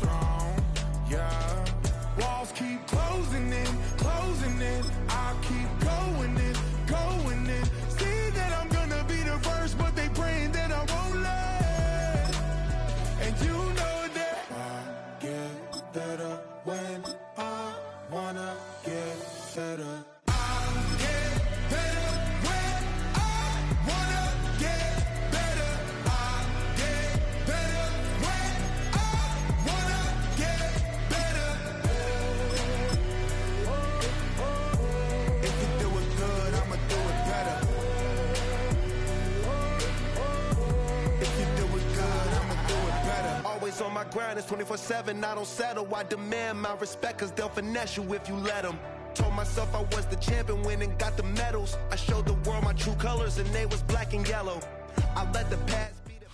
strong, yeah. Walls keep closing in, I keep going in. See that I'm gonna be the first, but they praying that I won't let. And you know that I get better when I wanna get better. On my grind, it's 24/7, I don't settle. I demand my respect, cause they'll finesse you if you let them. Told myself I was the champion, went and got the medals. I showed the world my true colors, and they was black and yellow. I let the past be the...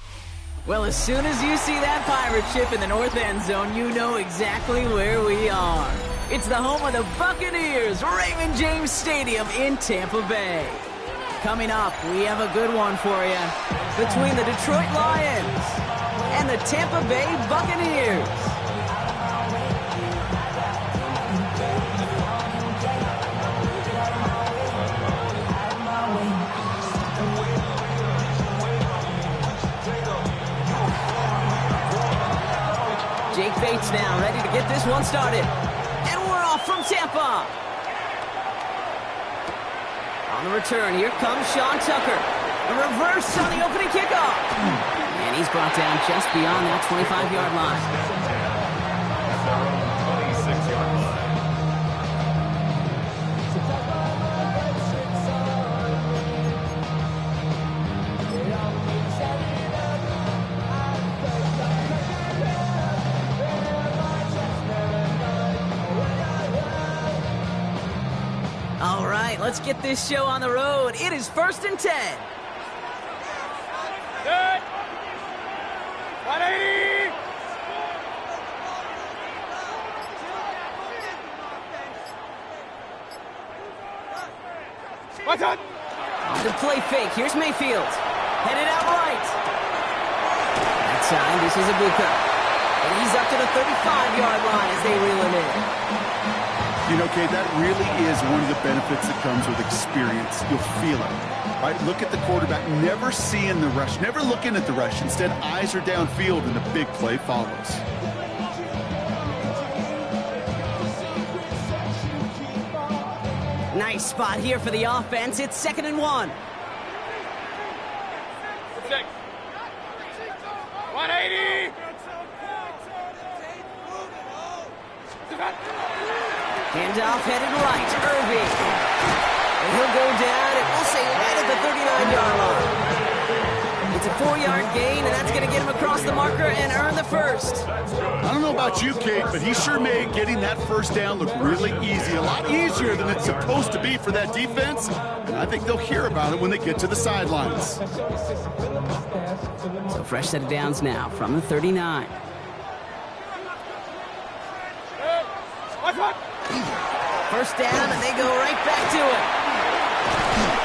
Well, as soon as you see that pirate ship in the north end zone, you know exactly where we are. It's the home of the Buccaneers, Raymond James Stadium in Tampa Bay. Coming up, we have a good one for you between the Detroit Lions and the Tampa Bay Buccaneers. Jake Bates now ready to get this one started. And we're off from Tampa. On the return, here comes Sean Tucker. A reverse on the opening kickoff. And he's brought down just beyond that 25-yard line. That's their own 26-yard line. All right, let's get this show on the road. It is 1st and 10. Good. 180. What's up? On the play fake. Here's Mayfield. Headed out right. That time, this is a good cut. And he's up to the 35-yard line as they reel him in. You know, Kate, that really is one of the benefits that comes with experience. You'll feel it. Right? Look at the quarterback, never seeing the rush, never looking at the rush. Instead, eyes are downfield, and the big play follows. Nice spot here for the offense. It's 2nd and 1. 180. Handoff headed right. Irving. And he'll go down, and we'll say right at the 39-yard line. It's a 4-yard gain, and that's going to get him across the marker and earn the first. I don't know about you, Kate, but he sure made getting that first down look really easy. A lot easier than it's supposed to be for that defense. And I think they'll hear about it when they get to the sidelines. So fresh set of downs now from the 39. First down, and they go right back to it.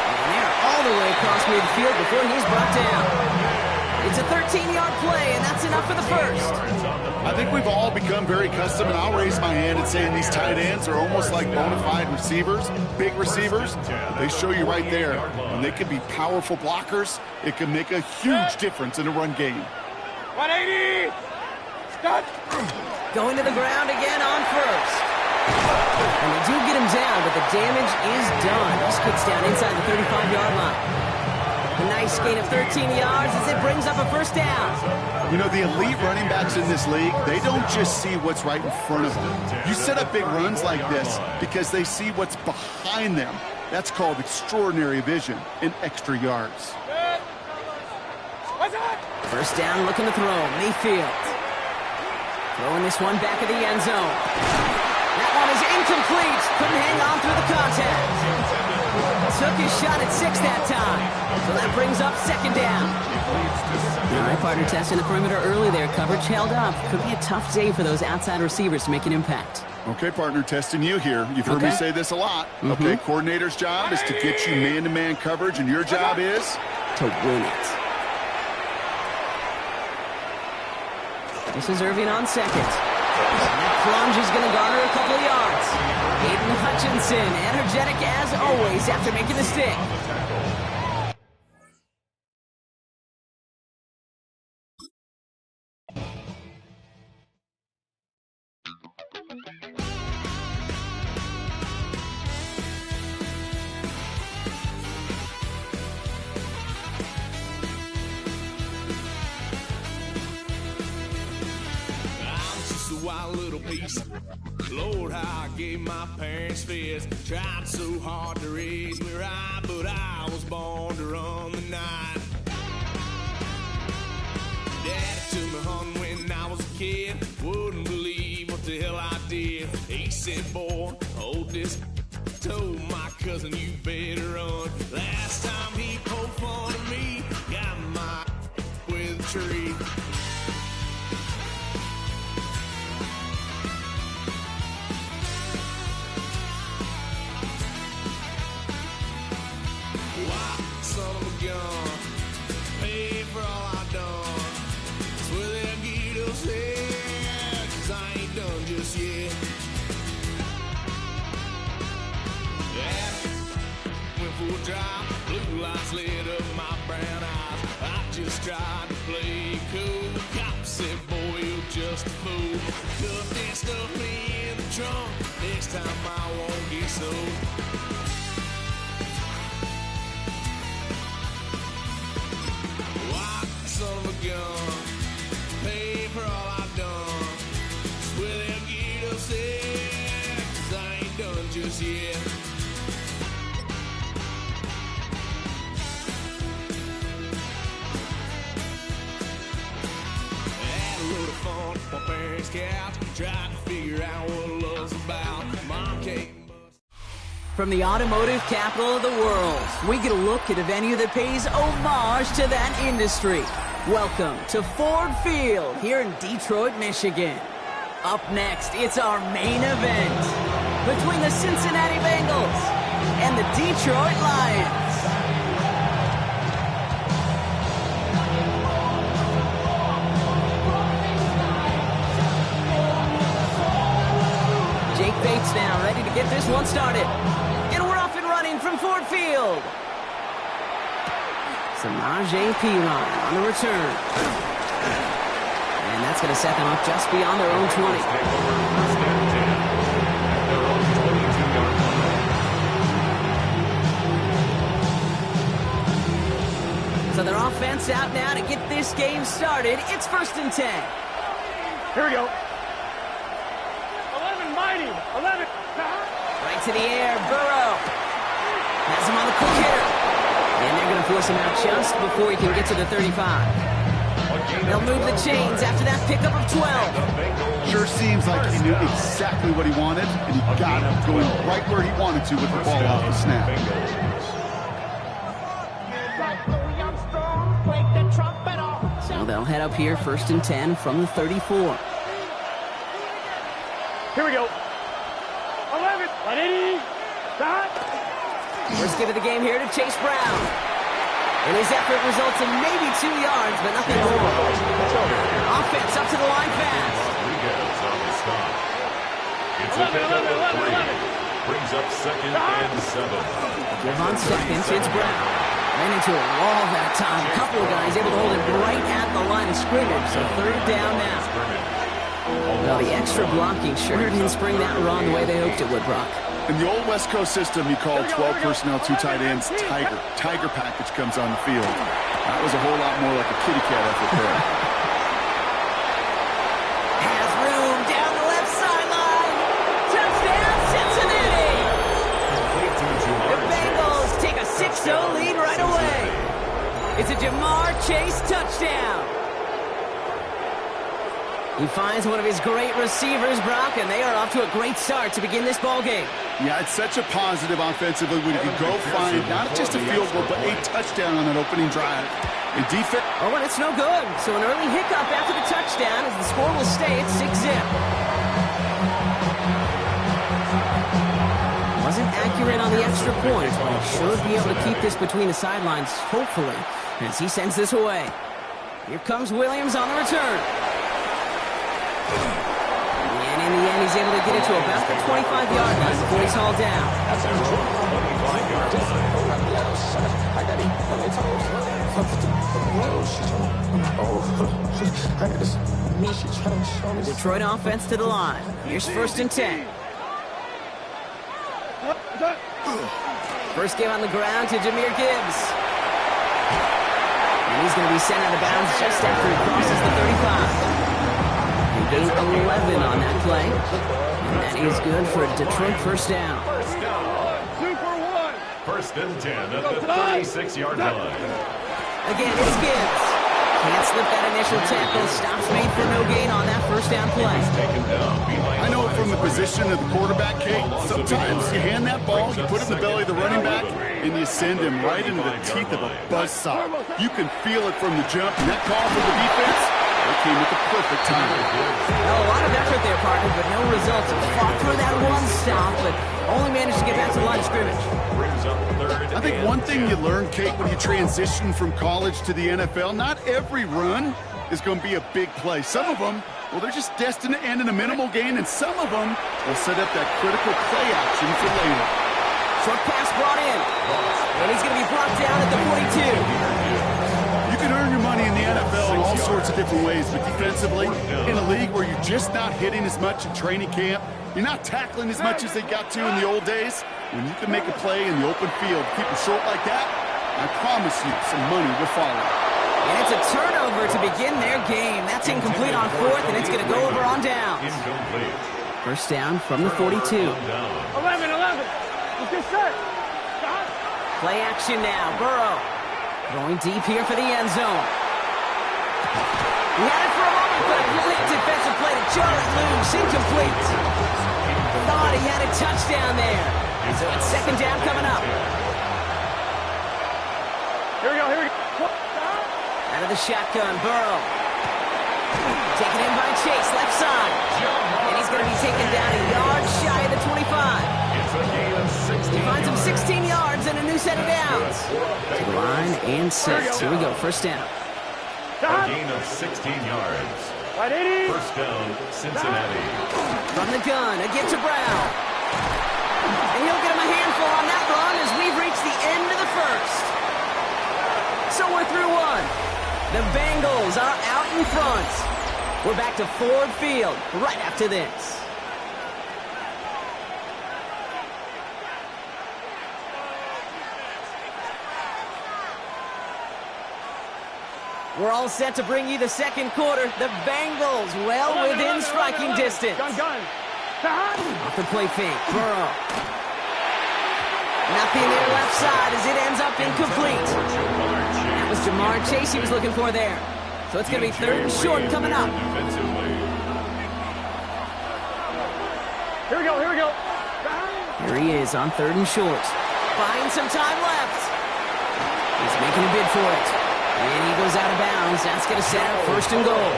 And they're all the way across midfield before he's brought down. It's a 13-yard play, and that's enough for the first. I think we've all become very accustomed, and I'll raise my hand and say these tight ends are almost like bona fide receivers, big receivers. They show you right there, when they can be powerful blockers, it can make a huge difference in a run game. 180. Stop. Going to the ground again on first. And they do get him down, but the damage is done. This kicks down inside the 35-yard line. A nice gain of 13 yards as it brings up a first down. You know, the elite running backs in this league, they don't just see what's right in front of them. You set up big runs like this because they see what's behind them. That's called extraordinary vision and extra yards. First down, looking to throw. Mayfield. Throwing this one back of the end zone. That one is incomplete. Couldn't hang on through the contact. Took his shot at 6 that time. So that brings up 2nd down. All right, partner, testing the perimeter early there. Coverage held up. Could be a tough day for those outside receivers to make an impact. Okay, partner, testing you here. You've heard me say this a lot. Okay, coordinator's job is to get you man-to-man coverage, and your job is? To win it. This is Irving on 2nd. That plunge is going to garner a couple of yards. Aiden Hutchinson, energetic as always after making the stick. Wild little piece. Lord, how I gave my parents fist. Tried so hard to raise me right, but I was born to run the night. Daddy took me hunting when I was a kid. Wouldn't believe what the hell I did. He said, boy, hold this. Told my cousin, you better run. Last time he poked fun of me, got my with a tree. Son of a gun, pay for all I done. Swear they'll get us there, 'cause I ain't done just yet. Yeah, went for a drive, blue lights lit up my brown eyes. I just tried to play cool. Cop said, boy, you're just a fool. Cuffed and stuffed me in the trunk. Next time I won't get sold. Son of a gun, pay for all I've done. Swear they'll get us there, 'cause I ain't done just yet. Had a little fun at my parents' couch, tried to figure out what love's about. Mom came. From the automotive capital of the world, we get a look at a venue that pays homage to that industry. Welcome to Ford Field here in Detroit, Michigan. Up next, it's our main event between the Cincinnati Bengals and the Detroit Lions. Jake Bates now ready to get this one started. And we're off and running from Ford Field. Samaje Perine on the return. And that's going to set them up just beyond their own 20. So their offense out now to get this game started. It's 1st and 10. Here we go. 11, mighty. 11. Right to the air, Burrow. Has him on the quick hitter. And they're going to force him out just before he can get to the 35. They'll move the chains after that pickup of 12. Sure seems like he knew exactly what he wanted, and he got him going right where he wanted to with the ball off the snap. So they'll head up here 1st and 10 from the 34. Here we go. 11. 180. Stop. First give of the game here to Chase Brown. And his effort results in maybe 2 yards, but nothing more. Offense up to the line fast. 11. Brings up 2nd and 7. Give on seconds, it's Brown. Ran into a wall that time. A couple of guys able to hold him right at the line of scrimmage, so 3rd down now. Well, the extra blocking sure didn't spring that run the way they hoped it would, Brock. In the old West Coast system, you called 12 personnel, 2 tight ends, Tiger. Tiger package comes on the field. That was a whole lot more like a kitty cat effort there. Has room down the left sideline. Touchdown, Cincinnati! The Bengals take a 6-0 lead right away. It's a Jamar Chase touchdown. He finds one of his great receivers, Brock, and they are off to a great start to begin this ball game. Yeah, it's such a positive offensively when you can go find not just a field goal, but a touchdown on that opening drive. In defense. Oh, and it's no good. So an early hiccup after the touchdown as the score will stay at 6-zip. Wasn't accurate on the extra point, but he should be able to keep this between the sidelines, hopefully, as he sends this away. Here comes Williams on the return. he's able to get it to about the 25-yard line before he's hauled down. The Detroit offense to the line. Here's 1st and 10. First game on the ground to Jahmyr Gibbs. And he's going to be sent out of bounds just after he crosses the 35. He gained 11 on that play. And that is good for a Detroit first down. First and 10 at the 36-yard line. Again, it's Gibbs. Can't slip that initial tackle. Stops made for no gain on that first down play. I know from the position of the quarterback, Kate, sometimes you hand that ball, you put it in the belly of the running back, and you send him right into the teeth of a buzzsaw. You can feel it from the jump, and that call from the defense, it came at the perfect time. Well, a lot of effort there, partner, but no results. Fought through that one stop, but only managed to get back to the line of scrimmage. I think one thing you learn, Kate, when you transition from college to the NFL, not every run is going to be a big play. Some of them, well, they're just destined to end in a minimal gain, and some of them will set up that critical play action for later. Short pass brought in, and he's going to be brought down at the 42. You can earn your money in the NFL in all sorts of different ways, but defensively, in a league where you're just not hitting as much in training camp, you're not tackling as much as they got to in the old days, when you can make a play in the open field, keep it short like that, I promise you some money will follow. And it's a turnover to begin their game. That's incomplete on 4th, and it's going to go over on downs. First down from the 42. 11. Let's get set. Stop. Play action now. Burrow going deep here for the end zone. He had it for a moment, but a brilliant defensive play to jar it loose. Incomplete. Thought he had a touchdown there. So it's 2nd down coming up. Here we go. Out of the shotgun, Burrow. Taken in by Chase, left side. And he's going to be taken down a yard shy of the 25. He finds him 16 yards and a new set of downs. To the line and 6. Here we go, first down. A gain of 16 yards. First down, Cincinnati. From the gun, again to Brown. And he'll get him a handful on that run as we've reached the end of the first. So we're through one. The Bengals are out in front. We're back to Ford Field right after this. We're all set to bring you the second quarter. The Bengals well within striking distance. Gun. Off the play fake, Burrow. Nothing there left side as it ends up incomplete. That was Jamar Chase he was looking for there. So it's going to be 3rd and short coming up. Here we go. Here he is on 3rd and short. Finds some time left. He's making a bid for it. And he goes out of bounds. That's going to set up 1st and goal.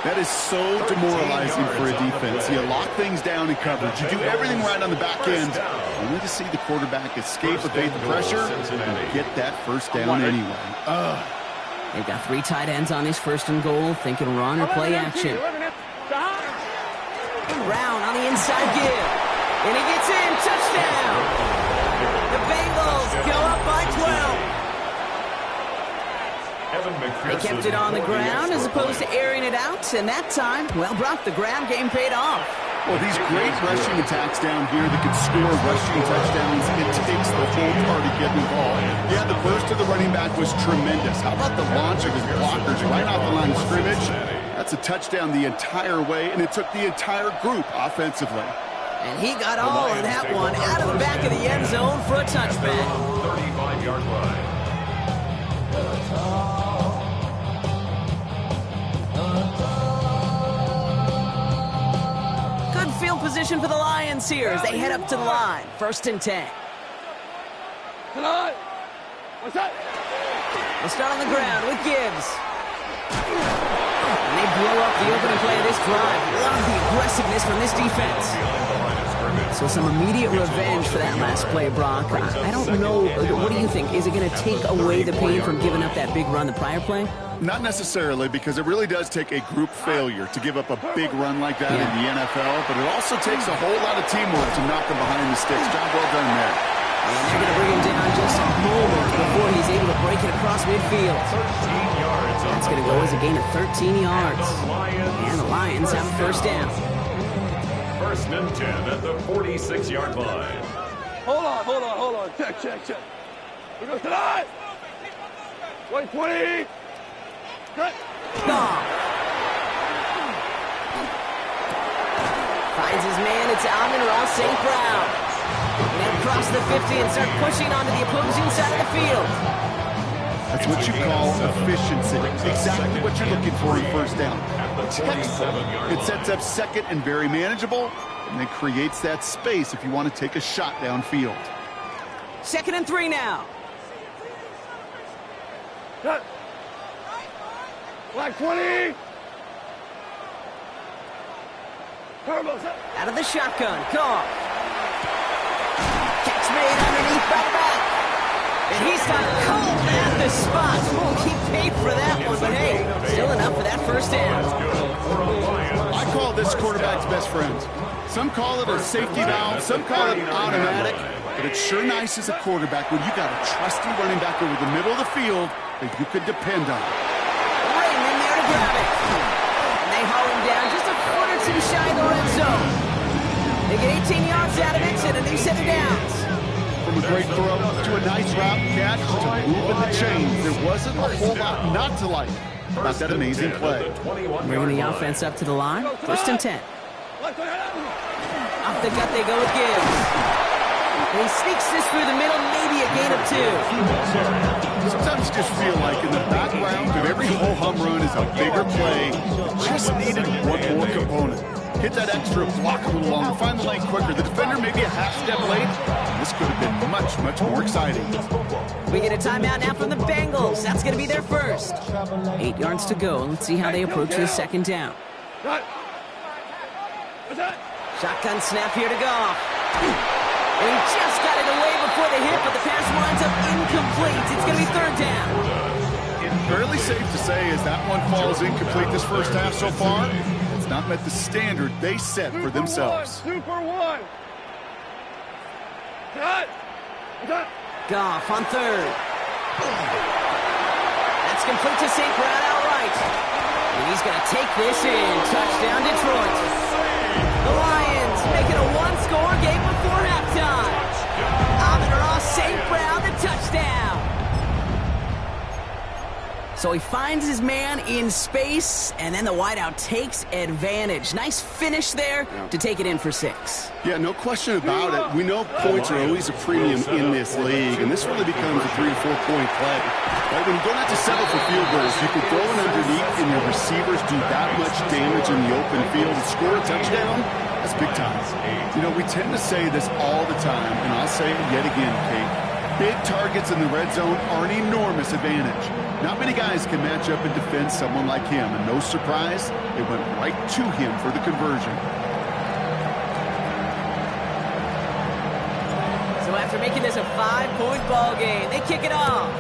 That is so demoralizing for a defense. You lock things down in coverage. You do everything right on the back end, only to see the quarterback escape, evade the pressure, and get that first down anyway. They've got 3 tight ends on his 1st and goal, thinking run or play action. Brown on the inside give. And he gets in. Touchdown. The Bengals go up by 12. They kept it on the ground as opposed to airing it out, and that time, well, Brock, the ground game paid off. Well, these great rushing attacks down here that can score rushing touchdowns, it takes the whole party getting involved. Yeah, the burst of the running back was tremendous. How about the launch of his blockers right off the line of scrimmage? That's a touchdown the entire way, and it took the entire group offensively. And he got all of that one out of the back of the end zone for a touchback. 35-yard line. Good field position for the Lions here as they head up to the line. 1st and 10. What's that? They'll start on the ground with Gibbs. And they blow up the opening play of this drive. Love the aggressiveness from this defense. So some immediate revenge for that last play, Brock. I don't know. What do you think? Is it going to take away the pain from giving up that big run the prior play? Not necessarily, because it really does take a group failure to give up a big run like that in the NFL, but it also takes a whole lot of teamwork to knock them behind the sticks. Job well done there. And they're going to bring him down just a moment before he's able to break it across midfield. 13 yards. That's going to go as a gain of 13 yards. And the Lions have a first down. First and 10 at the 46-yard line. Hold on. Check. We go tonight. 120. Good. Goff. Finds his man. It's Amon-Ra St. Brown. And across the 50 and start pushing onto the opposing side of the field. That's what you call efficiency. Exactly what you're looking for in first down. It sets up second and very manageable, and then creates that space if you want to take a shot downfield. 2nd and 3 now. Cut. Black 20. Turbo set. Out of the shotgun. Goff. Catch made underneath by the back. And he's got cold at the spot. Oh, he paid for that one, but hey, still enough for that first down. I call this quarterback's best friend. Some call it a safety valve, some call it automatic, but it's sure nice as a quarterback when you got a trusty running back over the middle of the field that you could depend on. Raymond there to grab it. And they haul him down just a foot or two shy of the red zone. They get 18 yards out of it and a new set of downs. From a great throw to a nice route catch to moving the chains, there wasn't a whole lot not to like about that amazing play. Bringing the offense up to the line. 1st and 10. Off the gut they go with Gibbs. And he sneaks this through the middle, maybe a gain of 2. Sometimes you just feel like in the background of every whole home run is a bigger play. Just needed one more component. Hit that extra block a little longer, find the lane quicker. The defender maybe a half step late. This could have been much more exciting. We get a timeout now from the Bengals. That's going to be their first. 8 yards to go. Let's see how they approach this second down. Shotgun snap here to Goff. And he just got it away before the hit, but the pass winds up incomplete. It's going to be 3rd down. Fairly safe to say as that one falls incomplete this first half so far, it's not met the standard they set for themselves. Super one. Cut. Goff on 3rd. That's complete to St. Brown outright. And he's going to take this in. Touchdown, Detroit. The Lions make it a one-score game before halftime. Amon-Ra St. Brown, the touchdown. So he finds his man in space, and then the wideout takes advantage. Nice finish there to take it in for 6. Yeah, no question about it. We know points are always a premium in this league, and this really becomes a 3 or 4 point play. Right, when you don't have to settle for field goals, you can throw it underneath, and your receivers do that much damage in the open field and score a touchdown. That's big time. You know, we tend to say this all the time, and I'll say it yet again, Kate. Big targets in the red zone are an enormous advantage. Not many guys can match up and defend someone like him, and no surprise, it went right to him for the conversion. So after making this a 5-point ball game, they kick it off.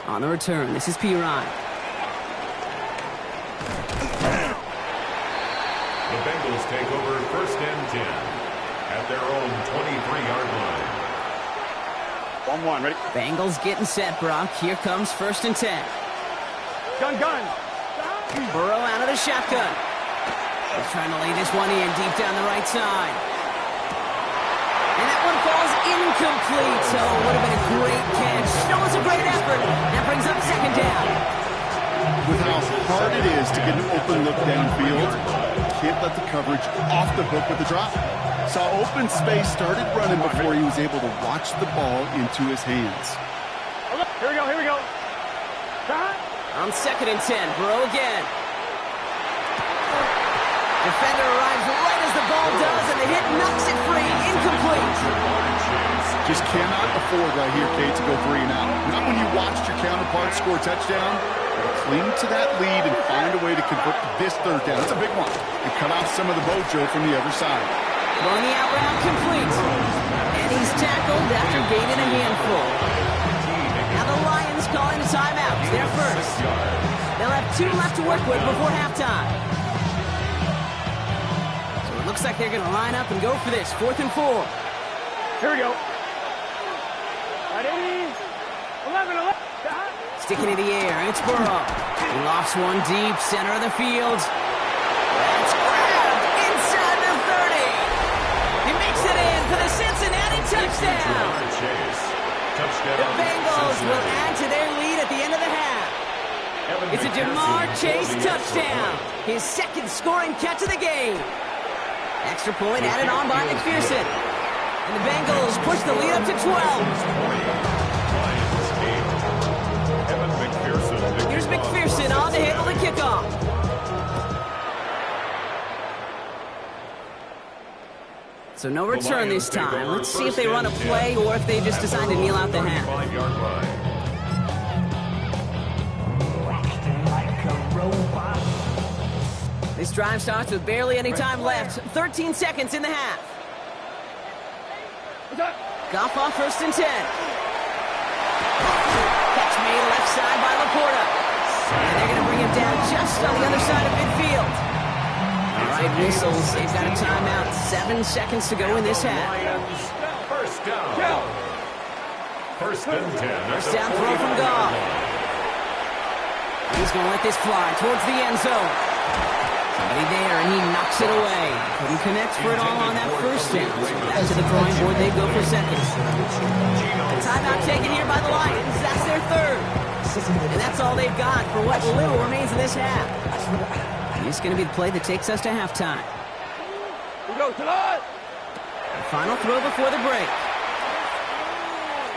On the return, this is P. Ryan. The Bengals take over 1st and 10 at their own 23-yard line. 1-1, ready? Bengals getting set, Brock. Here comes 1st and 10. Gun. Burrow out of the shotgun. He's trying to lay this one in deep down the right side. And that one falls incomplete. So it would have been a great catch. Still was a great effort. That brings up 2nd down. With how hard it is to get an open look downfield, can't let the coverage off the hook with the drop. Saw open space, started running before he was able to watch the ball into his hands. Here we go. On 2nd and 10, Burrow again. Defender arrives right as the ball does, and the hit knocks it free. Incomplete. Just cannot afford right here, Kate, to go 3 and out. Not when you watched your counterpart score a touchdown. Cling to that lead and find a way to convert this 3rd down. That's a big one. And cut off some of the mojo from the other side. Throwing the out route complete. And he's tackled after gaining a handful. Now the Lions calling a timeout. They're first. They'll have 2 left to work with before halftime. So it looks like they're going to line up and go for this. 4th and 4. Here we go. 11. Sticking in the air. It's Burrow. He lofts one deep. Center of the field. That's grabbed inside the 30. He makes it in for the Cincinnati touchdown. The Bengals will add to their lead at the end of the half. It's a Jamar Chase touchdown. His 2nd scoring catch of the game. Extra point added on by McPherson. And the Bengals push the lead up to 12. Here's McPherson on to handle the kickoff. So no return this time. Let's see if they run a play or if they just decide to kneel out the half. This drive starts with barely any time left. 13 seconds in the half. Goff off 1st and 10. Catch made left side by Laporta. And they're going to bring him down just on the other side of midfield. All right, whistles. They've got a timeout. 7 seconds to go in this half. First down. 1st and 10. First down throw from Goff. He's going to let this fly towards the end zone. Somebody there, and he knocks it away. Couldn't connect for it all on that 1st down. So back to the drawing board, they go for 2nd. Timeout taken here by the Lions. That's their 3rd. And that's all they've got for what little remains in this half. This is going to be the play that takes us to halftime. The final throw before the break.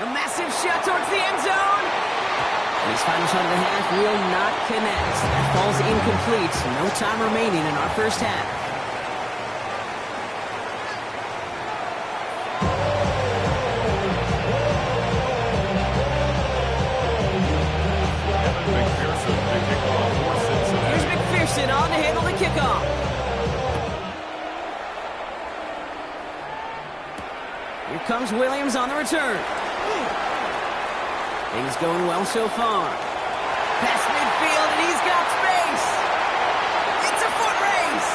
A massive shot towards the end zone. And his final shot of the half will not connect. That falls incomplete. No time remaining in our 1st half. Here's McPherson on to handle the kickoff. Here comes Williams on the return. Things going well so far. Past midfield, and he's got space. It's a foot race.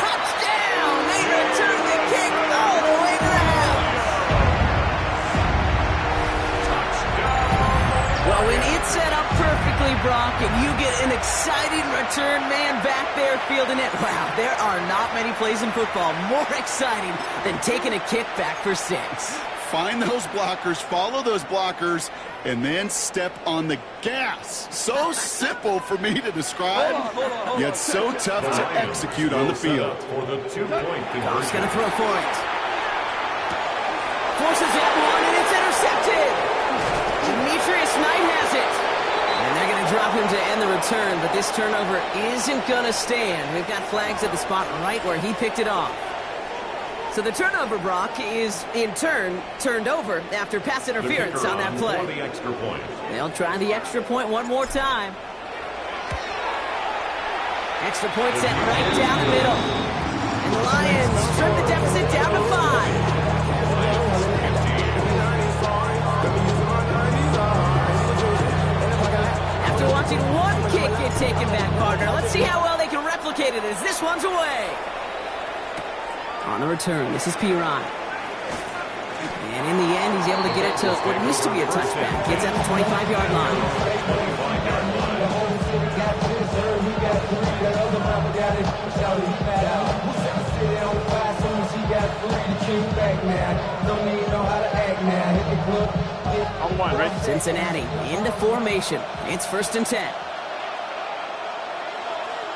Touchdown! They return the kick all the way to the house. Well, when it's set up perfectly, Brock, and you get an exciting return man back there fielding it, wow, there are not many plays in football more exciting than taking a kick back for 6. Find those blockers, follow those blockers, and then step on the gas. So simple for me to describe, yet so tough to execute on the field. Goff's going to throw for it. Forces that one, and it's intercepted. Demetrius Knight has it. And they're going to drop him to end the return, but this turnover isn't going to stand. We've got flags at the spot right where he picked it off. So the turnover, Brock, is in turn turned over after pass interference on that play. They'll try the extra point one more time. Extra point set right down the middle. And the Lions trim the deficit down to 5. After watching one kick get taken back, partner, let's see how well they can replicate it as this one's away. On the return, this is Piron. And in the end, he's able to get it to what used to be a touchback. Gets at the 25-yard line. On one, right? Cincinnati into formation. It's 1st and 10.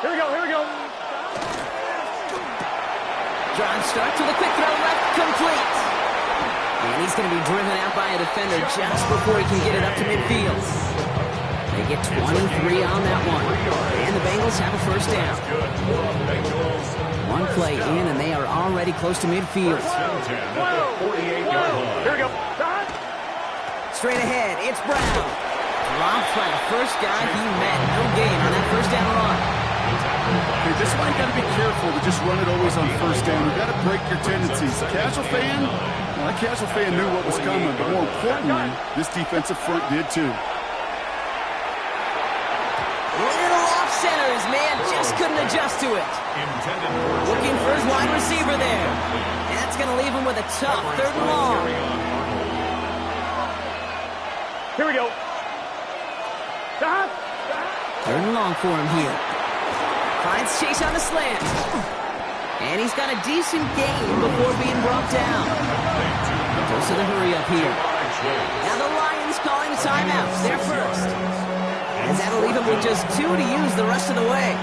Here we go. Drive starts with a quick throw left, complete. And he's going to be driven out by a defender just before he can get it up to midfield. They get 23 on that one. And the Bengals have a 1st down. One play in, and they are already close to midfield. First and 10 at the 48-yard line. Here we go. Straight ahead, it's Brown. Dropped by the first guy he met. No gain on that first down run. Okay, this is why you got to be careful to just run it always on first down. You got to break your tendencies. Casual fan, well, that casual fan knew what was coming, but more importantly, this defensive front did too. Little off centers, man, just couldn't adjust to it. Looking for his wide receiver there. That's going to leave him with a tough 3rd and long. Here we go. 3rd and long for him here. Finds Chase on the slant. And he's got a decent gain before being brought down. Goes to the hurry up here. Now the Lions calling timeouts. They're first. As that'll leave him with just 2 to use the rest of the way.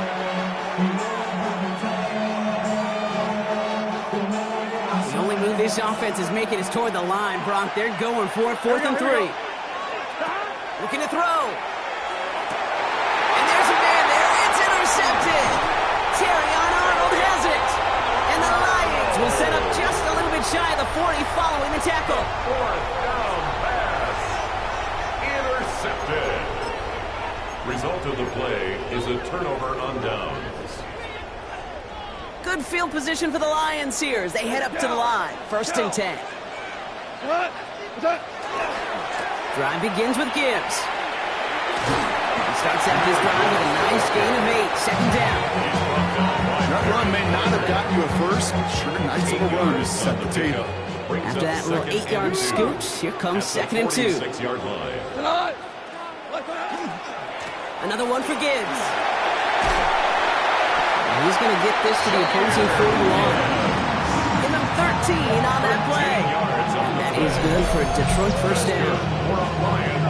The only move this offense is making is toward the line, Brock. They're going for it, 4th and 3. Looking to throw. And there's a man there. It's intercepted. Terrion Arnold has it. And the Lions will set up just a little bit shy of the 40 following the tackle. 4th down pass. Intercepted. Result of the play is a turnover on downs. Good field position for the Lions here as they head up to the line. 1st and 10. Drive begins with Gibbs. He starts out this drive with a nice gain of 8. 2nd down. That run may not have gotten you a first, but sure, nice little run to set the table. After that little 8-yard scooch, here comes 2nd and 2. 46-yard line. Another one for Gibbs. And he's going to get this to the opposing 41. Give him 13 on that play. And that is good for a Detroit 1st down.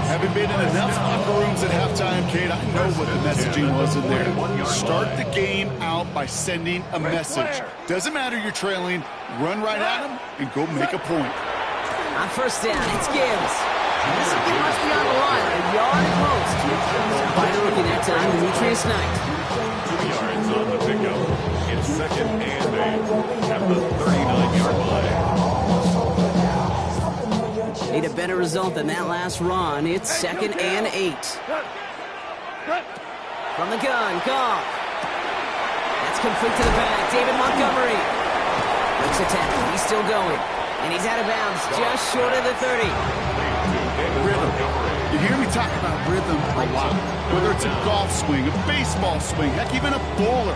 Having been in enough locker rooms at halftime, Kate, I know what the messaging was in there. Start the game out by sending a message. Doesn't matter you're trailing, run right at them and go make a point. On 1st down, it's Gibbs. This will get much beyond the line, a yard at most. Quite a rookie that time, Demetrius Knight. 2 yards on the pickup. It's 2nd and 8 at the 39-yard line. Need a better result than that last run. It's 2nd and 8. From the gun, Goff. That's complete to the back. David Montgomery. Breaks a tackle. He's still going. And he's out of bounds just short of the 30. Rhythm. You hear me talk about rhythm a lot. Whether it's a golf swing, a baseball swing, heck, even a bowler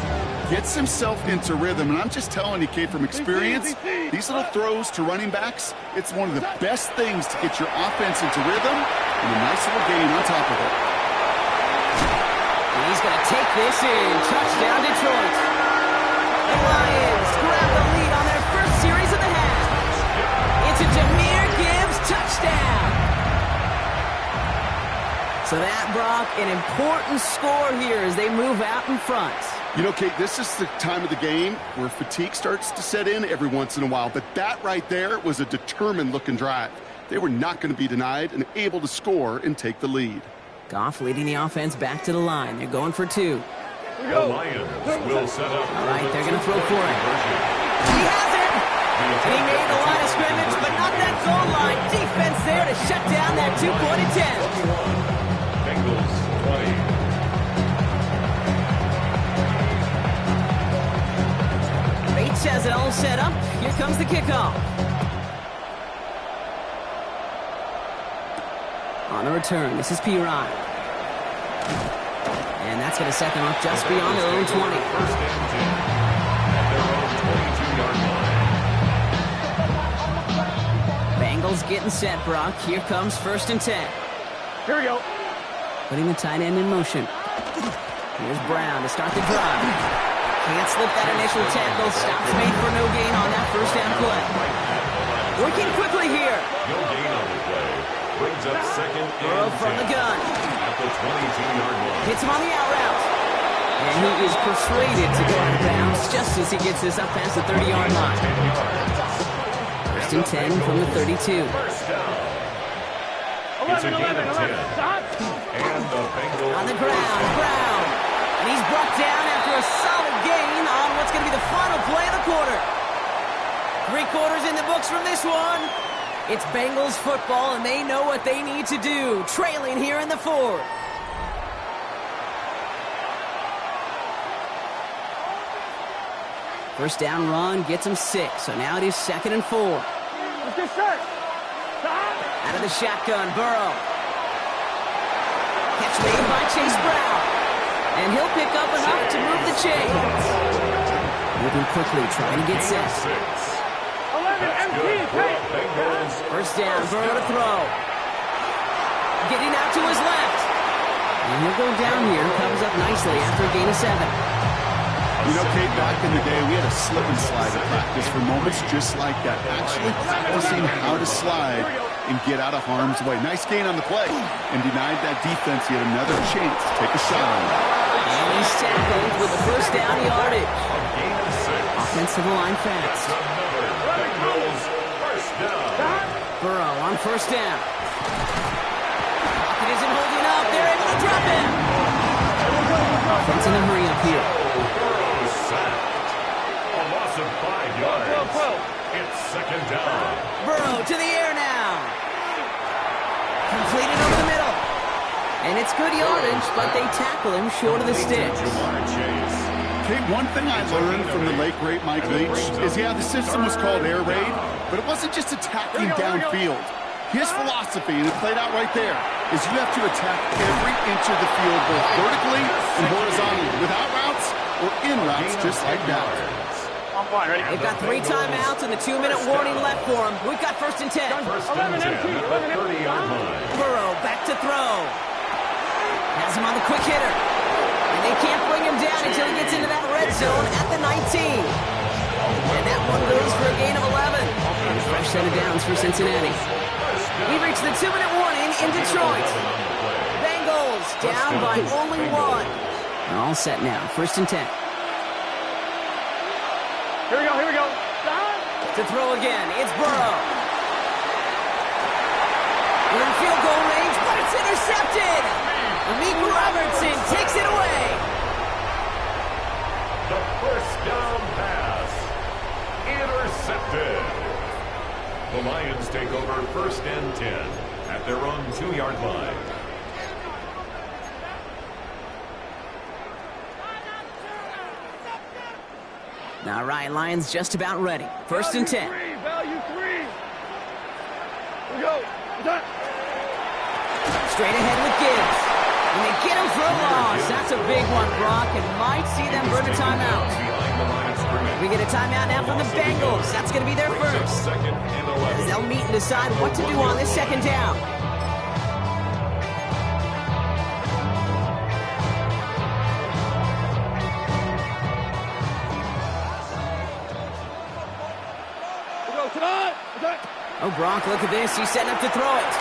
gets himself into rhythm. And I'm just telling you, Kate, from experience, these little throws to running backs, it's one of the best things to get your offense into rhythm and a nice little gain on top of it. And he's going to take this in. Touchdown, Detroit. The Lions grab the lead on their first series of the half. It's a Jahmyr Gibbs touchdown. So that, Brock, an important score here as they move out in front. You know, Kate, this is the time of the game where fatigue starts to set in every once in a while. But that right there was a determined-looking drive. They were not going to be denied and able to score and take the lead. Goff leading the offense back to the line. They're going for 2. The Lions will set up. All right, they're going to throw for it. He has it! And he made the line of scrimmage, but not that goal line. Defense there to shut down that 2-point attempt. Bengals 20. Bates has it all set up. Here comes the kickoff. On the return, this is Piron. And that's going to set them up just beyond their own 20. First and 10 at their own 22-yard line. Bengals getting set, Brock. Here comes 1st and 10. Here we go. Putting the tight end in motion. Here's Brown to start the drive. Can't slip that initial tackle. Stops made for no gain on that 1st down play. Working quickly here. No gain on the play. Brings up 2nd and 10 from the gun. at the 22-yard line. Hits him on the out route. And he is persuaded to go out of bounds just as he gets this up past the 30-yard line. 1st and 10 from the 32. First down. It's a gain of 10. And the Bengals On the ground, Brown. And he's brought down after a a solid gain on what's going to be the final play of the quarter. 3 quarters in the books from this one. It's Bengals football, and they know what they need to do, trailing here in the 4th. First down run gets him 6, so now it is 2nd and 4. Let's get set. Out of the shotgun, Burrow. Catch made by Chase Brown. And he'll pick up enough to move the chains. Moving quickly, trying to get set. 11 MT, First down, Burrow to throw. Getting out to his left. And he'll go down here, comes up nicely after a gain of 7. You know, Kate, back in the day, we had a slip and slide at practice for moments just like that. Actually practicing how to slide and get out of harm's way. Nice gain on the play and denied that defense yet another chance to take a shot on him. And he's tackled with the first down yardage. Offensive line fast. Burrow on first down. Pocket isn't holding up. They're able to drop him. Offense in a hurry up here. A loss of 5 yards. It's 2nd down. Burrow to the air now. Completed over the middle. And it's good yardage, but they tackle him short of the sticks. Kate, one thing I learned from the late, great Mike Leach is, yeah, the system was called air raid, but it wasn't just attacking downfield. His philosophy, and it played out right there, is you have to attack every inch of the field, both vertically and horizontally, without routes or in routes, just like that. They've got 3 timeouts and a 2-minute warning left for them. We've got 1st and 10. First and 10 at the 30-yard line. Burrow back to throw. Has him on the quick hitter. And they can't bring him down until he gets into that red zone at the 19. And that one goes for a gain of 11. And a fresh set of downs for Cincinnati. He reached the 2-minute warning in Detroit. Bengals down by only 1. They're all set now. 1st and 10. Here we go. To throw again, it's Burrow. We're in field goal range, but it's intercepted. Meek Robertson takes it away. The first down pass. Intercepted. The Lions take over 1st and 10 at their own 2-yard line. All right, Lions just about ready. 1st and 10. Value 3. Here we go. Straight ahead with Gibbs. And they get him for a loss. That's a big one, Brock, and might see them burn a timeout. We get a timeout now from the Bengals. That's going to be their first. As they'll meet and decide what to do on this 2nd down. Oh, Brock, look at this. He's setting up to throw it.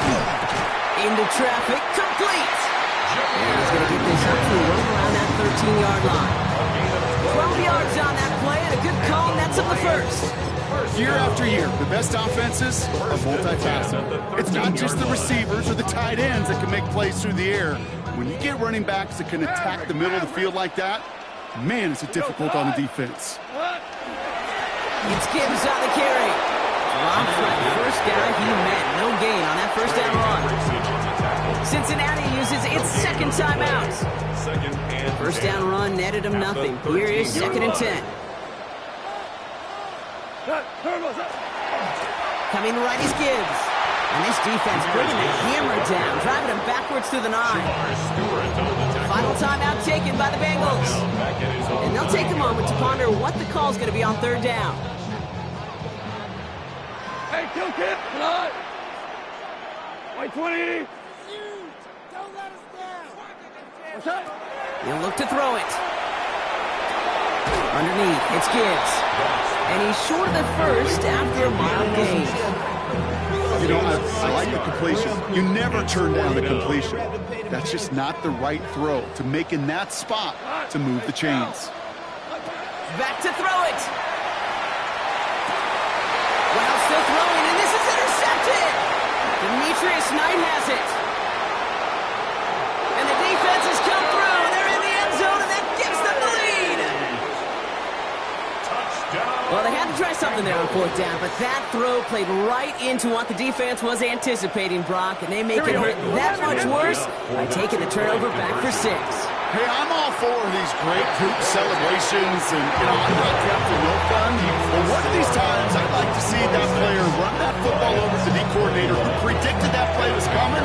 Into traffic. Complete. And he's going to get this up to right around that 13-yard line. 12 yards on that play and a good call. Nets up the first. Year after year, the best offenses are multifaceted. It's not just the receivers or the tight ends that can make plays through the air. When you get running backs that can attack the middle of the field like that, man, it's difficult on the defense. It's Gibbs on the carry. Robbed for the first down he met. No gain on that first down run. Cincinnati uses its 2nd timeout. First down run netted him nothing. Here is 2nd and 10. Coming right is Gibbs. And this defense bringing the hammer down, driving him backwards through the 9. Final timeout taken by the Bengals. And they'll take a moment to ponder what the call is going to be on 3rd down. Hey, kill kid, come on. White 20. Don't let us down. What's up? He'll look to throw it. Underneath, it's Gibbs. And he's short of the first after a mild gain. You know, I like the completion. You never turn down the completion. That's just not the right throw to make in that spot to move the chains. Back to throw it. Well, still throwing, and this is intercepted. Demetrius Knight has it. And the defense has come through. They're in the end zone, and that gives them the lead. nothing there on fourth down, but that throw played right into what the defense was anticipating, Brock, and they make it hurt that much worse by taking the turnover back for 6. Hey, I'm all for these great group celebrations, and, I'm not Captain No Fun, but one of these times I'd like to see that player run that football over to the coordinator who predicted that play was coming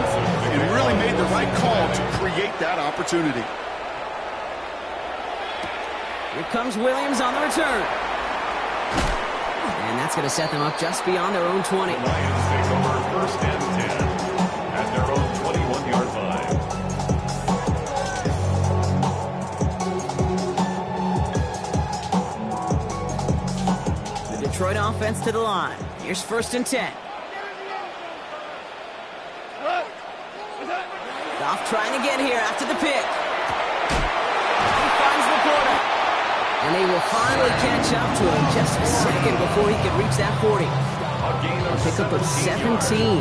and really made the right call to create that opportunity. Here comes Williams on the return. And that's going to set them up just beyond their own 20. The Lions take over first and 10 at their own 21-yard line. The Detroit offense to the line. Here's first and 10. Goff trying to get here after the pick. He finds Laporta. And they will finally catch up to him just a second before he can reach that 40. A pickup of 17.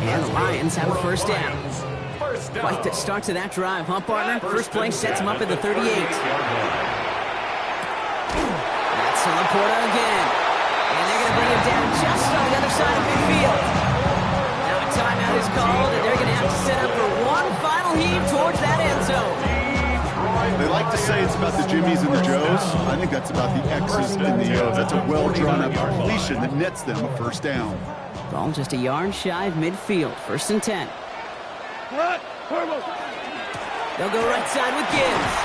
And the Lions have a first down. Quite the start to that drive, huh, partner? First play sets him up at the 38. That's Laporta again. And they're going to bring him down just on the other side of midfield. Now a timeout is called, and they're going to have to set up for one final heave towards that end zone. They like to say it's about the Jimmies and the Joes. I think that's about the X's and the O's. That's a well-drawn-up completion that nets them a first down. Ball just a yard shy of midfield. First and 10. They'll go right side with Gibbs.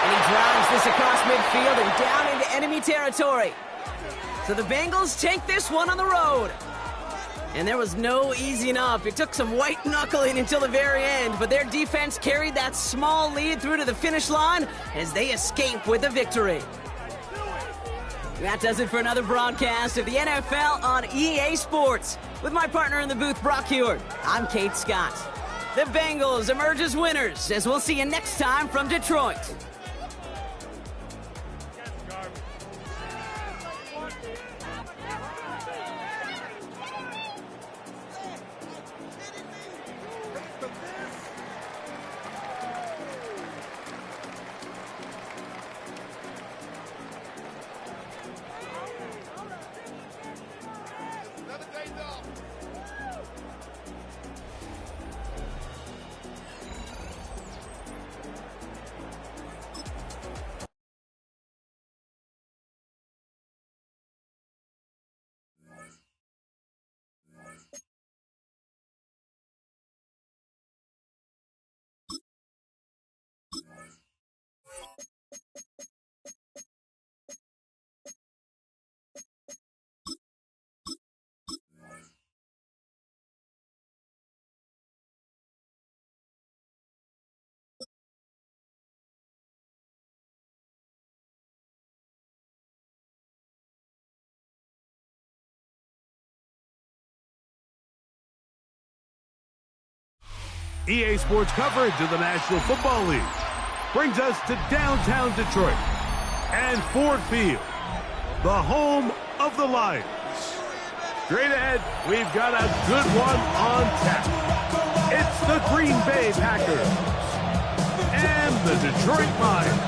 And he drives this across midfield and down into enemy territory. So the Bengals take this one on the road. And there was no easing up. It took some white knuckling until the very end, but their defense carried that small lead through to the finish line as they escape with a victory. That does it for another broadcast of the NFL on EA Sports. With my partner in the booth, Brock Heward, I'm Kate Scott. The Bengals emerge as winners, as we'll see you next time from Detroit. EA Sports coverage of the National Football League brings us to downtown Detroit and Ford Field, the home of the Lions. Straight ahead, we've got a good one on tap. It's the Green Bay Packers and the Detroit Lions.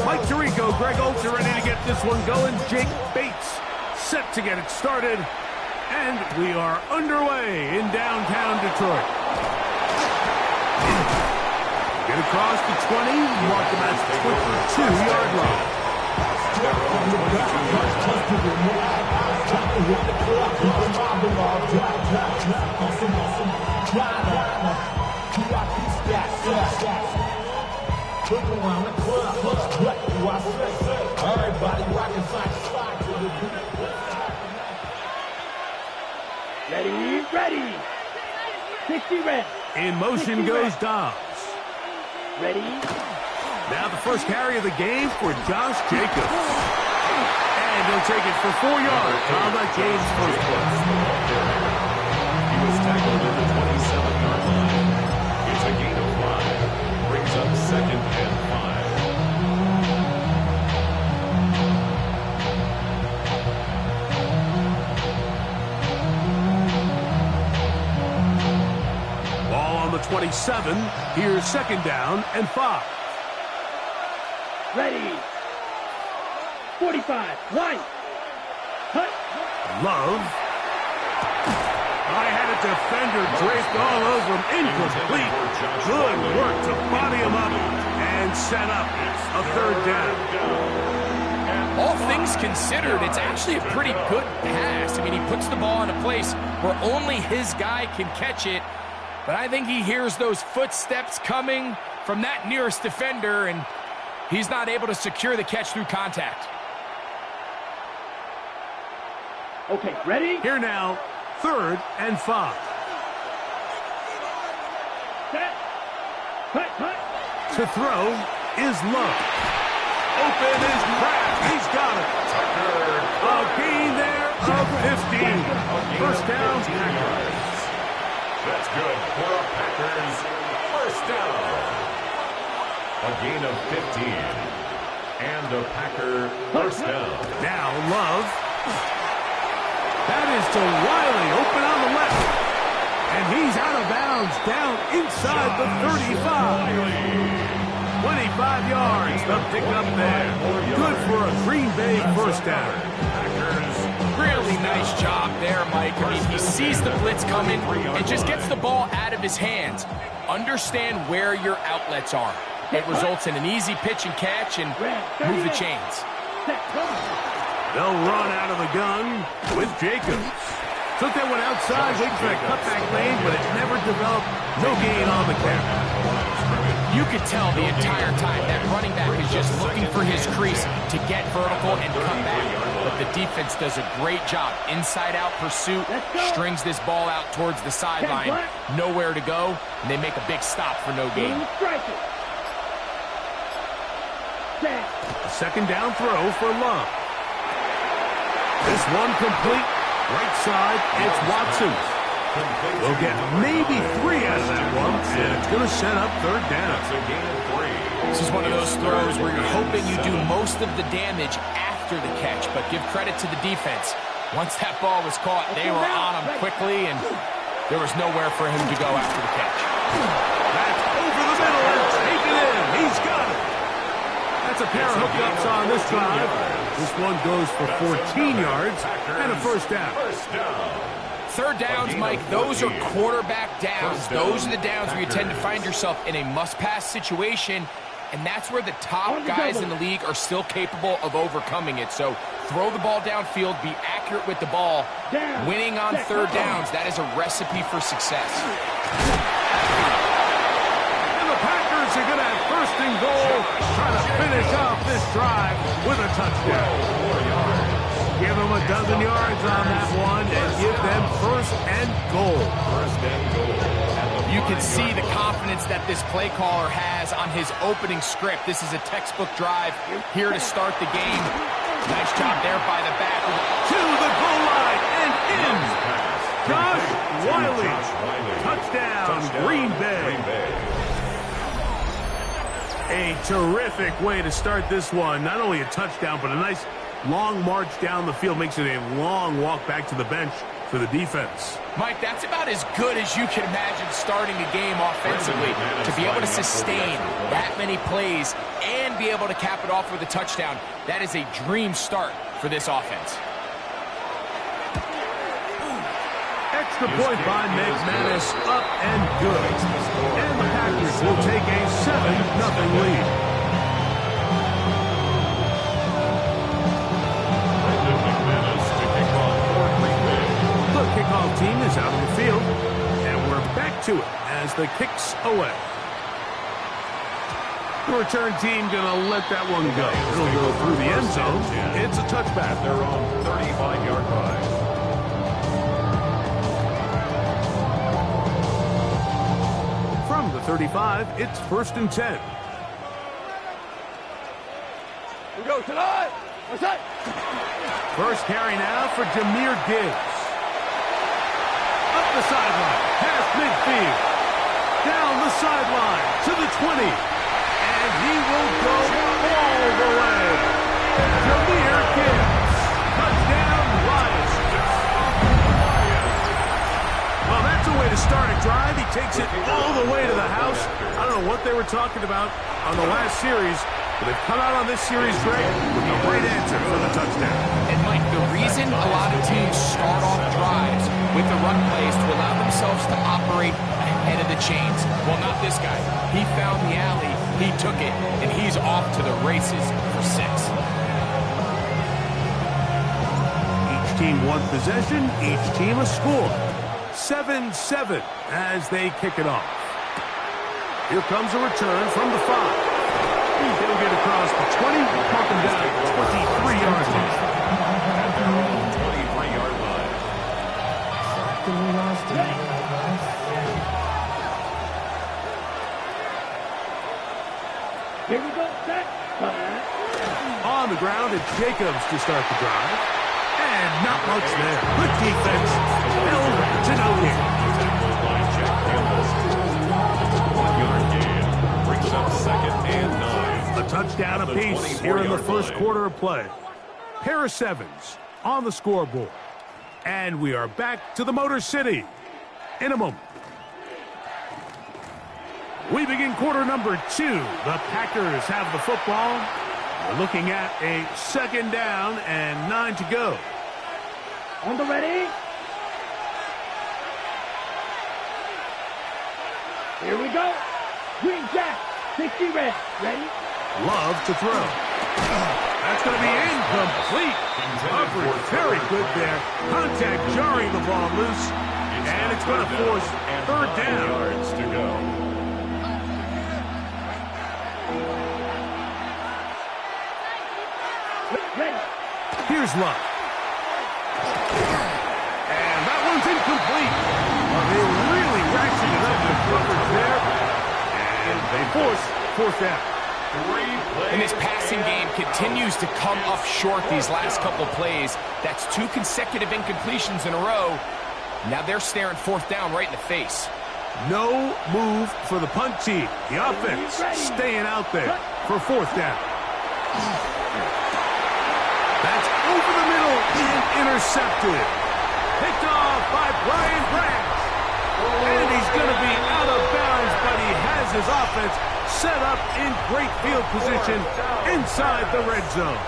Mike Tirico, Greg Olsen ready to get this one going. Jake Bates set to get it started. And we are underway in downtown Detroit. Get across the 20, mark them at the 22-yard line. Ready. 60 red. In motion goes Dobbs. Ready. Now the first carry of the game for Josh Jacobs. And he'll take it for 4 yards. How about James' first play? He was tackled at the 27-yard line. It's a gain of 5. Brings up 2nd and 5. 27. Here's second down and 5. Ready. 45. White. Cut. Love. I had a defender draped all over him. Incomplete. Good work to body him up and set up a third down. All things considered, it's actually a pretty good pass. I mean, he puts the ball in a place where only his guy can catch it. But I think he hears those footsteps coming from that nearest defender, and he's not able to secure the catch through contact. Okay, ready? Here now, third and 5. Set. Cut. To throw is Love. Open is Pratt. He's got it. A gain there of 15. First down, Packers. That's good for a Packers first down. A gain of 15. And a Packer first down. Now Love. That is to Wiley, open on the left. And he's out of bounds, down inside the 35. 25 yards, the pickup there. Good for a Green Bay first down. Really nice job there, Mike. I mean, he sees the blitz coming and just gets the ball out of his hands. Understand where your outlets are. It results in an easy pitch and catch and move the chains. They'll run out of the gun with Jacobs. Took that one outside, waiting for that cutback lane, but it never developed. No gain on the carry. You could tell the entire time that running back is just looking for his crease to get vertical and cut back. But the defense does a great job. Inside-out pursuit, strings this ball out towards the sideline. Nowhere to go, and they make a big stop for no gain. Second down throw for Love. This one complete. Right side, it's Watson. We'll get maybe 3 out of that one, and it's going to set up third down. This is one of those throws where you're hoping you do most of the damage after the catch, but give credit to the defense. Once that ball was caught, they were on him quickly, and there was nowhere for him to go after the catch. That's over the middle and taken in. He's got it. That's a pair of hookups on this drive. This one goes for 14 yards and a first down. Third downs, Mike, those are quarterback downs. Those are the downs where you tend to find yourself in a must-pass situation, and that's where the top guys in the league are still capable of overcoming it. So throw the ball downfield, be accurate with the ball. Winning on third downs, that is a recipe for success. And the Packers are going to have first and goal, trying to finish off this drive with a touchdown. Give them a dozen yards on that one and give them first and goal. You can see the confidence that this play caller has on his opening script. This is a textbook drive here to start the game. Nice job there by the back. To the goal line and in. Josh Wiley. Touchdown, Green Bay. A terrific way to start this one. Not only a touchdown, but a nice long march down the field. Makes it a long walk back to the bench for the defense. Mike, that's about as good as you can imagine starting a game offensively. To be able to sustain that many plays and be able to cap it off with a touchdown, that is a dream start for this offense. Extra point by McManus, up and good. And the Packers will take a 7-0 lead. The kickoff team is out on the field, and we're back to it as the kick's away. The return team going to let that one go. It'll go through the end zone. It's a touchback. Their own 35-yard line. From the 35, it's 1st and 10. We go tonight. What's that? First carry now for Jahmyr Gibbs. Up the sideline, past midfield. Down the sideline to the 20. And he will go all the way. Jahmyr Gibbs. Touchdown, Lions. Well, that's a way to start a drive. He takes it all the way to the house. I don't know what they were talking about on the last series, but they've come out on this series great with the right answer for the touchdown. And Mike, the reason a lot of teams start off drives with the run plays to allow themselves to operate ahead of the chains. Well, not this guy. He found the alley, he took it, and he's off to the races for 6. Each team one possession, each team a score. 7-7 as they kick it off. Here comes a return from the 5. They'll get across the 20, mark them down at 23-yard line. At their own 23-yard line. Here we go, set. On the ground, it's Jacobs to start the drive. And not much there. Good defense. Held to no gain. 1 yard gain. Brings up 2nd and 9. A touchdown apiece here in the first quarter of play. Pair of 7s on the scoreboard. And we are back to the Motor City in a moment. We begin quarter number 2. The Packers have the football. We're looking at a 2nd down and 9 to go. On the ready. Here we go. Green Jack, 60 red. Ready? Love to throw. That's going to be incomplete. Coverage very good there. Contact jarring the ball loose. And it's going to force 3rd down. Yards to go. Ready. Here's Love. And that one's incomplete. Well, they really ratcheted up the coverage there. And they force 4th down. And this passing game continues to come up short these last couple plays. That's 2 consecutive incompletions in a row. Now they're staring 4th down right in the face. No move for the punt team. The offense staying out there for 4th down. That's over the middle and intercepted. Picked off by Brian Branch. And he's going to be out of bounds, but he has his offense set up in great field position inside the red zone.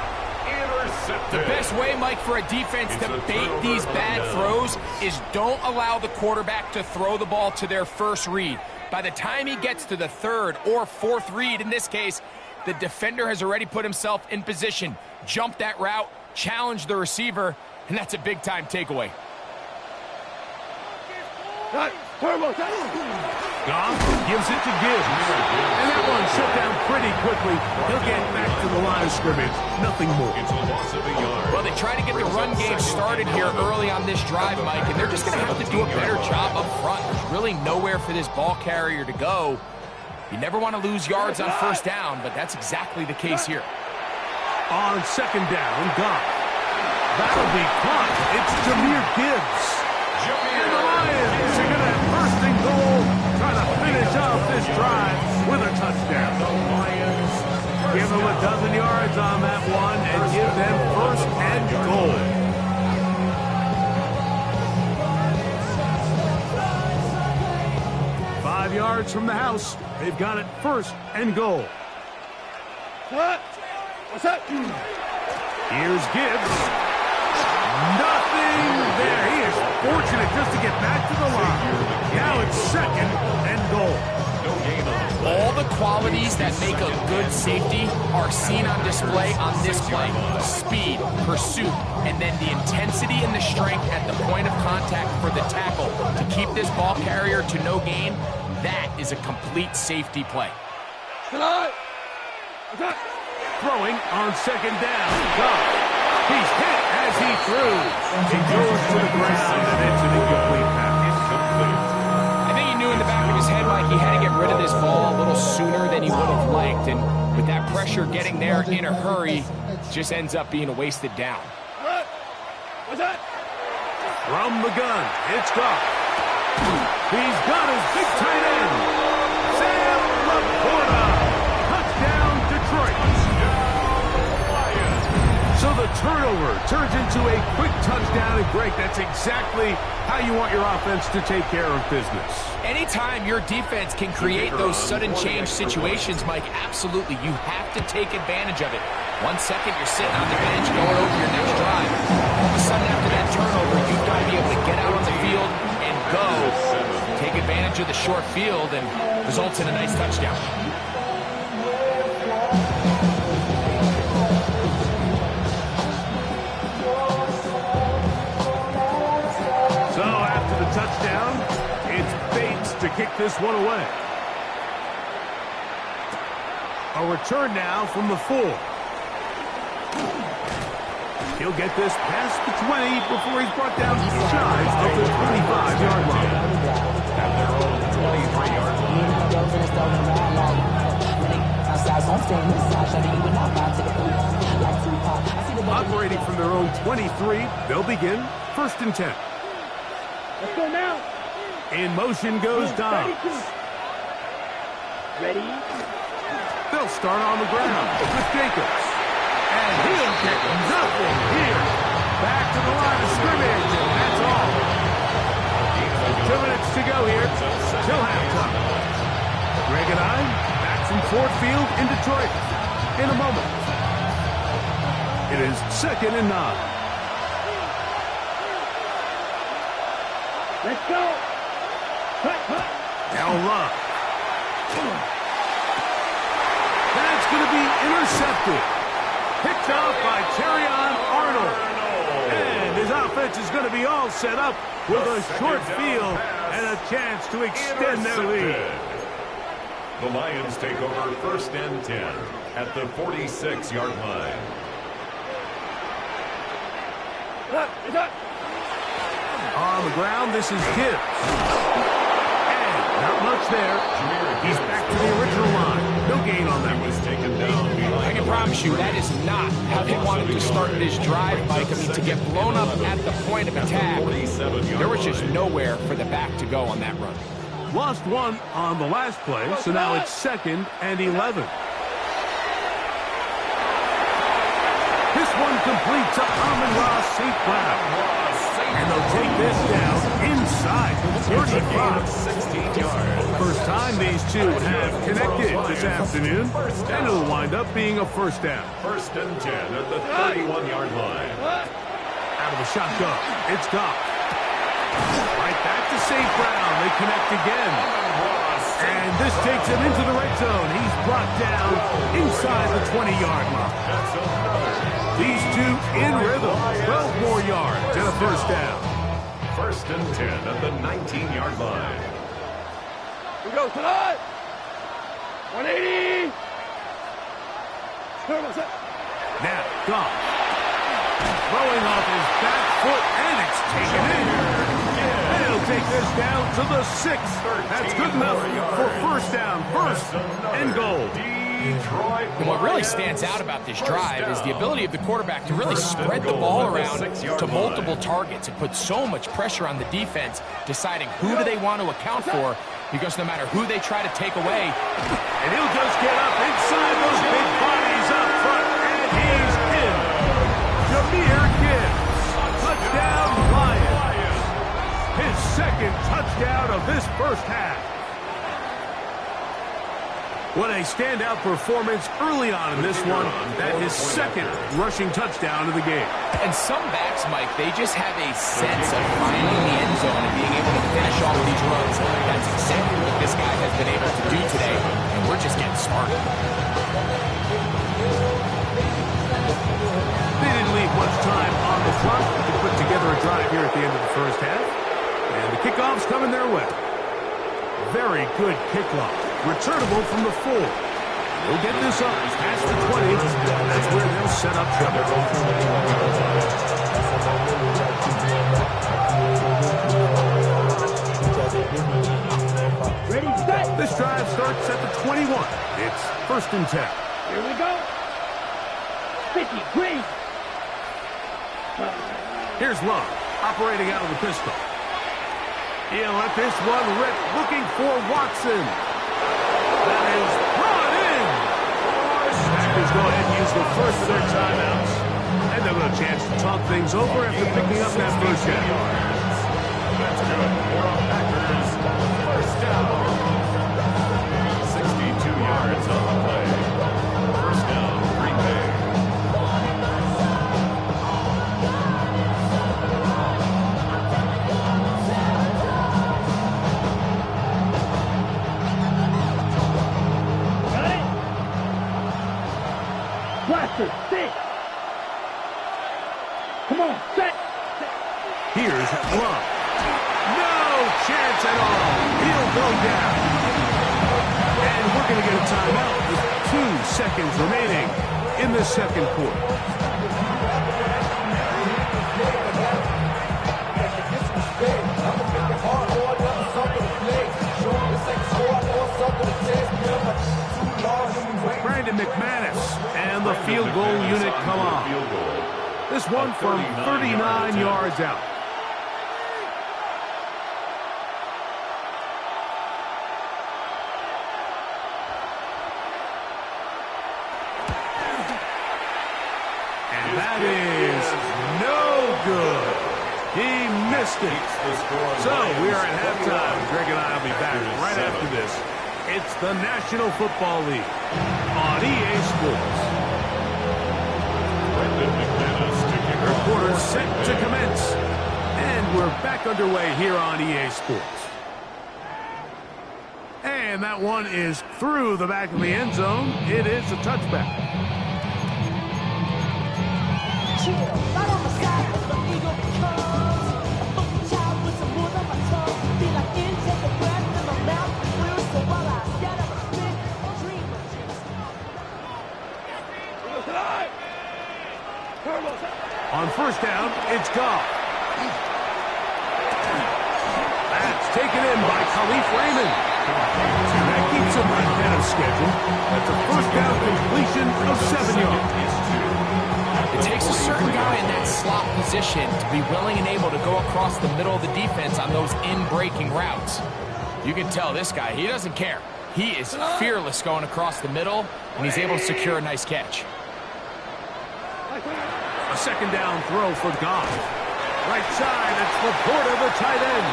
The best way, Mike, for a defense to bait these bad throws is don't allow the quarterback to throw the ball to their first read. By the time he gets to the 3rd or 4th read, in this case, the defender has already put himself in position, jumped that route, challenged the receiver, and that's a big-time takeaway. Goff gives it to Gibbs. And that one shut down pretty quickly. He'll get back to the line of scrimmage. Nothing more. It's a loss of a yard. Well, they try to get the run game started here early on this drive, Mike, and they're just going to have to do a better job up front. There's really nowhere for this ball carrier to go. You never want to lose yards on 1st down, but that's exactly the case here. On 2nd down, Goff. That'll be caught. It's Jahmyr Gibbs. And the Lions are going to have 1st and goal, trying to finish off this drive with a touchdown. The Lions. Give them a dozen yards on that one and give them 1st and goal. Five yards from the house. They've got it 1st and goal. What's up? Here's Gibbs. Nothing there. He is fortunate just to get back to the line. Now it's 2nd and goal. No gain on the play. All the qualities that make a good safety are seen on display on this play. Speed, pursuit, and then the intensity and the strength at the point of contact for the tackle to keep this ball carrier to no gain. That is a complete safety play. Throwing on 2nd down. Goff. He's hit as he threw. He goes to the ground, and it's an incomplete pass. I think he knew in the back of his head, Mike, he had to get rid of this ball a little sooner than he would have liked. And with that pressure getting there in a hurry, just ends up being a wasted down. What's that? From the gun, it's Goff. He's got his big tight end, Sam Laporta. Touchdown, Detroit. So the turnover turns into a quick touchdown. And Greg, that's exactly how you want your offense to take care of business. Anytime your defense can create those sudden change situations, Mike, absolutely, you have to take advantage of it. 1 second, you're sitting on the bench going over your next drive. All of a sudden, after that turnover, you've got to be able to get out on the field and go. Take advantage of the short field and results in a nice touchdown. So after the touchdown, it's Bates to kick this one away. A return now from the 4. He'll get this past the 20 before he's brought down shy of the 25-yard line. At their own 23-yard line. Operating from their own 23, they'll begin 1st and 10. Let's go now. In motion goes Dobbs. Ready? They'll start on the ground with Jacobs. And he'll get nothing here. Back to the line of scrimmage, and that's all. 2 minutes to go here till halftime. Greg and I back from Ford Field in Detroit in a moment. It is 2nd and 9. Let's go. Cut. Now Love. That's going to be intercepted. Picked off by Terrion Arnold. And his offense is going to be all set up with a short field and a chance to extend their lead. The Lions take over 1st and 10 at the 46-yard line. On the ground, this is Gibbs. And not much there. He's back to the original line. No gain on that. Was taken down. I can promise you that is not how they wanted to start this drive, Mike. I mean, to get blown up at the point of attack, there was just nowhere for the back to go on that run. Lost one on the last play, so now it's 2nd and 11. This one complete to Amon-Ra St. Brown. And they'll take this down inside the 35. 16 yards. First time these two have connected this afternoon, and it'll wind up being a 1st down. 1st and 10 at the 31-yard line. Out of the shotgun, it's Goff. Right back to St. Brown. They connect again. And this takes him into the red zone. He's brought down inside the 20-yard line. These two in rhythm. 12 more yards and a 1st down. 1st and 10 at the 19-yard line. We go tonight. 180. Now, Goff. Throwing off his back foot, and it's taken in. And he'll take this down to the 6th. That's good enough for 1st down, 1st and goal. And what really stands out about this drive is the ability of the quarterback to really spread the ball around to multiple targets. It puts so much pressure on the defense, deciding who do they want to account for, because no matter who they try to take away. And he'll just get up inside those big bodies up front, and he's in. Jahmyr Gibbs, touchdown Lions. His 2nd touchdown of this 1st half. What a standout performance early on in this one. That is 2nd rushing touchdown of the game. And some backs, Mike, they just have a sense of finding the end zone and being able to finish off these runs. That's exactly what this guy has been able to do today, and we're just getting started. They didn't leave much time on the clock to put together a drive here at the end of the 1st half. And the kickoff's coming their way. Very good kickoff. Returnable from the 4. They'll get this up past the 20. That's where they'll set up trouble. Ready, set. This drive starts at the 21. It's 1st and 10. Here we go. 50, green. Here's Love, operating out of the pistol. He'll let this one rip, looking for Watson. That is brought in. Packers go ahead and use the first of their timeouts. And they'll get a chance to talk things over after picking up that first down. That's good for a Packers first down. 62 yards on the play. First down, Green Bay. Blaster, sit! Come on, set! Here's Love. No chance at all. He'll go down. And we're going to get a timeout with 2 seconds remaining in the second quarter. Brandon McManus and the field goal unit come on. This one from 39 yards out. And that is no good. He missed it. So we are at halftime. Greg and I will be back right after this. It's the National Football League on EA Sports. Third quarter set to commence. And we're back underway here on EA Sports. And that one is through the back of the end zone. It is a touchback. Right on the side of the eagle comes a funky child with some wood on my tongue. Feel like in, take a breath in my mouth. Through, so while I scatter my spit, dream of dreams. On first down, it's Goff. That's taken in by Khalif Raymond. And that keeps him ahead of schedule. That's a first down completion of 7 yards. It takes a certain guy in that slot position to be willing and able to go across the middle of the defense on those in-breaking routes. You can tell this guy, he doesn't care. He is fearless going across the middle, and he's able to secure a nice catch. A second down throw for Goff. Right side, it's Laporta, the tight end.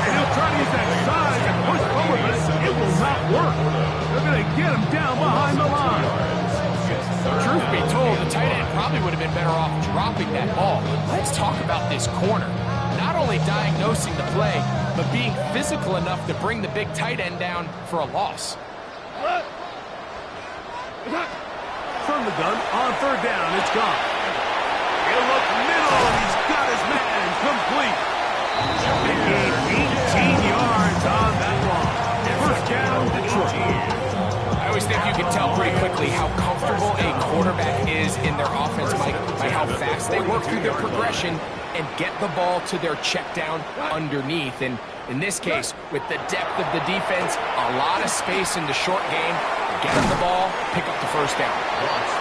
And he'll try to use that size and push forward, but it will not work. They're going to get him down behind the line. Truth be told, the tight end probably would have been better off dropping that ball. Let's talk about this corner. Not only diagnosing the play, but being physical enough to bring the big tight end down for a loss. From the gun, on third down, it's gone. He'll look middle, and he's got his man complete. They gained 18 yards on that one. First down, Detroit. I always think you can tell pretty quickly how comfortable a quarterback is in their offense, Mike, by how fast they work through their progression and get the ball to their check down underneath. And in this case, with the depth of the defense, a lot of space in the short game, get them the ball, pick up the first down.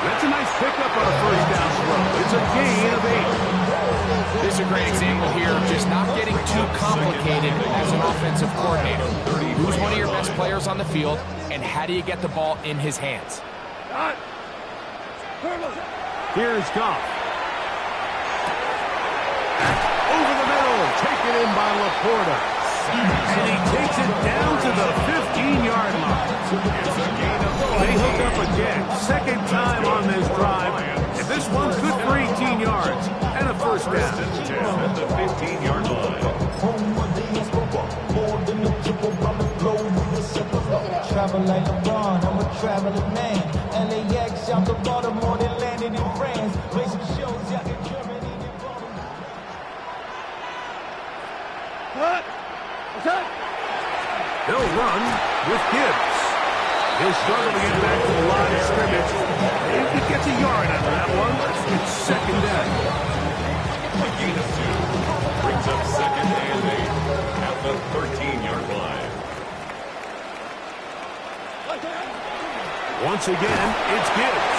That's a nice pickup on a first down throw. It's a gain of 8. This is a great example here of just not getting too complicated as an offensive coordinator. Who's one of your best players on the field, and how do you get the ball in his hands? Here's Goff. Over the middle, taken in by Laporta. And he takes it down to the 15-yard line. They hook up again. Second time on this drive. And this one's good for 18 yards and a first down. At the 15-yard line. Travel like LeBron, I'm a traveling man. LAX, I'm the Baltimore, they landed in France. Play some shows out in Germany. He'll run with Gibbs. He'll struggle to get back to the line of scrimmage. If he gets a yard out of that one, it's second down. A gain of 2. Brings up second and 8 at the 13-yard line. Once again, it's Gibbs.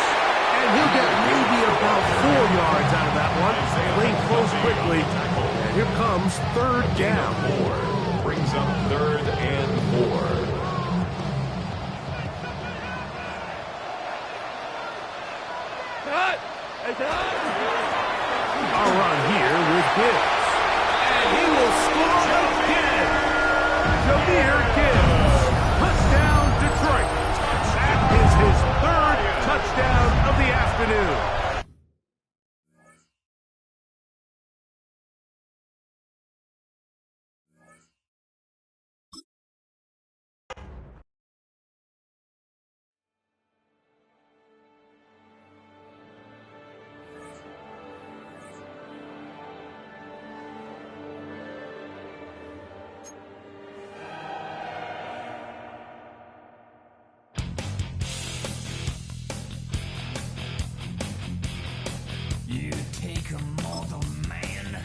And he'll get maybe about 4 yards out of that one. Playing close quickly. And here comes third down. 4. Brings up third and 4. A run here with Gibbs. And he will score again. Jahmyr Gibbs. Touchdown, Detroit. That is his third touchdown of the afternoon. You take a mortal man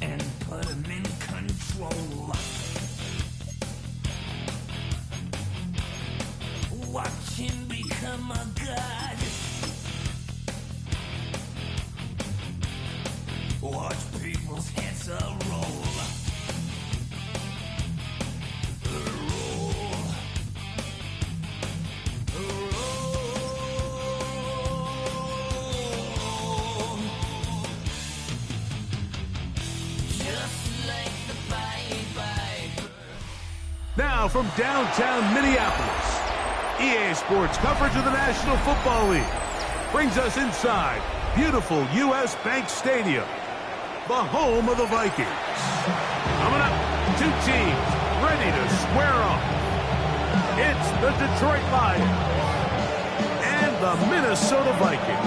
and put him in control. Watch him become a god. Watch people's heads roll. Now from downtown Minneapolis, EA Sports coverage of the National Football League brings us inside beautiful U.S. Bank Stadium, the home of the Vikings. Coming up, two teams ready to square off. It's the Detroit Lions and the Minnesota Vikings.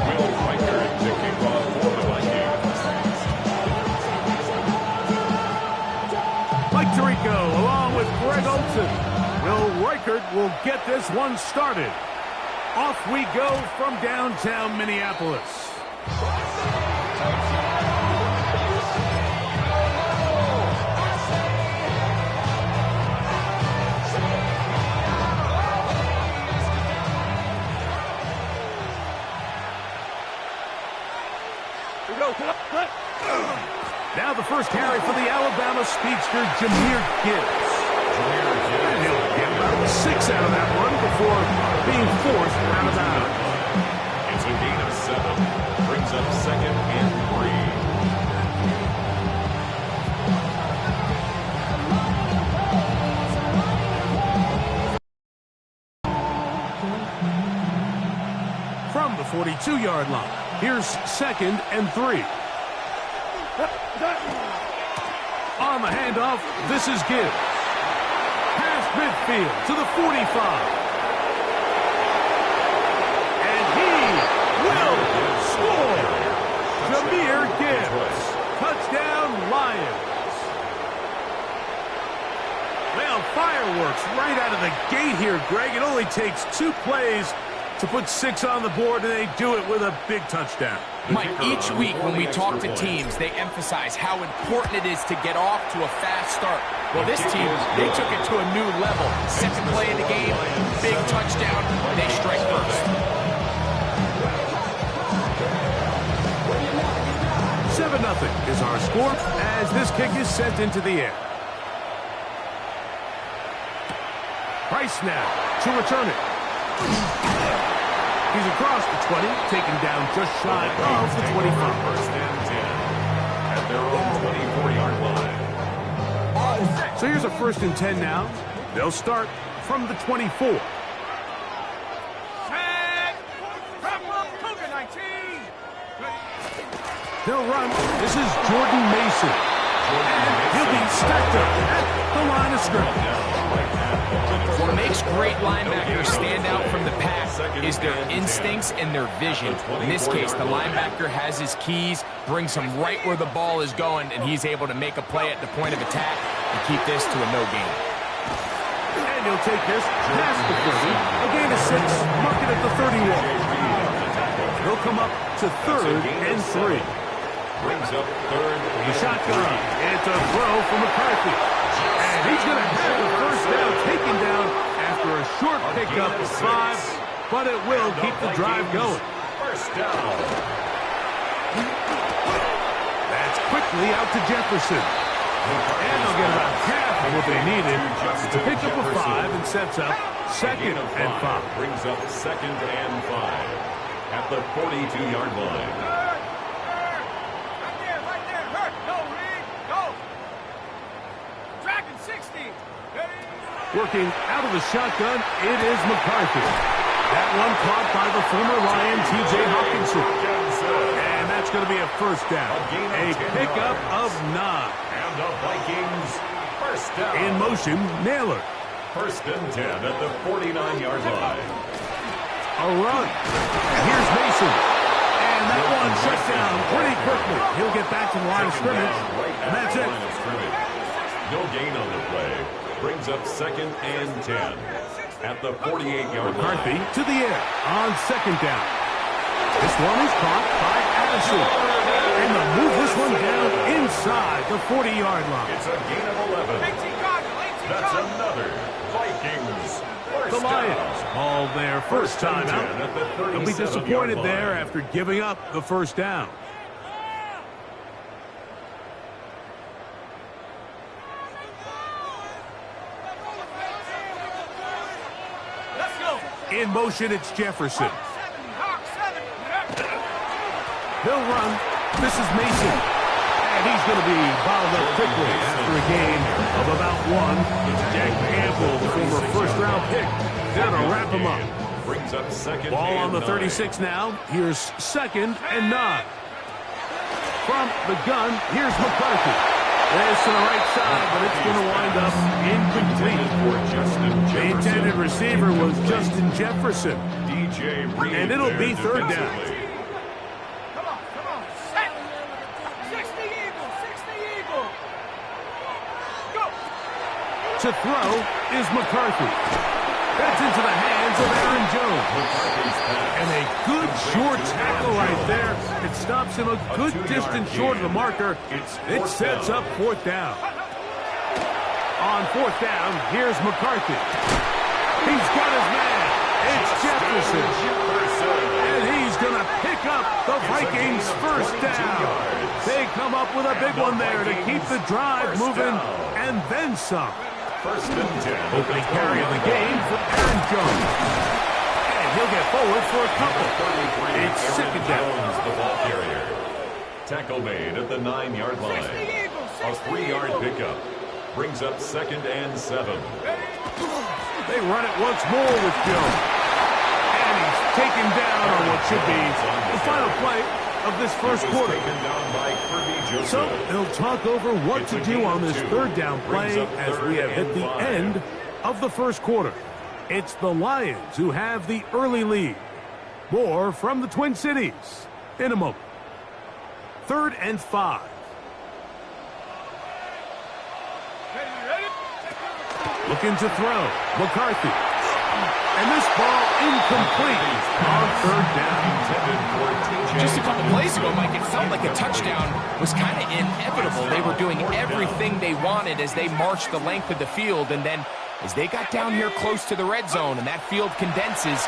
Will Riker to kick off for the Vikings. Mike Tirico along with Greg Olson. Will Reichert will get this one started. Off we go from downtown Minneapolis. Now the first carry for the Alabama speedster, Jahmyr Gibbs. And he'll get about 6 out of that one before being forced out of bounds. It's a gain of 7. Brings up 2nd and 3. From the 42-yard line, here's 2nd and 3. On the handoff, this is Gibbs. Past midfield to the 45. And he will score. Jahmyr Gibbs. Touchdown, Lions. Well, fireworks right out of the gate here, Greg. It only takes 2 plays to put 6 on the board, and they do it with a big touchdown. Mike, each week when we talk to teams, they emphasize how important it is to get off to a fast start. Well, this team, they took it to a new level. Second play of the game, big touchdown, they strike first. 7-0 is our score as this kick is sent into the air. Price now to return it. He's across the 20, taken down just shy of the 25. First and 10 at their own 24-yard line. So here's a 1st and 10 now. They'll start from the 24. They'll run. This is Jordan Mason. And he'll be stacked up at the line of scrimmage. What makes great linebackers stand out from the pack is their instincts and their vision. In this case, the linebacker has his keys, brings him right where the ball is going, and he's able to make a play at the point of attack and keep this to a no gain. And he'll take this past the 30, a gain of 6, mark it at the 31. He'll come up to 3rd and 3. Brings up 3rd. The shotgun. It's a throw from McCarthy. And he's going to have the first down taken down after a short pickup of 5, but it will keep the drive going. First down. That's quickly out to Jefferson. And they'll get about half of what they needed to pick up a 5 and sets up second and 5. Brings up second and 5 at the 42-yard line. Right there. Hurt. Go, Reed. Go. Dragon 60. Working out of the shotgun, it is McCarthy. That one caught by the former Lion, T.J. Hawkinson. And that's going to be a first down. A pickup of 9. And the Vikings first down. In motion, Naylor. First and 10 at the 49-yard line. A run. And here's Mason. And that one shut down pretty quickly. He'll get back to the line of scrimmage. And that's it. No gain on the play. Brings up second and 10 at the 48-yard line. McCarthy to the air on second down. This one is caught by Addison. And they'll move this one down inside the 40-yard line. It's a gain of 11. That's another Vikings first The Lions down. call their first time out. They'll be disappointed there line. after giving up the first down. In motion, it's Jefferson. They'll run. This is Mason. And he's going to be bottled up quickly after a gain of about 1. It's Jack Campbell, the former first-round pick. They're going to wrap him up. Brings up second. Ball on the and 36 now. Here's second and 9. From the gun, here's McCarthy. There's to the right side, but it's going to wind up incomplete. The intended receiver was Justin Jefferson. DJ Reed And it'll be third down. Come on. Set. 60 Eagle. 60 Eagle. Go. To throw is McCarthy. That's into the hands of Aaron Jones. And a good short tackle right there. It stops him a good distance short of the marker. It sets up fourth down. On fourth down, here's McCarthy. He's got his man. It's Jefferson. And he's going to pick up the Vikings' first down. They come up with a big one there to keep the drive moving and then some. First and 10. Opening carry of the game for Aaron Jones. And he'll get forward for a couple. It's second down. The ball carrier. Tackle made at the 9-yard line. A 3-yard pickup. Brings up second and 7. They run it once more with Jones. And he's taken down on what should be the final play of this first quarter. So they'll talk over what to do on this third down play as we have hit the end of the first quarter. It's the Lions who have the early lead. More from the Twin Cities in a moment. 3rd and 5. Looking to throw. McCarthy. And this ball incomplete on third down. Just a couple plays ago, Mike, it felt like a touchdown was kind of inevitable. They were doing everything they wanted as they marched the length of the field. And then as they got down here close to the red zone and that field condenses,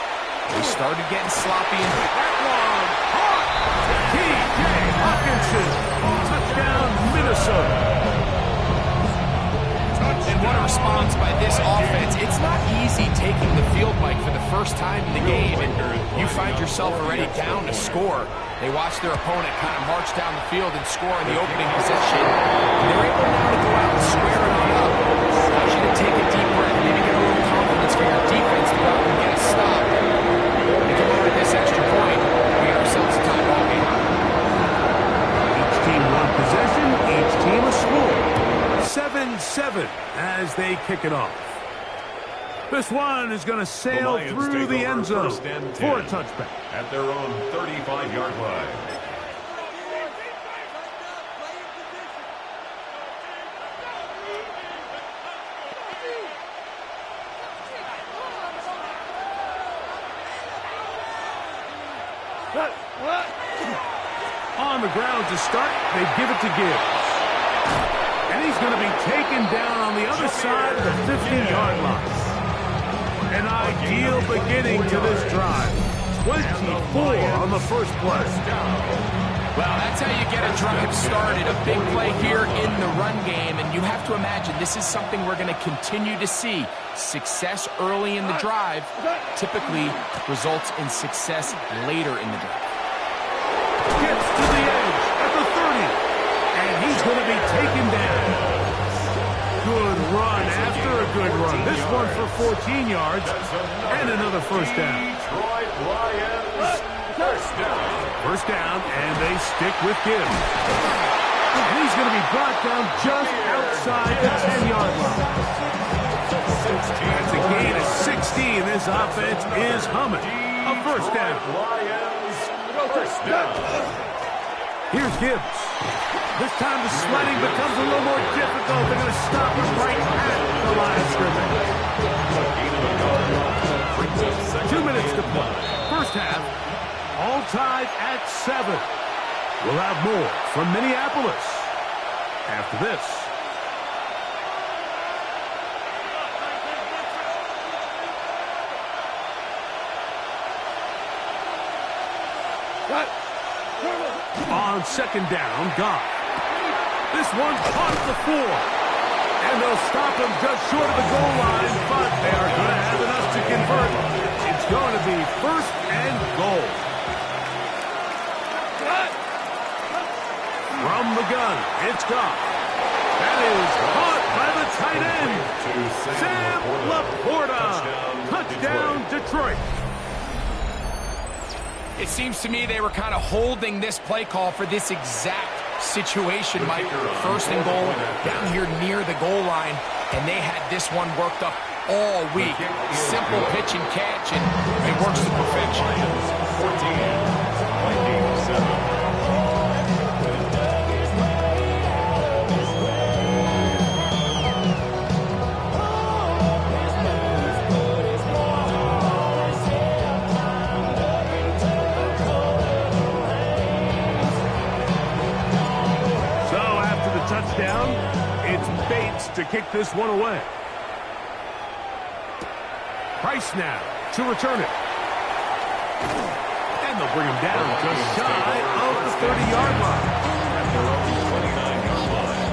they started getting sloppy. And that one caught. T.J. Hawkinson. Touchdown, Minnesota. And what a response by this offense. It's not easy taking the field, Mike, for the first time in the game, and you find yourself already down to score. They watch their opponent kind of march down the field and score in the opening possession. And they're able now to go out and square it on up. I want you to take a deep breath, maybe get a little confidence for your defense to go out and get a stop. They come over this extra point, we get ourselves a tie ball game. Each team one possession, each team a score. 7-7 as they kick it off. This one is going to sail through the end zone for a touchback. At their own 35-yard line. On the ground to start, they give it to Gibbs. And he's going to be taken down on the other side of the 15-yard line. An ideal beginning to this drive. 24 on the first play. Well, that's how you get a drive started. A big play here in the run game, and you have to imagine this is something we're going to continue to see. Success early in the drive typically results in success later in the drive. Gets to the edge at the 30, and he's going to be taken down. Good run after a good run. This one for 14 yards and another first down. Detroit Lions, first down. First down, and they stick with Gibbs. And he's going to be brought down just outside the 10-yard line. That's a gain of 16. This offense is humming. A first down. Lions, first down. Here's Gibbs. This time the sledding becomes a little more difficult. They're going to stop him right at the line of scrimmage. 2 minutes to play. First half, all tied at 7. We'll have more from Minneapolis after this. On second down, Goff. This one's caught at the 4. And they'll stop him just short of the goal line, but they are going to have enough to convert. It's going to be first and goal. From the gun, it's Goff. That is caught by the tight end. Sam Laporta. Touchdown, Detroit. It seems to me they were kind of holding this play call for this exact situation, Mike. First and goal down here near the goal line, and they had this one worked up all week. Simple pitch and catch, and it works to perfection. 14-7. Touchdown. It's Bates to kick this one away. Price now to return it. And they'll bring him down just shy of the 30-yard line. At their own 29-yard line.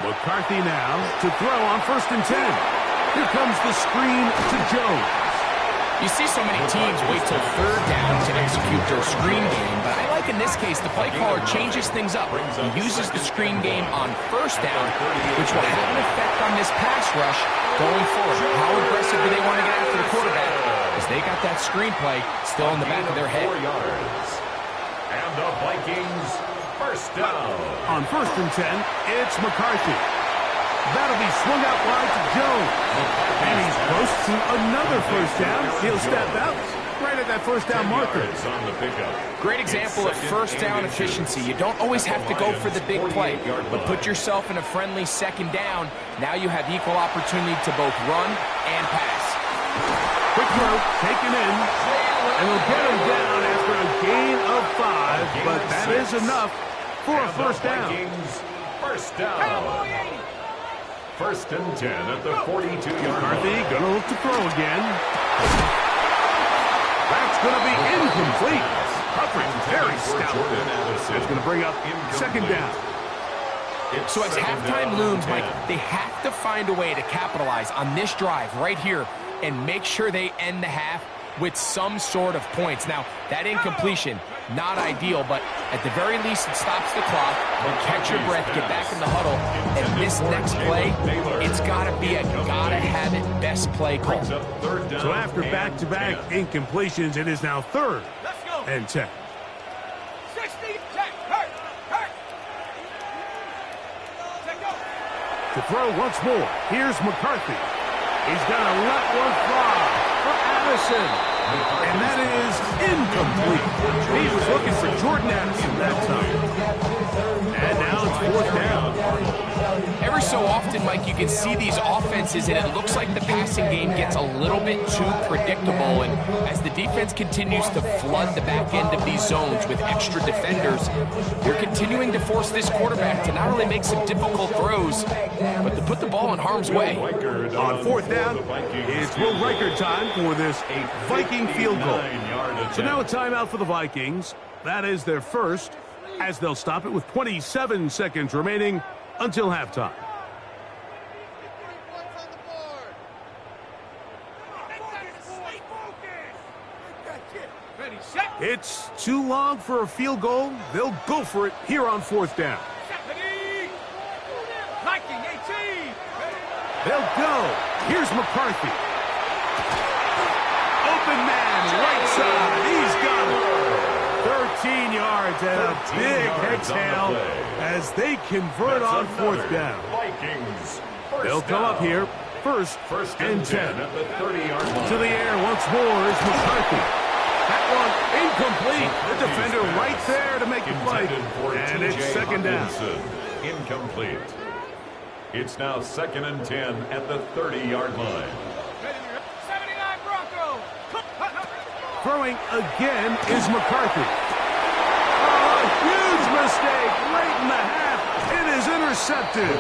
McCarthy now to throw on 1st and 10. Here comes the screen to Jones. You see so many teams wait till third down to execute their screen game, but I like in this case the play caller changes things up. He uses the screen game on first down, which will have an effect on this pass rush going forward. How aggressive do they want to get after the quarterback? Because they got that screen play still in the back of their head. 4 yards. And the Vikings, first down. On 1st and 10, it's McCarthy. That'll be swung out wide to Jones. And he's close to another first down. He'll step out right at that first down marker. On the pickup. Great example of first down efficiency. You don't always have to go for the big play, but put yourself in a friendly second down. Now you have equal opportunity to both run and pass. Quick throw, taken in. And we'll get him down after a gain of 5, but that is enough for a first down. First down. 1st and 10 at the 42-yard line. McCarthy going to look to throw again. That's going to be incomplete. Coverage very stout. That's going to bring up second down. So as halftime looms, Mike, they have to find a way to capitalize on this drive right here and make sure they end the half with some sort of points. Now, that incompletion, not ideal, but at the very least it stops the clock. Catch your breath, get back in the huddle, and this next play, it's got to be a gotta-have-it best play call. So after back-to-back incompletions, it is now 3rd and 10. 60, check, hurt. To throw once more, here's McCarthy. He's going to let one fly for Addison. And that is incomplete. He was looking for Jordan Addison that time. And now it's 4th down. Every so often, Mike, you can see these offenses, and it looks like the passing game gets a little bit too predictable. And as the defense continues to flood the back end of these zones with extra defenders, they're continuing to force this quarterback to not only make some difficult throws, but to put the ball in harm's way. On fourth down, it's Will Riker time for this Viking field goal. So now a timeout for the Vikings. That is their first, as they'll stop it with 27 seconds remaining until halftime. It's too long for a field goal. They'll go for it here on fourth down. They'll go. Here's McCarthy. Open man, right side. He's got it. 13 yards and a big exhale as they convert on fourth down. They'll come up here. First and 10. To the air once more is McCarthy. That one incomplete. The defender right there to make the play. And it's second down. Incomplete. It's now 2nd and 10 at the 30-yard line. 79 Broncos. Throwing again is McCarthy. Oh, a huge mistake late in the half. It is intercepted.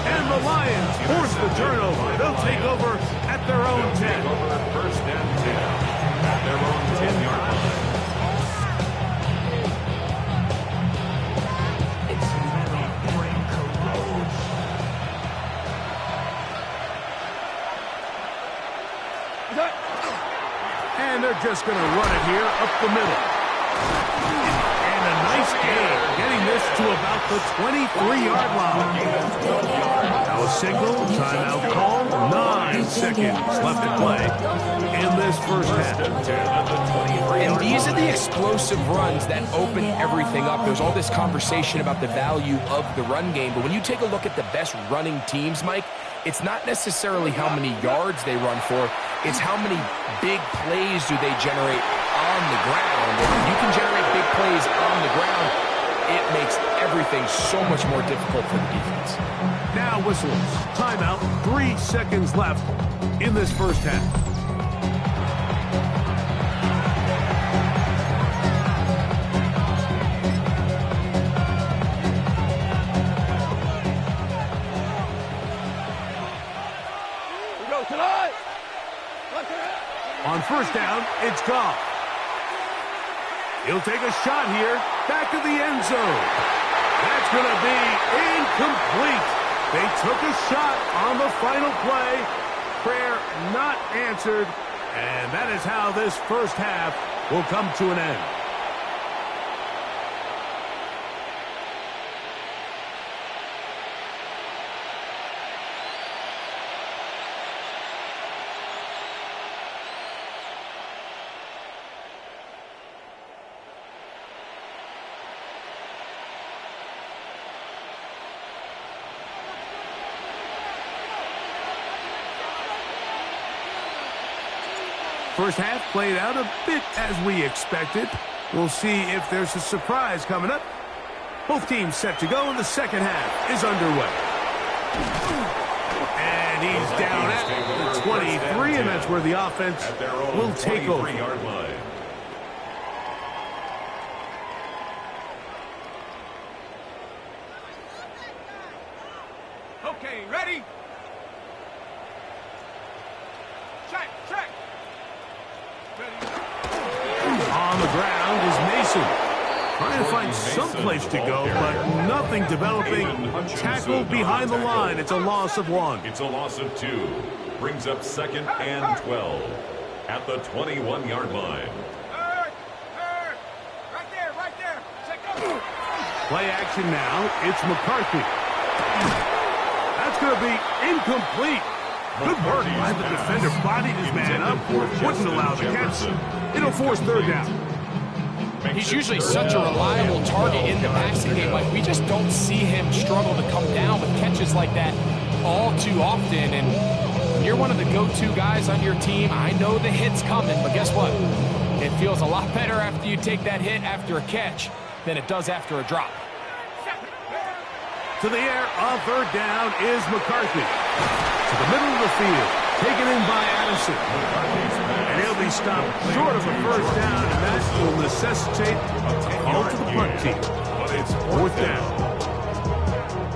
And the Lions force the turnover. They'll take over at their own 10. First and 10 at their own 10-yard line. And they're just going to run it here up the middle. And a nice gain, getting this to about the 23-yard line. Now a single, timeout call, 9 seconds left to play in this first half. And these are the explosive runs that open everything up. There's all this conversation about the value of the run game, but when you take a look at the best running teams, Mike, it's not necessarily how many yards they run for, it's how many big plays do they generate on the ground. And if you can generate big plays on the ground, it makes everything so much more difficult for the defense. Now whistles. Timeout. 3 seconds left in this first half. On first down, it's Goff. He'll take a shot here, back to the end zone. That's going to be incomplete. They took a shot on the final play. Prayer not answered, and that is how this first half will come to an end. First half played out a bit as we expected. We'll see if there's a surprise coming up. Both teams set to go, and the second half is underway. And he's down at the 23, and that's where the offense will take over. Okay, ready? Check, check. On the ground is Mason. Trying to find some place to go, but nothing developing. Tackled behind the line. It's a loss of 1. It's a loss of 2. Brings up 2nd and 12 at the 21-yard line. Right there. Check up. Play action now. It's McCarthy. That's going to be incomplete. Good work by the defender. Bodied his man up. Wouldn't allow the catch. It'll force third down. He's usually such a reliable target in the passing game. Like, we just don't see him struggle to come down with catches like that all too often. And when you're one of the go-to guys on your team, I know the hit's coming, but guess what? It feels a lot better after you take that hit after a catch than it does after a drop. To the air on third down is McCarthy. To the middle of the field, taken in by Addison. And he'll be stopped short of a first down, and that will necessitate a call to the punt team. It's fourth down.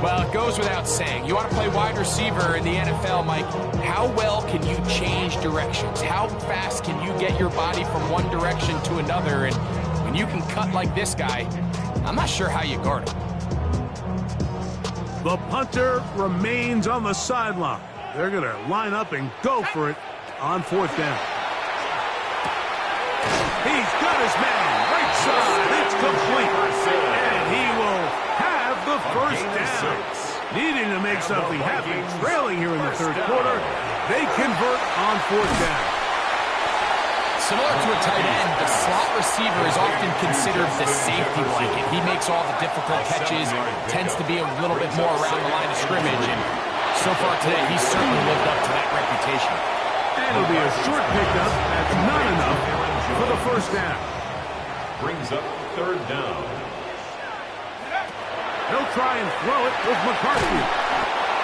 Well, it goes without saying. You want to play wide receiver in the NFL, Mike. How well can you change directions? How fast can you get your body from one direction to another? And when you can cut like this guy, I'm not sure how you guard him. The punter remains on the sideline. They're going to line up and go for it on fourth down. He's got his man. Right side. It's complete. And he will have the first down. Needing to make something happen. Trailing here in the third quarter. They convert on fourth down. Similar to a tight end, the slot receiver is often considered the safety blanket. He makes all the difficult catches, tends to be a little bit more around the line of scrimmage, and so far today, he's certainly lived up to that reputation. And it'll be a short pickup. That's not enough for the first down. Brings up third down. They'll try and throw it with McCarthy.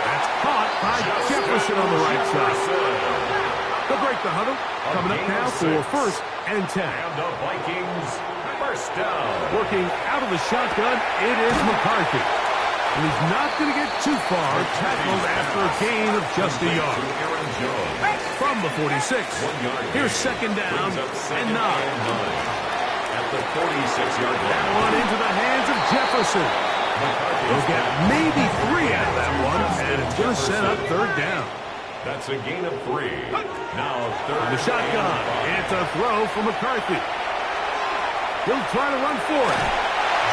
That's caught by Jefferson on the right side. They'll break the huddle. Coming up now for first and 10. And the Vikings first down. Working out of the shotgun, it is McCarthy. And he's not going to get too far. Tackled after a gain of just a yard. From the 46. Here's second down and 9. At the 46-yard line. That one into the hands of Jefferson. They'll get maybe 3 out of that one, and it's going to set up third down. That's a gain of 3. Now third. The shotgun. It's a throw for McCarthy. He'll try to run for it.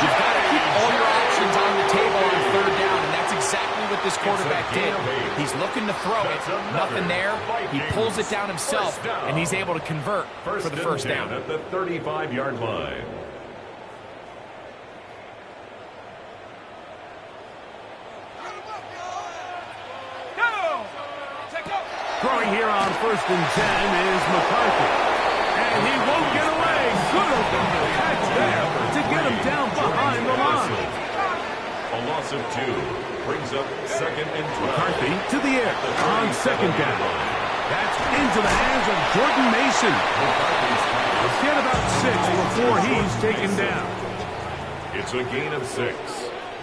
You've got to keep all your options on the table on third down, and that's exactly what this quarterback did. He's looking to throw it. Nothing there. He pulls it down himself, and he's able to convert for the first down. At the 35-yard line. Throwing here on first and 10 is McCarthy. And he won't get away. Good open catch there to get him down behind the line. A loss of 2 brings up second and 12. McCarthy to the air on second down. That's into the hands of Jordan Mason. He'll get about 6 before he's taken down. It's a gain of 6.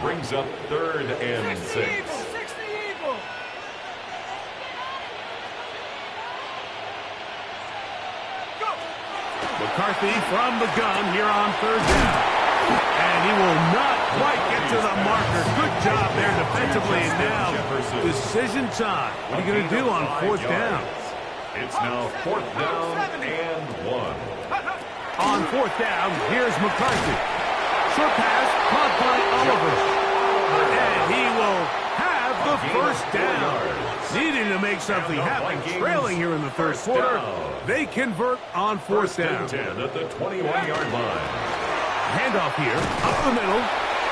Brings up third and 6. McCarthy from the gun here on third down. And he will not quite get to the marker. Good job there defensively. And now decision time. What are you going to do on fourth down? It's now fourth down and 1. On fourth down, here's McCarthy. Short pass caught by Oliver. And he will have the first down. Needing to make something happen, trailing here in the third quarter. They convert on fourth down. 10 at the 21-yard line. Handoff here, up the middle.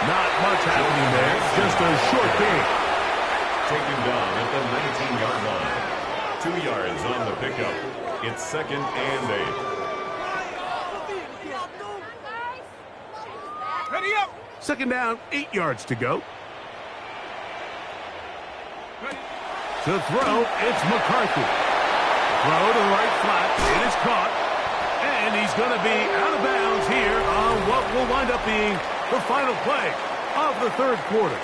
Not much happening there, just a short gain. Taken down at the 19-yard line. 2 yards on the pickup. It's second and 8. Ready up. Second down, 8 yards to go. To throw, it's McCarthy. Throw to the right flat. It is caught. And he's going to be out of bounds here on what will wind up being the final play of the third quarter.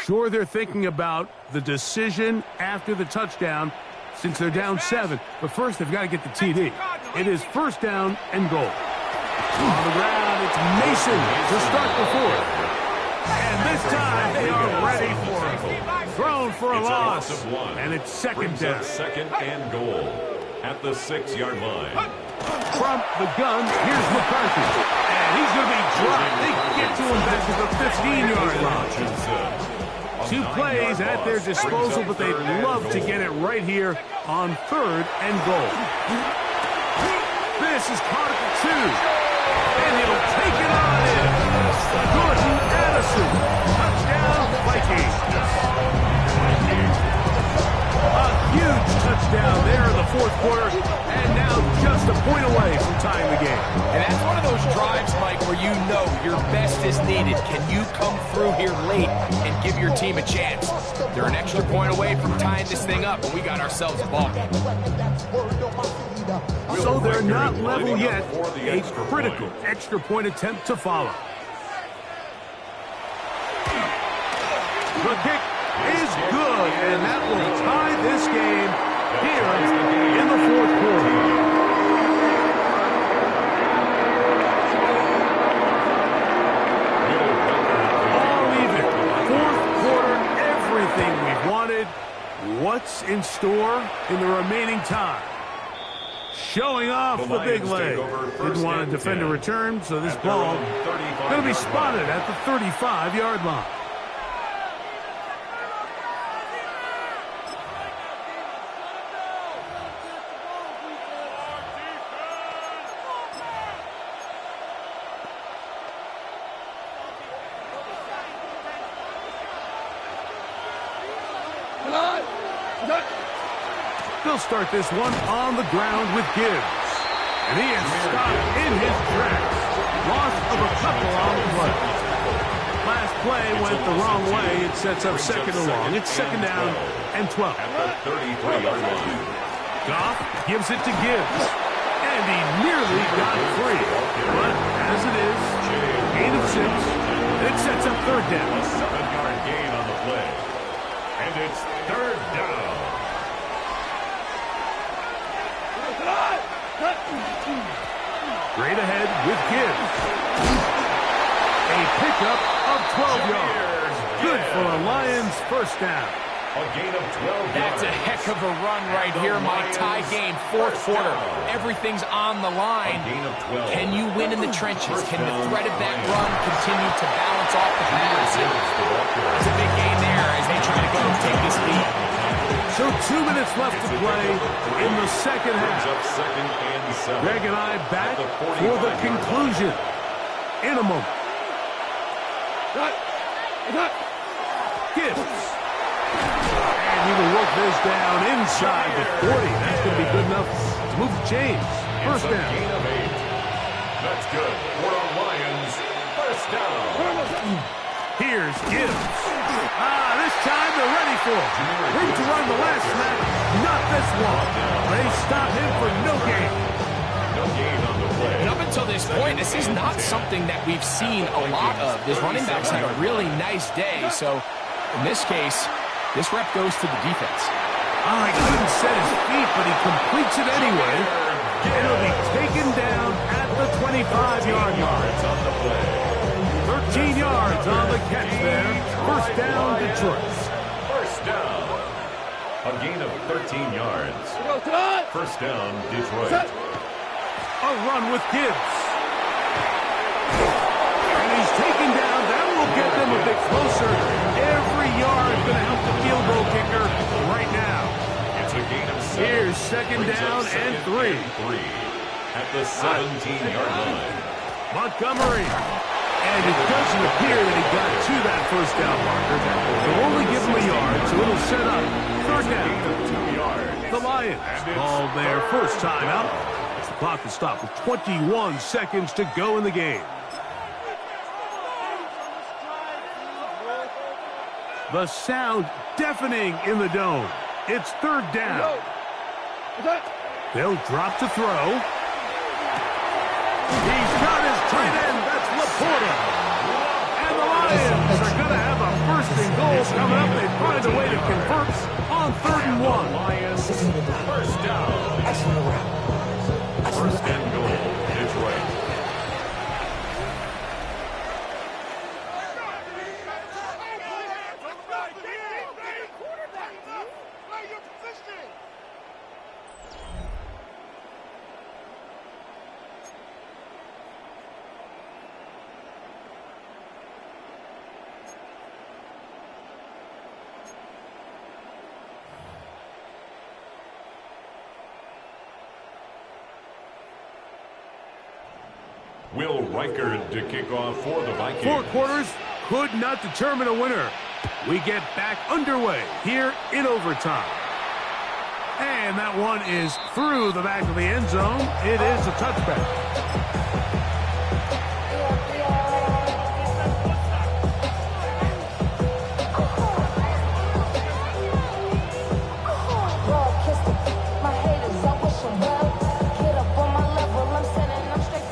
Sure, they're thinking about the decision after the touchdown since they're down 7. But first, they've got to get the TD. It is first down and goal. On the ground, it's Mason to start the fourth. And this time, they are ready for it. Thrown for a loss. And it's second down. Second and goal at the 6-yard line. From the gun, here's McCarthy. And he's going to be dropped. They get to him back at the 15-yard line. 2 plays at their disposal, but they'd love to get it right here on third and goal. This is caught at the 2. And he'll take it on in. Good Addison. Touchdown, Vikings. A huge touchdown there in the fourth quarter, and now just a point away from tying the game. And that's one of those drives, Mike, where you know your best is needed. Can you come through here late and give your team a chance? They're an extra point away from tying this thing up, and we got ourselves a ball game. So they're not level yet. A critical extra point attempt to follow. The kick is good, and that will tie this game here in the fourth quarter. All even. Fourth quarter, everything we've wanted. What's in store in the remaining time? Showing off the big leg. Didn't want to defend a return, so this ball going to be spotted at the 35-yard line. They'll start this one on the ground with Gibbs. And he is stopped in his tracks. Loss of a couple on the play. Last play went the wrong way. It sets up second and long. It's second down and 12. At the 33-yard line. Goff gives it to Gibbs. And he nearly got free. But as it is, gain of 6. It sets up third down. A 7-yard gain on the play. And it's third down. Straight ahead with Gibbs. A pickup of 12 yards. Good for a Lions first down. A gain of 12 That's a heck of a run right here, Mike. Tie game, fourth quarter. Everything's on the line. Can you win in the trenches? Can the threat of that run continue to balance off the pass? It's a big game there as they try to go take this lead. So 2 minutes left to play in the second half. Greg and I back for the conclusion in a moment. Gibbs. And he will work this down inside the 40. That's going to be good enough to move the chains. First down. That's good for the Lions. First down. Here's Gibbs. This time they're ready for it. Room to run the last snap. Not this one. They stop him for no gain. No gain on the play. And up until this point, this is not something that we've seen a lot of. This running back's had a really nice day. So in this case, this rep goes to the defense. He couldn't set his feet, but he completes it anyway. And he'll be taken down at the 25-yard line. 13 yards on the catch there. First down, Detroit. First down. A gain of 13 yards. First down, Detroit. A run with Gibbs. And he's taken down. That will get them a bit closer. Every yard is going to help the field goal kicker right now. It's a gain of 7. Here's second down and 3. At the 17-yard line. Montgomery. And it doesn't appear that he got to that first down marker. They'll only give him a yard, so it'll set up third down. 2 yards. The Lions call their first timeout. The clock is stopped with 21 seconds to go in the game. The sound deafening in the dome. It's third down. They'll drop to throw. He's got his tight end. That's Laporta. And the Lions are going to have a first and goal coming up. They find a way to convert on 3rd and 1. Lions first down. First and goal, Detroit. Will Reichard to kick off for the Vikings. 4 quarters could not determine a winner. We get back underway here in overtime. And that one is through the back of the end zone. It is a touchback.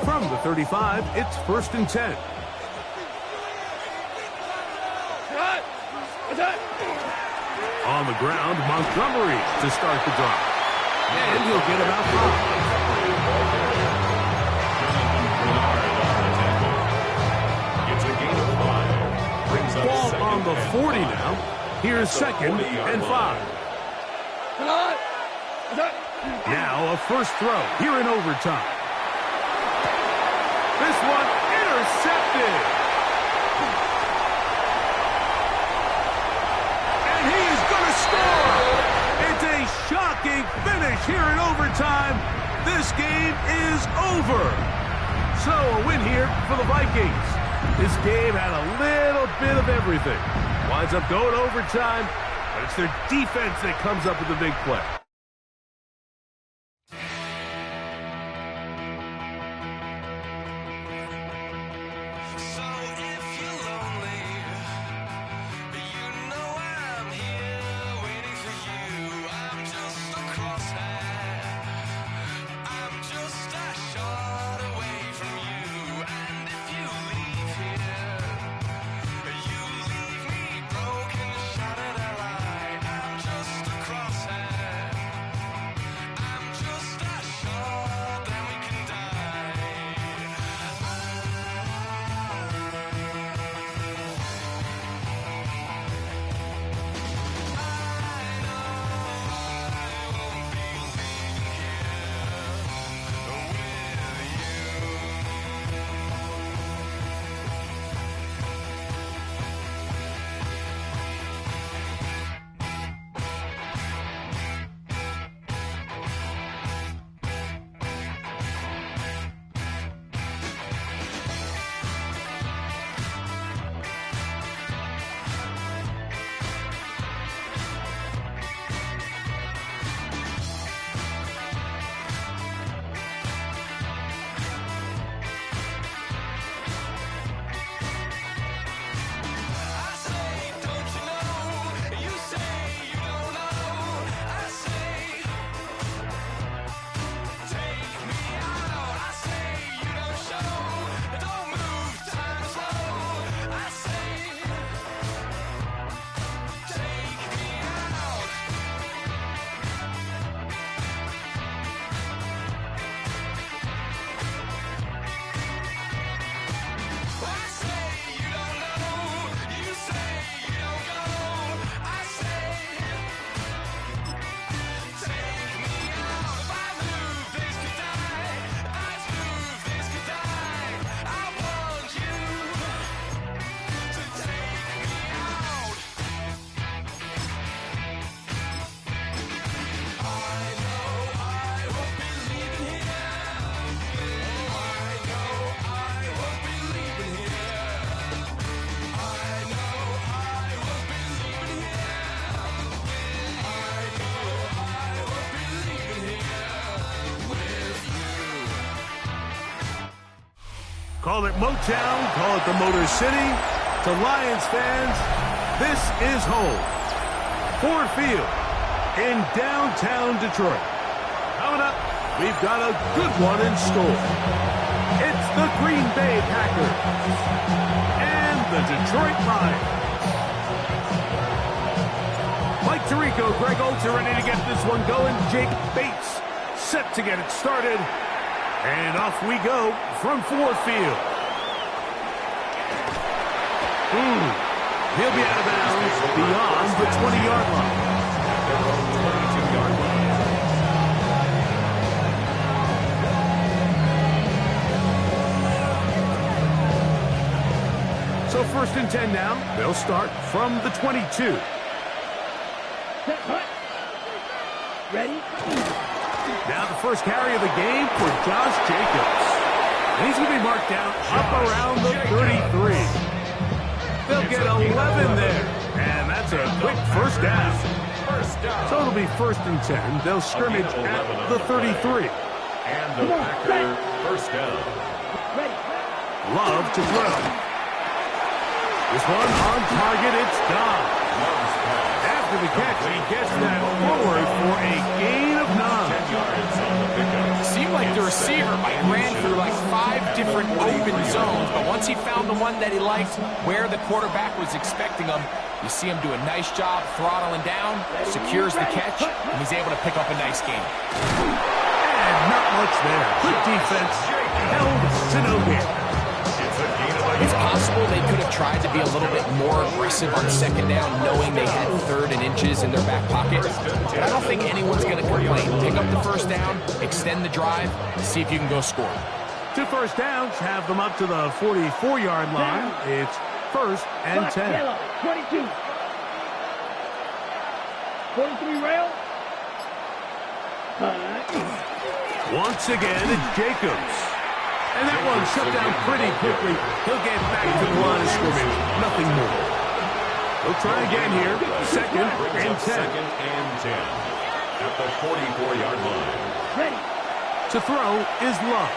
From the 35, it's 1st and 10. On the ground, Montgomery to start the drive. And he'll get about 5. It's a gain of 5. Brings up Ball on the 40 now. Here's 2nd and 5. Now a first throw here in overtime. This one intercepted. And he is going to score. It's a shocking finish here in overtime. This game is over. So a win here for the Vikings. This game had a little bit of everything. Winds up going overtime, but it's their defense that comes up with the big play. Call it Motown, call it the Motor City. To Lions fans, this is home. Ford Field in downtown Detroit. Coming up, we've got a good one in store. It's the Green Bay Packers and the Detroit Lions. Mike Tirico, Greg Olds are ready to get this one going. Jake Bates set to get it started. And off we go from Ford Field. He'll be out of bounds beyond the 20-yard line. 22-yard line. So 1st and 10 now. They'll start from the 22. Ready? Now the first carry of the game for Josh Jacobs. And he's going to be marked down up around the 33. They'll get 11 there. And that's a quick first down. So it'll be 1st and 10. They'll scrimmage at the 33. And the Packer first down. Love to throw. This one on target, it's done. After the catch, he gets that forward for a gain of 9. Seemed like the receiver ran through like 5 different open zones, but once he found the one that he liked, where the quarterback was expecting him, you see him do a nice job throttling down, secures the catch, and he's able to pick up a nice gain. And not much there. Good defense, held to no gain. It's possible they could have tried to be a little bit more aggressive on 2nd down, knowing they had 3rd and inches in their back pocket. But I don't think anyone's going to complain. Pick up the 1st down, extend the drive, see if you can go score. 2 first downs, have them up to the 44-yard line. It's 1st and 10. 22. 43 rail. Once again, it's Jacobs. And that one shut down pretty quickly. He'll get back to the line of scrimmage. Nothing more. He'll try again here. 2nd and 10. 2nd and 10. At the 44-yard line. Ready. To throw is Love.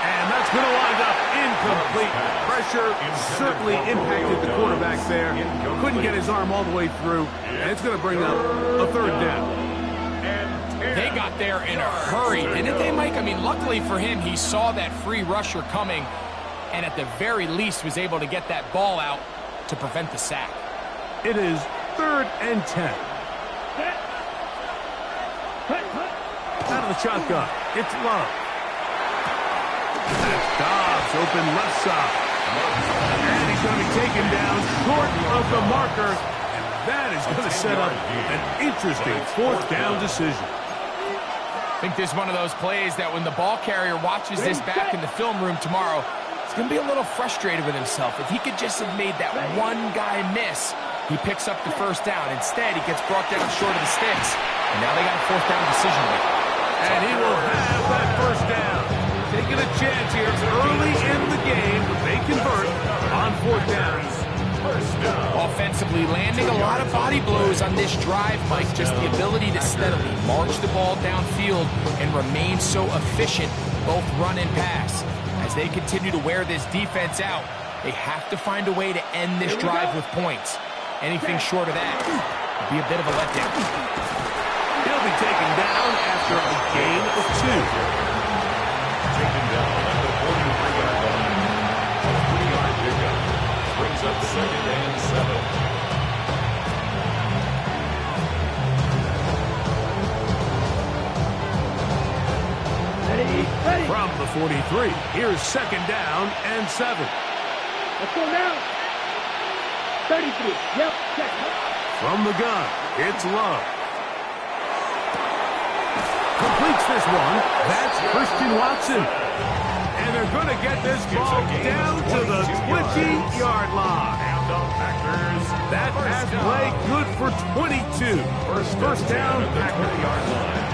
And that's going to wind up incomplete. Pressure certainly impacted the quarterback there. Couldn't get his arm all the way through. And it's going to bring up a 3rd down. They got there in a hurry, didn't they, Mike? I mean, luckily for him, he saw that free rusher coming and at the very least was able to get that ball out to prevent the sack. It is 3rd and 10. Out of the shotgun, it's Love. That's Dobbs, open left side. And he's going to be taken down short of the marker. And that is going to set up an interesting 4th down decision. I think this is one of those plays that when the ball carrier watches this back in the film room tomorrow, he's going to be a little frustrated with himself. If he could just have made that one guy miss, he picks up the 1st down. Instead, he gets brought down short of the sticks. And now they got a 4th down decision to make. And he will have that 1st down. Taking a chance here early in the game. They convert on 4th downs. Offensively, landing a lot of body blows on this drive, Mike. Just the ability to steadily march the ball downfield and remain so efficient, both run and pass. As they continue to wear this defense out, they have to find a way to end this drive with points. Anything short of that would be a bit of a letdown. He'll be taken down after a gain of 2. Taken down at the 43-yard line. A 3-yard pickup. Brings up 2nd and 7. Ready. From the 43, here's 2nd down and 7. Let's go now. 33. Yep. Check. From the gun, it's Love. Completes this one. That's Christian Watson. And they're going to get this ball down to the 20-yard line. That pass play good for 22. First down, Packer. Yard line.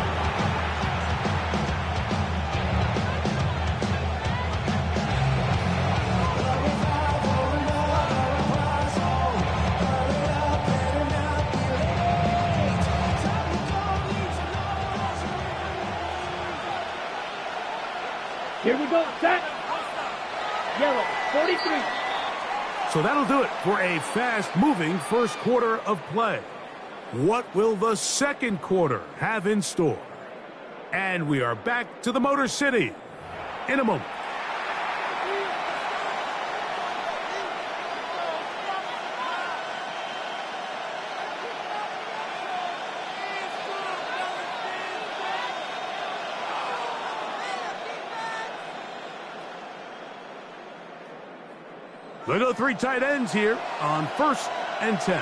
Here we go. Set. Yellow. 43. So that'll do it for a fast-moving first quarter of play. What will the second quarter have in store? And we are back to the Motor City in a moment. They go 3 tight ends here on 1st and 10.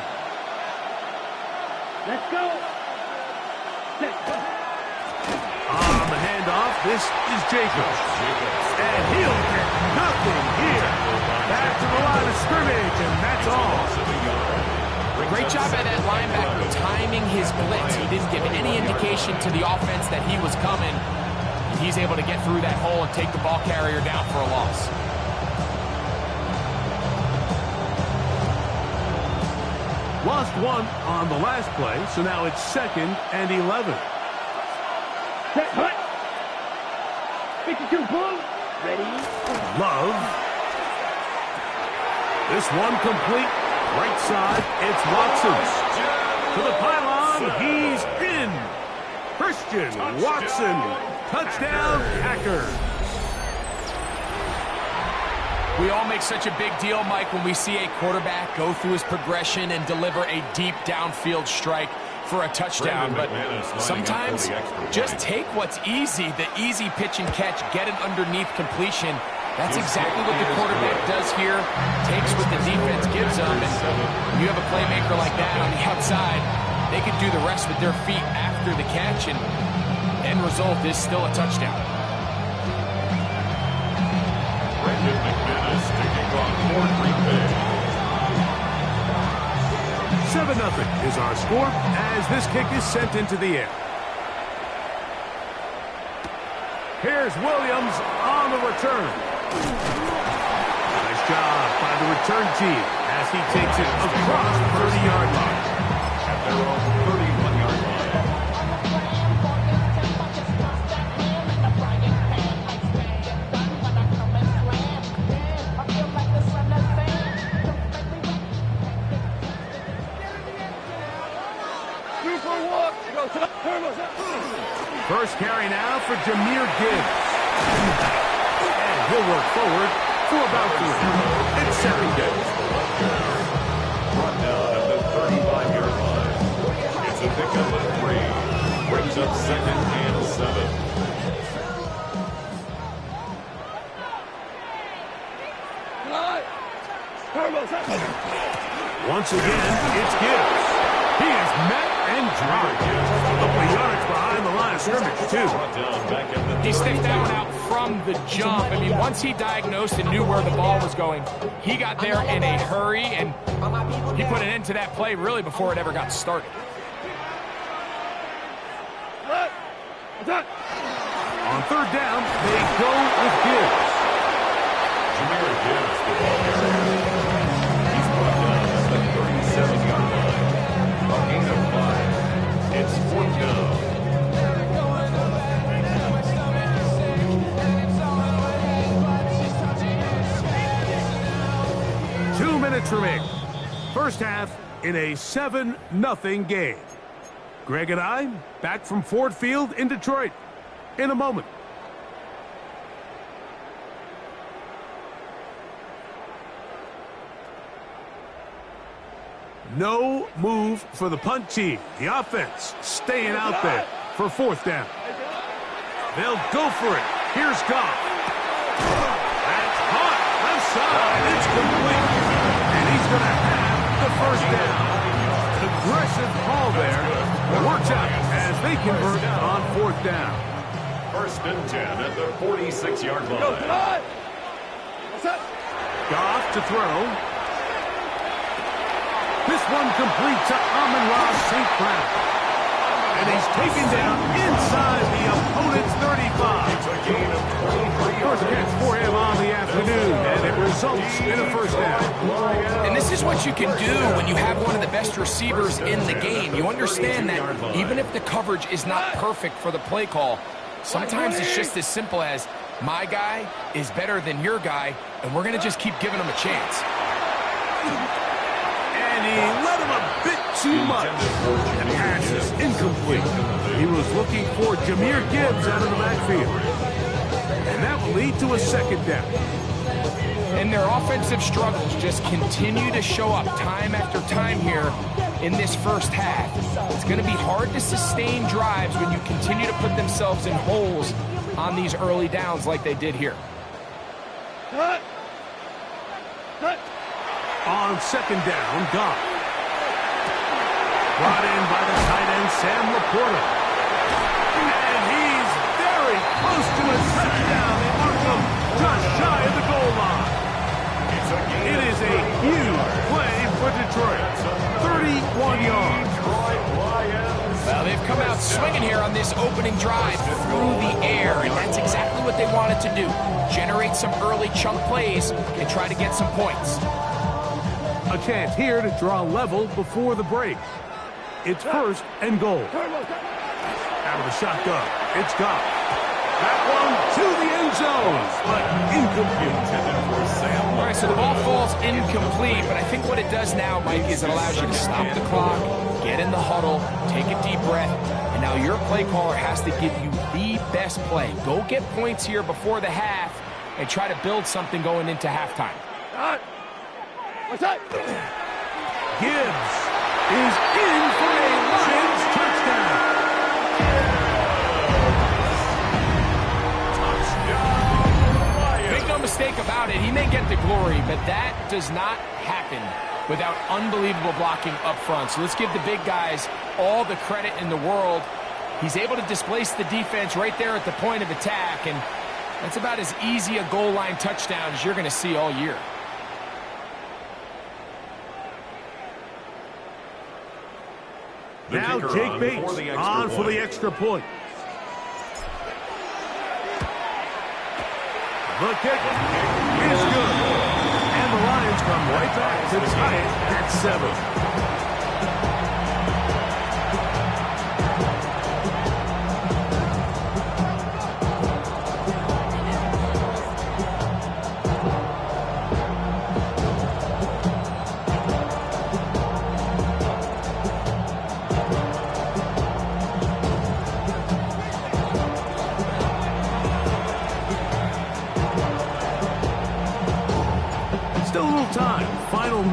Let's go. On the handoff, this is Jacobs. And he'll get nothing here. Back to the line of scrimmage, and that's all. Great job by that linebacker timing his blitz. He didn't give any indication to the offense that he was coming. he's able to get through that hole and take the ball carrier down for a loss. Lost one on the last play, so now it's 2nd and 11. Set, hut. 52 bull. Ready? Love. This one complete. Right side, it's Watson. To the pylon, he's in. Christian Watson. Touchdown, Packers. We all make such a big deal, Mike, when we see a quarterback go through his progression and deliver a deep downfield strike for a touchdown. But sometimes just take what's easy, the easy pitch and catch, get an underneath completion. That's exactly what the quarterback does here, takes what the defense gives them. And when you have a playmaker like that on the outside, they can do the rest with their feet after the catch, and end result is still a touchdown. 7-0 is our score as this kick is sent into the air. Here's Williams on the return. Nice job by the return team as he takes it across the 30-yard line. At their own 31-yard line. First carry now for Jahmyr Gibbs. And he'll work forward for about 3. It's 2nd down. Brought down at the 35-yard line. It's a pickup of 3. Brings up 2nd and 7. Once again, it's Gibbs. He is met and dropped. Couple of yards behind the line of scrimmage, too. He sticked that one out from the jump. I mean, once he diagnosed and knew where the ball was going, he got there in a hurry, and he put an end to that play really before it ever got started. On 3rd down, they go with Gibbs. Jahmyr Gibbs, the ball carrier. He's brought down at the 37-yard line. A gain of 5. It's 4th down. Remaining. First half in a 7-0 game. Greg and I back from Ford Field in Detroit in a moment. No move for the punt team. The offense staying out there for 4th down. They'll go for it. Here's Goff. That's hot. Left side. It's complete. And he's going to have the 1st down. Aggressive call there. Works out as they convert on 4th down. 1st and 10 at the 46-yard line. Goff to throw. This one complete to Amon-Ra St. Brown. And he's taken down inside the opponent's 35. It's a gain of 23. First catch for him on the afternoon, and it results in a 1st down. And this is what you can do when you have one of the best receivers in the game. You understand that even if the coverage is not perfect for the play call, sometimes it's just as simple as my guy is better than your guy, and we're going to just keep giving him a chance. And he let him a bit too much. The pass is incomplete. He was looking for Jahmyr Gibbs out of the backfield. And that will lead to a 2nd down. And their offensive struggles just continue to show up time after time here in this first half. It's going to be hard to sustain drives when you continue to put themselves in holes on these early downs like they did here. On 2nd down, Goff. Brought in by the tight end, Sam Laporta. And he's very close to a touchdown. They mark him just shy of the goal line. It is a huge play for Detroit. 31 yards. Well, they've come out swinging here on this opening drive through the air, and that's exactly what they wanted to do. Generate some early chunk plays and try to get some points. A chance here to draw level before the break. It's first and goal. Out of the shotgun, it's gone. That one to the end zone, but incomplete. All right, so the ball falls incomplete, but I think what it does now, Mike, is it allows you to stop the clock, get in the huddle, take a deep breath, and now your play caller has to give you the best play. Go get points here before the half and try to build something going into halftime. What's that? Gibbs is in for a Lions touchdown. Make no mistake about it, he may get the glory, but that does not happen without unbelievable blocking up front. So let's give the big guys all the credit in the world. He's able to displace the defense right there at the point of attack, and that's about as easy a goal line touchdown as you're going to see all year. Now Jake Bates on for the extra point. The kick is good. And the Lions come right back to tie it at 7.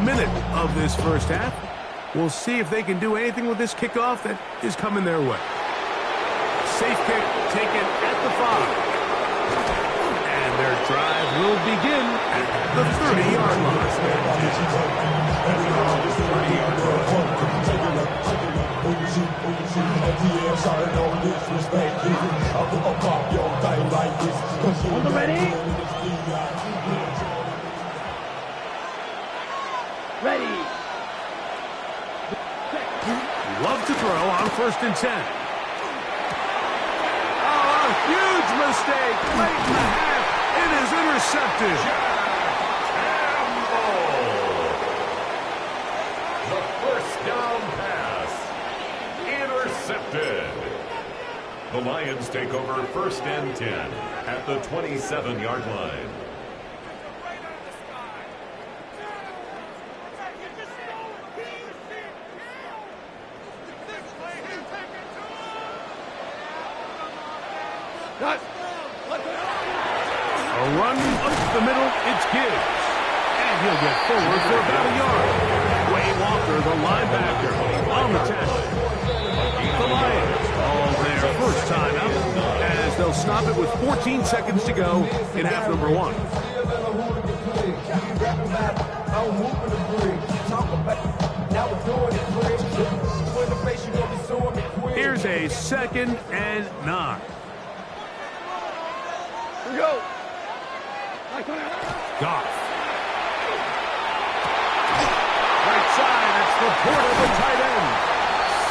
Minute of this first half. We'll see if they can do anything with this kickoff that is coming their way. Safe kick taken at the 5. And their drive will begin at the 30-yard line. Ready? Ready. Love to throw on 1st and 10. Oh, a huge mistake late in the half. It is intercepted. The first down pass. Intercepted. The Lions take over 1st and 10 at the 27-yard line. A run up the middle, it's Gibbs. And he'll get forward for about a yard. Wayne Walker, the linebacker, on the tackle. The Lions call their first time out as they'll stop it with 14 seconds to go in half number 1. Here's a 2nd and 9. Here we go. Goff. Right side, it's the port of the tight end.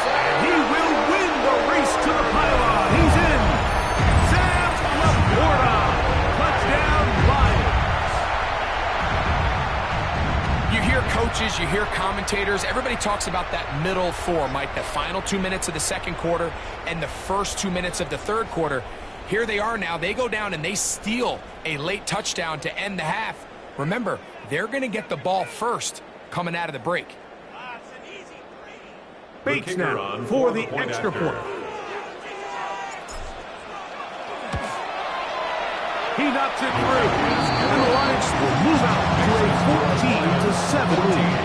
And he will win the race to the pylon. He's in. Sam Laporta. Touchdown, Lions. You hear coaches, you hear commentators, everybody talks about that middle 4, Mike, the final 2 minutes of the second quarter and the first 2 minutes of the third quarter. Here they are now. They go down and they steal a late touchdown to end the half. Remember, they're going to get the ball first coming out of the break. Bates now for the extra point. He knocks it through. And the Lions will move out to a 14-7 lead.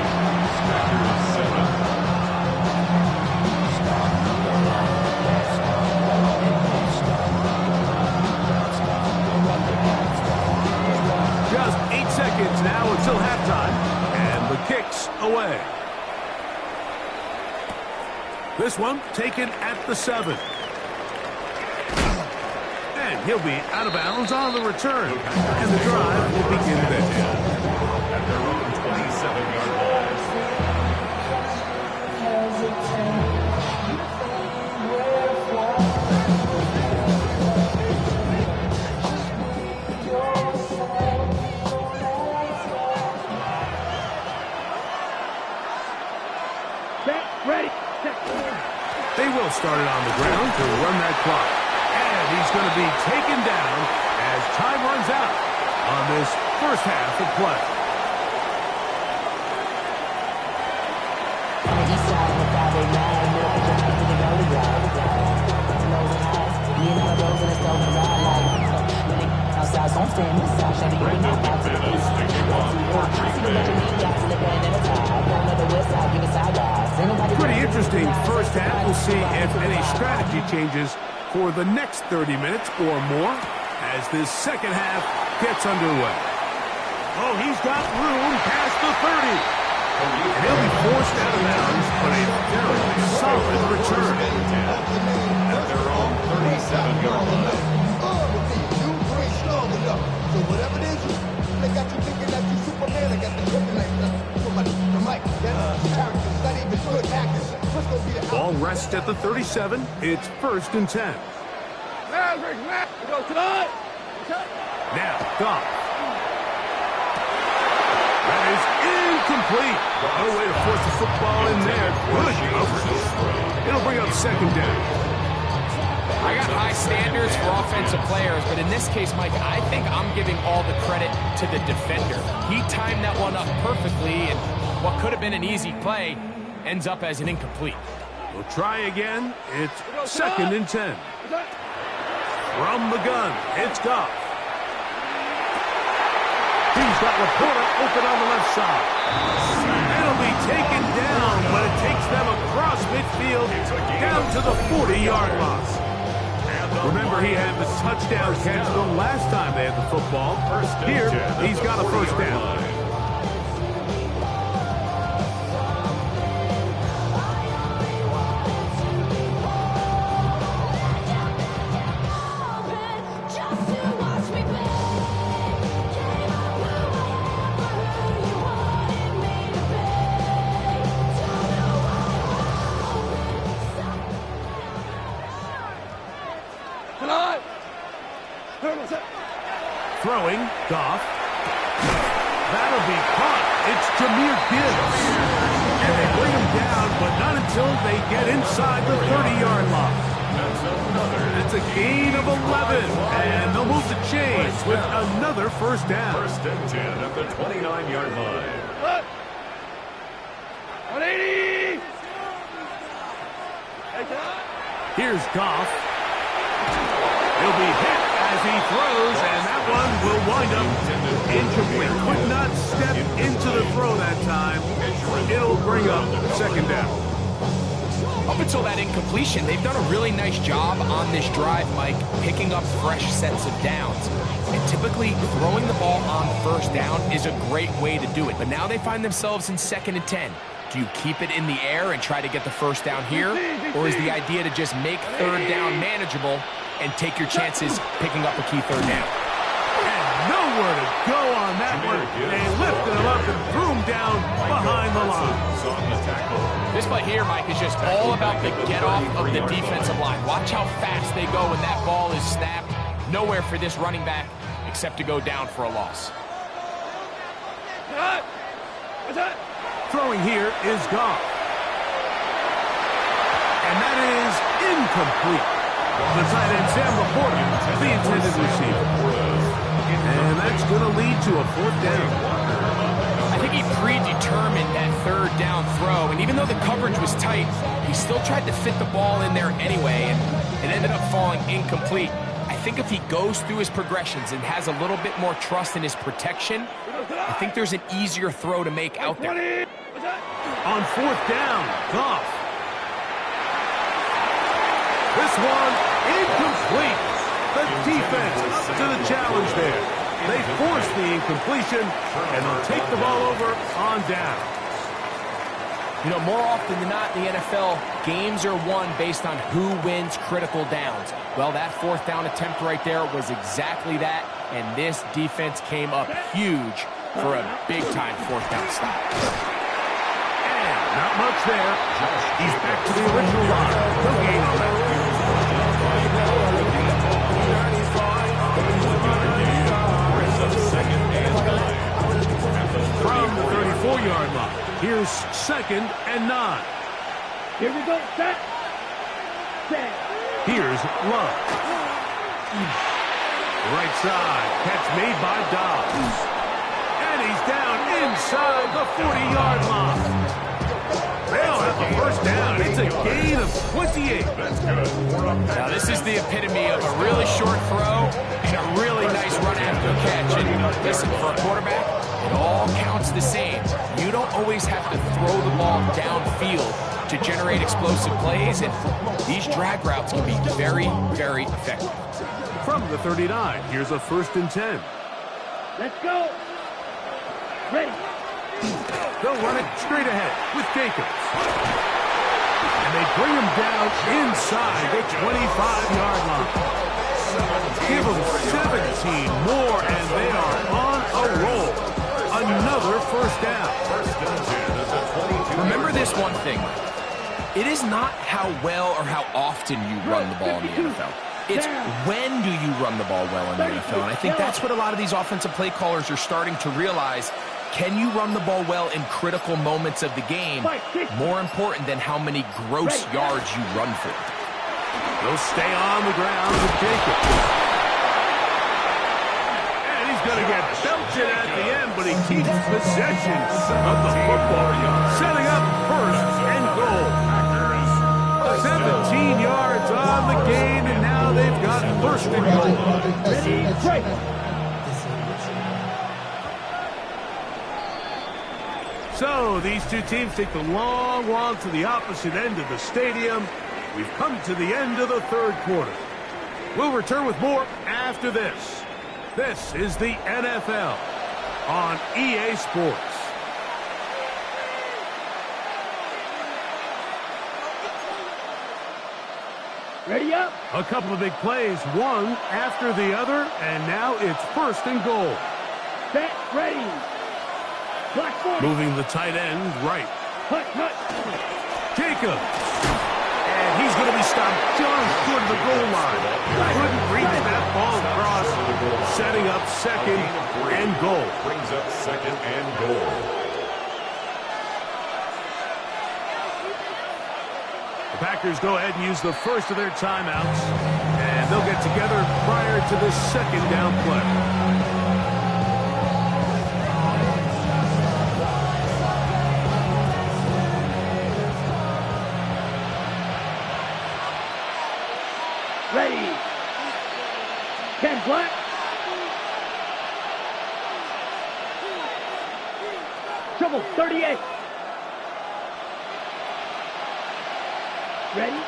Just 8 seconds now until halftime, and the kick's away. This one taken at the 7. And he'll be out of bounds on the return, and the drive will begin then. At their own 27-yard line. Ball started on the ground to run that clock. And he's going to be taken down as time runs out on this first half of play. On the east side of the 589, middle of the drive to the gully drive. Lows and highs, me and all the roads in the stove and ride like outside, so I'm staying inside. Trying to get me out to the east side. I see the bunch of mean guys in the band and a tie. Going to the west side, giving side guys. Pretty interesting first half. We'll see if any strategy changes for the next 30 minutes or more as this second half gets underway. Oh, he's got room past the 30. And he'll be forced out of bounds, but a very solid return. At their own 37-yard line. So whatever it is, they got you thinking that you Superman. I got the kryptonite from the mic. That's characters, not even good actors. What's gonna be the Ball rests at the 37. It's 1st and 10. Maverick, we go tonight. Now, Goff. That is incomplete. No way to force the football in there. Good coverage. It'll bring up 2nd down. I got high standards for offensive players, but in this case, Mike, I think I'm giving all the credit to the defender. He timed that one up perfectly, and what could have been an easy play ends up as an incomplete. We'll try again. It's 2nd and 10. From the gun, it's Goff. He's got Laporta open on the left side. It'll be taken down, but it takes them across midfield down to the 40-yard line. Remember, he had the touchdown catch the last time they had the football. Here, he's got a first down. Throwing, Goff. That'll be caught. It's Jahmyr Gibbs. And they bring him down, but not until they get inside the 30-yard line. That's a gain of 11. And they'll move the chains with another first down. 1st and 10 at the 29-yard line. 180. Here's Goff. He'll be hit as he throws, and that one will wind up incomplete. Could not step into the throw that time. It'll bring up 2nd down. Up until that incompletion, they've done a really nice job on this drive, Mike, picking up fresh sets of downs. And typically, throwing the ball on 1st down is a great way to do it. But now they find themselves in 2nd and 10. Do you keep it in the air and try to get the first down here? Or is the idea to just make 3rd down manageable and take your chances picking up a key 3rd down? And nowhere to go on that one. They lifted him up and threw him down behind the line. This play here, Mike, is just all about the get-off of the defensive line. Watch how fast they go when that ball is snapped. Nowhere for this running back except to go down for a loss. Throwing here is Goff. And that is incomplete. The tight end, Sam Laporta, the intended receiver. And that's going to lead to a 4th down. I think he predetermined that 3rd down throw, and even though the coverage was tight, he still tried to fit the ball in there anyway, and it ended up falling incomplete. I think if he goes through his progressions and has a little bit more trust in his protection, I think there's an easier throw to make out there. On 4th down, Goff. This one incomplete. The defense up to the challenge there. They force the incompletion, and they'll take the ball over on down. You know, more often than not in the NFL, games are won based on who wins critical downs. Well, that 4th down attempt right there was exactly that, and this defense came up huge for a big-time 4th down stop. And not much there. He's back to the original line. No gain on that. From the 34-yard line, here's 2nd and 9. Here we go, set. Here's Love. Right side, catch made by Dobbs. And he's down inside the 40-yard line. They'll have the first down. It's a gain of 28. That's good. Now, this is the epitome of a really short throw and a really nice run after catch. And listen, for a quarterback, it all counts the same. You don't always have to throw the ball downfield to generate explosive plays, and these drag routes can be very, very effective. From the 39, here's a 1st and 10. Let's go. Ready. They'll run it straight ahead with Jacobs. And they bring him down inside the 25-yard line. Give them 17 more, and they are on a roll. Another first down. Remember this one thing. It is not how well or how often you run the ball in the NFL. It's when do you run the ball well in the NFL. And I think that's what a lot of these offensive play callers are starting to realize. Can you run the ball well in critical moments of the game? More important than how many gross yards you run for. They'll stay on the ground with Jacobs. And he's going to get belted at the end, but he keeps possession of the football. Setting up 1st and goal. 17 yards on the gain, and now they've got 1st and goal. Ready, break. So these two teams take the long walk to the opposite end of the stadium. We've come to the end of the 3rd quarter. We'll return with more after this. This is the NFL on EA Sports. Ready up. A couple of big plays, one after the other, and now it's 1st and goal. Set, ready. Moving the tight end right. Hut. Jacobs. And he's going to be stopped just short of the goal line. Couldn't reach that ball across. Setting up 2nd and goal. Brings up 2nd and goal. The Packers go ahead and use the first of their timeouts. And they'll get together prior to the 2nd down play. Ready. Ken Black. Trouble 38. Ready.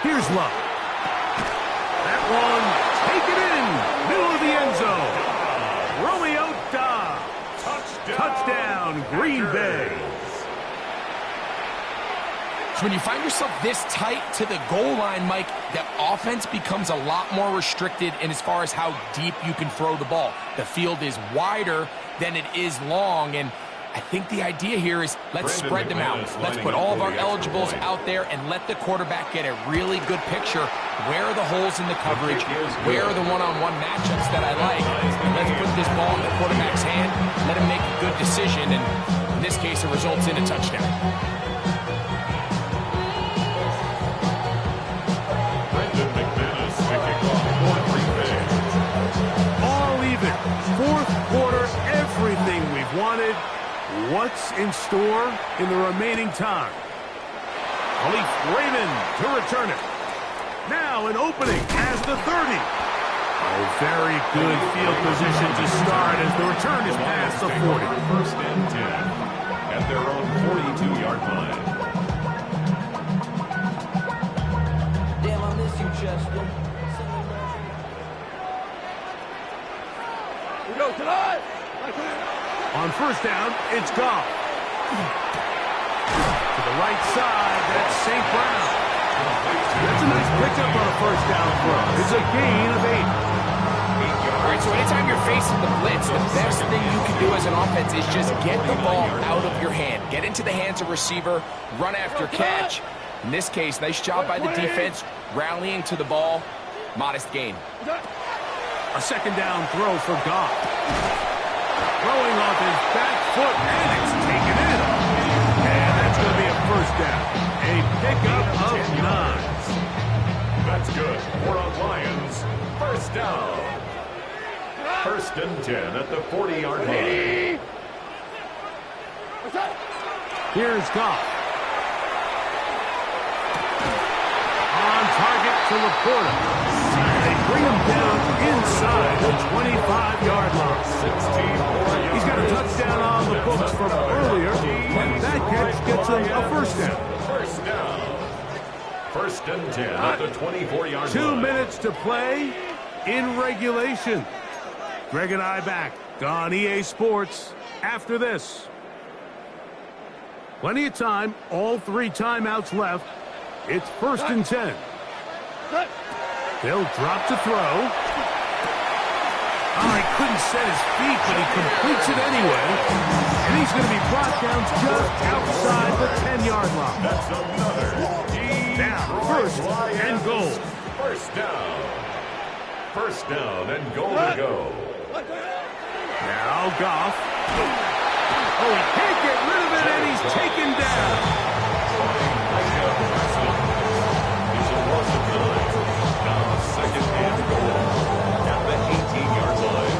Here's Love. That one, take it in, middle of the end zone. Romeo Dobbs. Touchdown, Green Bay. So when you find yourself this tight to the goal line, Mike, the offense becomes a lot more restricted in as far as how deep you can throw the ball. The field is wider than it is long, and I think the idea here is let's spread them out. Let's put all of our eligibles out there and let the quarterback get a really good picture. Where are the holes in the coverage? Where are the one-on-one matchups that I like? And let's put this ball in the quarterback's hand, let him make a good decision, and in this case, it results in a touchdown. Everything we've wanted. What's in store in the remaining time? Khalif Raymond to return it. Now an opening as the 30. Oh, very good field position to start as the return is past the 40. 1st and 10 at their own 42-yard line. Damn, I miss you, Chester. We go tonight. On 1st down, it's Goff. To the right side, that's St. Brown. That's a nice pickup on a 1st down throw. It's a gain of 8. All right, so anytime you're facing the blitz, the best thing you can do as an offense is just get the ball out of your hand. Get into the hands of receiver, run after catch. In this case, nice job by the defense, rallying to the ball. Modest gain. A 2nd down throw for Goff. Throwing off his back foot, and it's taken in. And that's going to be a 1st down. A pickup of 9. That's good. We're on Lions. First down. 1st and 10 at the 40-yard line. Here's Goff. On target to Laporta. They bring him down inside the 25-yard line. He's got a touchdown on the books from earlier, and that catch gets him a first down. First down. 1st and 10 at the 24-yard line. 2 minutes to play in regulation. Greg and I back on EA Sports after this. Plenty of time, all 3 timeouts left. It's 1st and 10. They'll drop to throw. Oh, he couldn't set his feet, but he completes it anyway. And he's going to be brought down just outside the 10-yard line. That's another. Now, 1st and goal. First down. 1st down and goal to go. Now Goff. Oh, he can't get rid of it, and he's taken down. Now 2nd and goal at the 18-yard line.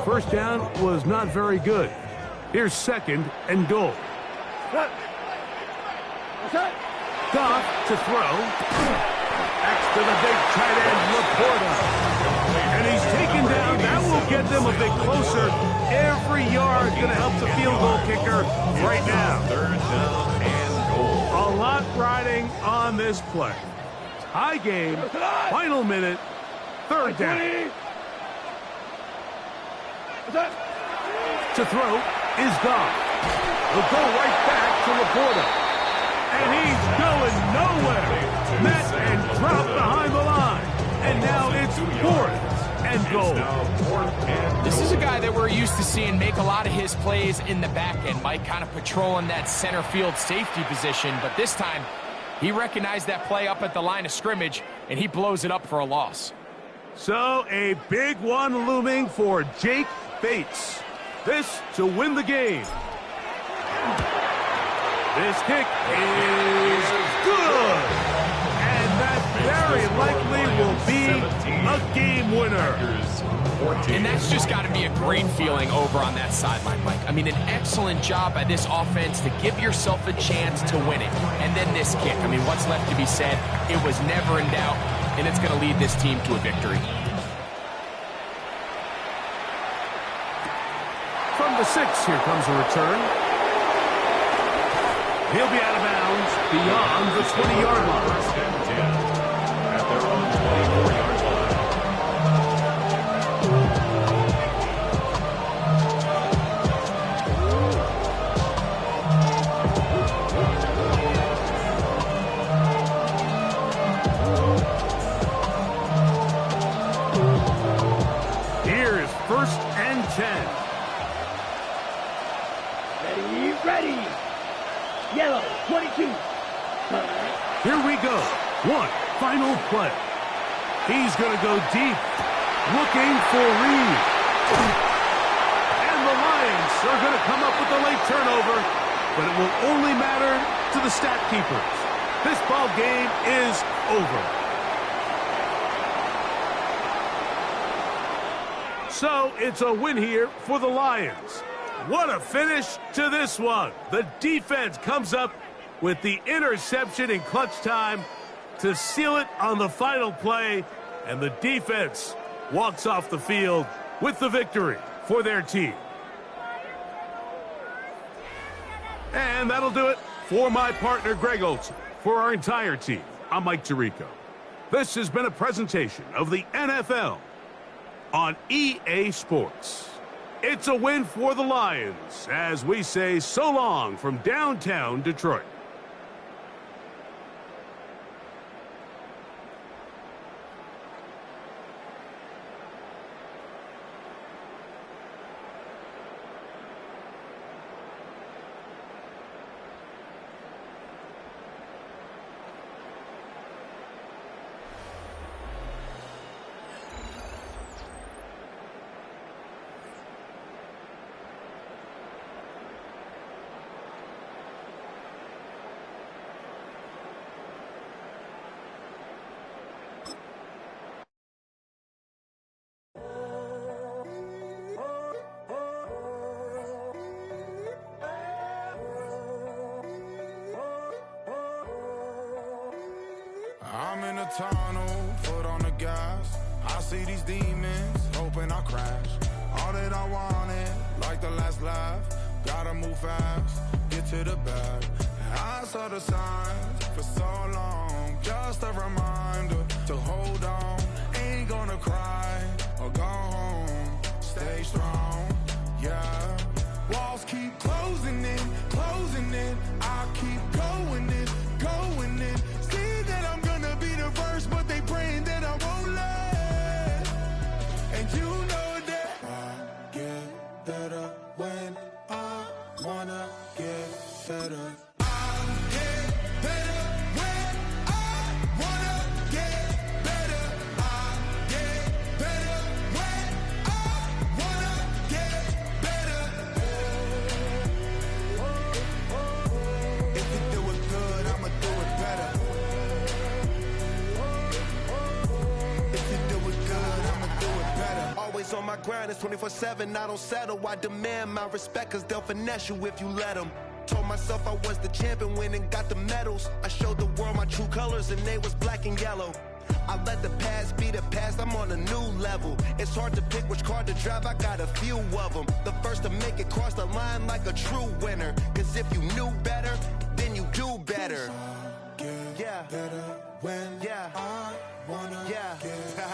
First down was not very good. Here's 2nd and goal. Goff to throw. Next to the big tight end, Laporta. And he's taken down. That will get them a bit closer. Every yard going to help the field goal kicker right now. 3rd down and goal. A lot riding on this play. High game, final minute, 3rd down. To throw is Goff. He'll go right back to Laporta. And he's going nowhere. Met and dropped behind the line. And now it's 4th and goal. This is a guy that we're used to seeing make a lot of his plays in the back end. Mike kind of patrolling that center field safety position. But this time, he recognized that play up at the line of scrimmage, and he blows it up for a loss. So a big one looming for Jake Bates. This to win the game. This kick is good. And that very likely will be a game winner. And that's just got to be a great feeling over on that sideline, Mike. I mean, an excellent job by this offense to give yourself a chance to win it. And then this kick. I mean, what's left to be said? It was never in doubt, and it's going to lead this team to a victory. From the 6, here comes a return. He'll be out of bounds beyond the 20-yard line. 1st and 10 at their own 24-yard line. Here's 1st and 10. Ready. Yellow, 22. Here we go. One final play. He's going to go deep, looking for Reed. And the Lions are going to come up with a late turnover, but it will only matter to the stat keepers. This ball game is over. So it's a win here for the Lions. What a finish to this one. The defense comes up with the interception in clutch time to seal it on the final play, and the defense walks off the field with the victory for their team. And that'll do it for my partner, Greg Olson. For our entire team, I'm Mike Tirico. This has been a presentation of the NFL on EA Sports. It's a win for the Lions as we say so long from downtown Detroit. tunnel, foot on the gas. I see these demons, hoping I crash. All that I wanted, like the last laugh. Gotta move fast, get to the bag. I saw the signs for so long, just a reminder to hold on. Ain't gonna cry or go home, stay strong, yeah. Walls keep closing in, I keep going in, going in. See that I'm gonna be the first, but they praying that I won't let. And you know that I get better when I wanna get better. On my grind, it's 24/7, I don't settle. I demand my respect, cause they'll finesse you if you let them. Told myself I was the champion, went and got the medals. I showed the world my true colors, and they was black and yellow. I let the past be the past, I'm on a new level. It's hard to pick which car to drive, I got a few of them. The first to make it cross the line like a true winner. Cause if you knew better, then you do better. Yeah. Better when I wanna get better.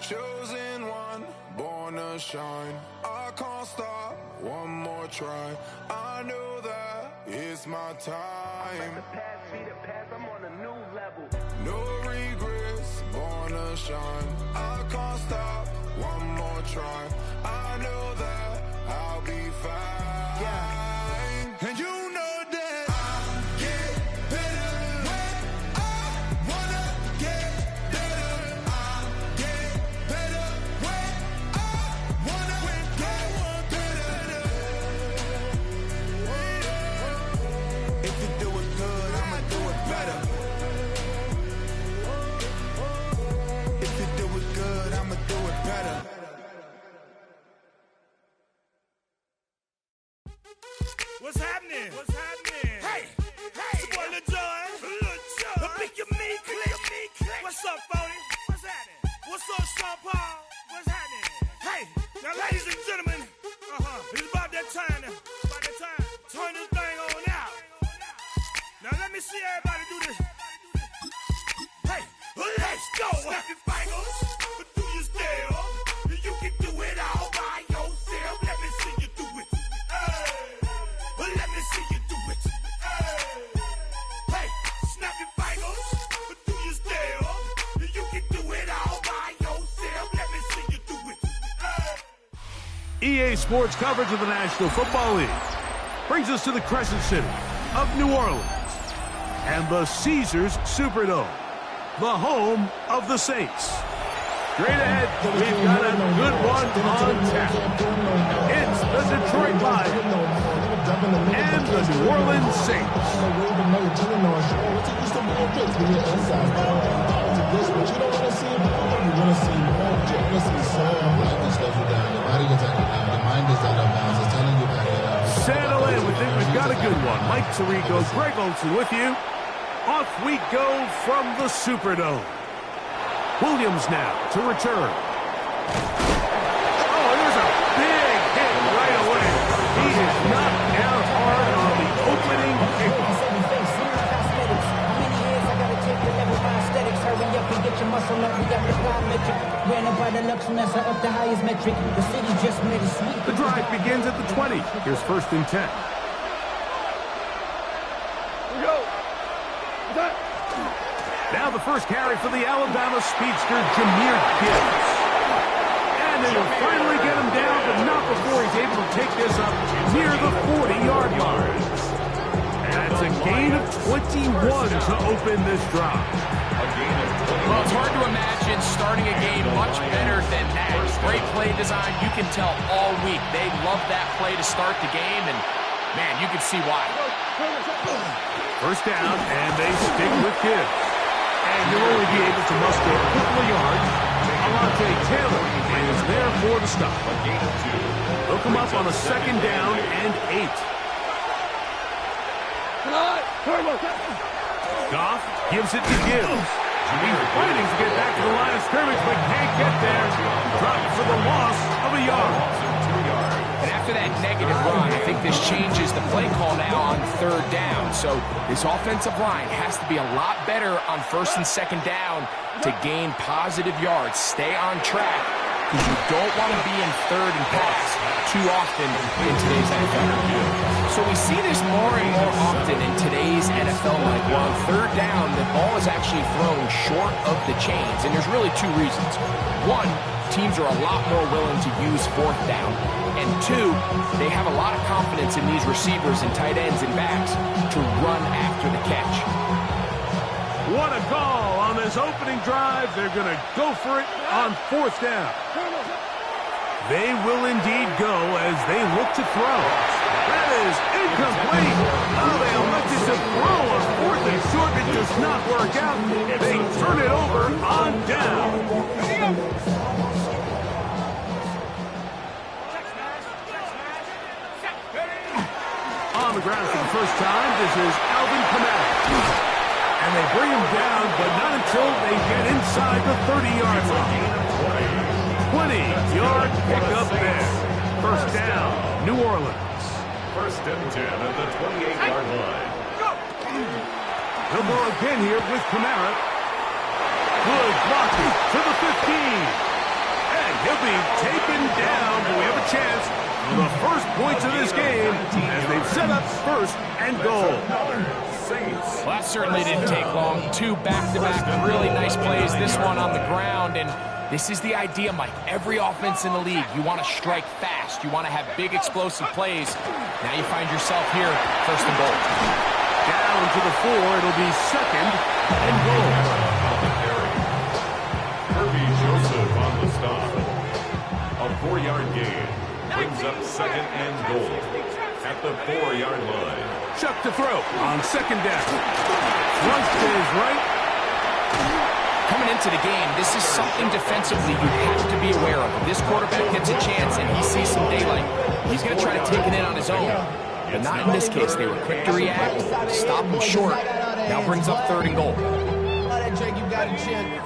Chosen one, born to shine. I can't stop, one more try. I know that it's my time. Let the past be the past, I'm on a new level. No regrets, born to shine. I can't stop, one more try. I know that I'll be fine. Yeah. And you know that I get better when I wanna get better. I get better when I wanna get better. If you do it good, I'ma do it better. If you do it good, I'ma do it better. What's happening? What's happening? Hey, it's your boy Lil Jon. The Pick Your Me Click. What's up, Phony? What's happening? What's up, Sean Paul? What's happening? Hey, now, ladies and gentlemen, it's about that time. Turn this thing on out. Now, let me see everybody do this. Hey, let's go. Snap your fingers, do your step. You can do it all by yourself. Let me see you do it. Let me see you do it. Hey, snap your fingers, do your step. You can do it all by yourself. Let me see you do it. EA Sports coverage of the National Football League brings us to the Crescent City of New Orleans and the Caesars Superdome, the home of the Saints. Straight ahead, we've got a good one on tap. It's the Detroit Lions and the New Orleans Saints. Settle in, we think we've got a good one. Mike Tirico, Greg Olson with you. Off we go from the Superdome. Williams now to return. Oh, there's a big hit right away. He is knocked down hard on the opening kickoff. The drive begins at the 20. Here's 1st and 10. Now the first carry for the Alabama speedster, Jahmyr Gibbs. And they will finally get him down, but not before he's able to take this up near the 40-yard line. And that's a gain of 21 to open this drive. Well, it's hard to imagine starting a game much better than that. Great play design. You can tell all week they love that play to start the game, and, man, you can see why. First down, and they stick with Gibbs. And he'll only be able to muster a couple of yards. Alontae Taylor is there for the stop. They'll come up on a second down and 8. Goff gives it to Gibbs. He's fighting to get back to the line of scrimmage, but can't get there. Dropped for the loss of a yard. And after that negative run, I think this changes the play call now on third down. So this offensive line has to be a lot better on first and second down to gain positive yards. Stay on track, because you don't want to be in third and pass too often in today's NFL. So we see this more and more often in today's NFL. Like, well, on third down, the ball is actually thrown short of the chains. And there's really two reasons. One, teams are a lot more willing to use fourth down. And two, they have a lot of confidence in these receivers and tight ends and backs to run after the catch. What a call on this opening drive. They're going to go for it on fourth down. They will indeed go as they look to throw. That is incomplete. Oh, they elected to throw on fourth and short. It does not work out. They turn it over on down. On the ground for the first time, this is Alvin Kamara. And they bring him down, but not until they get inside the 30-yard line. 20-yard pickup there. First down, New Orleans. First and 10 at the 28-yard line. He'll go again here with Kamara. Good blocking to the 15. And he'll be taken down. Do we have a chance for the first points of this game as they've set up first and goal? Well, that certainly didn't take long. Two back-to-back really nice plays. This one on the ground, and this is the idea, Mike. Every offense in the league, you want to strike fast. You want to have big, explosive plays. Now you find yourself here, first and goal. Down to the 4. It'll be second and goal. Kirby Joseph on the stop. A 4-yard gain brings up second and goal at the 4-yard line. Chuck to throw on second down. Runs to his right. Coming into the game, this is something defensively you have to be aware of. If this quarterback gets a chance and he sees some daylight, he's going to try to take it in on his own. But not in this case. They were quick to react, stop him short. Now brings up third and goal.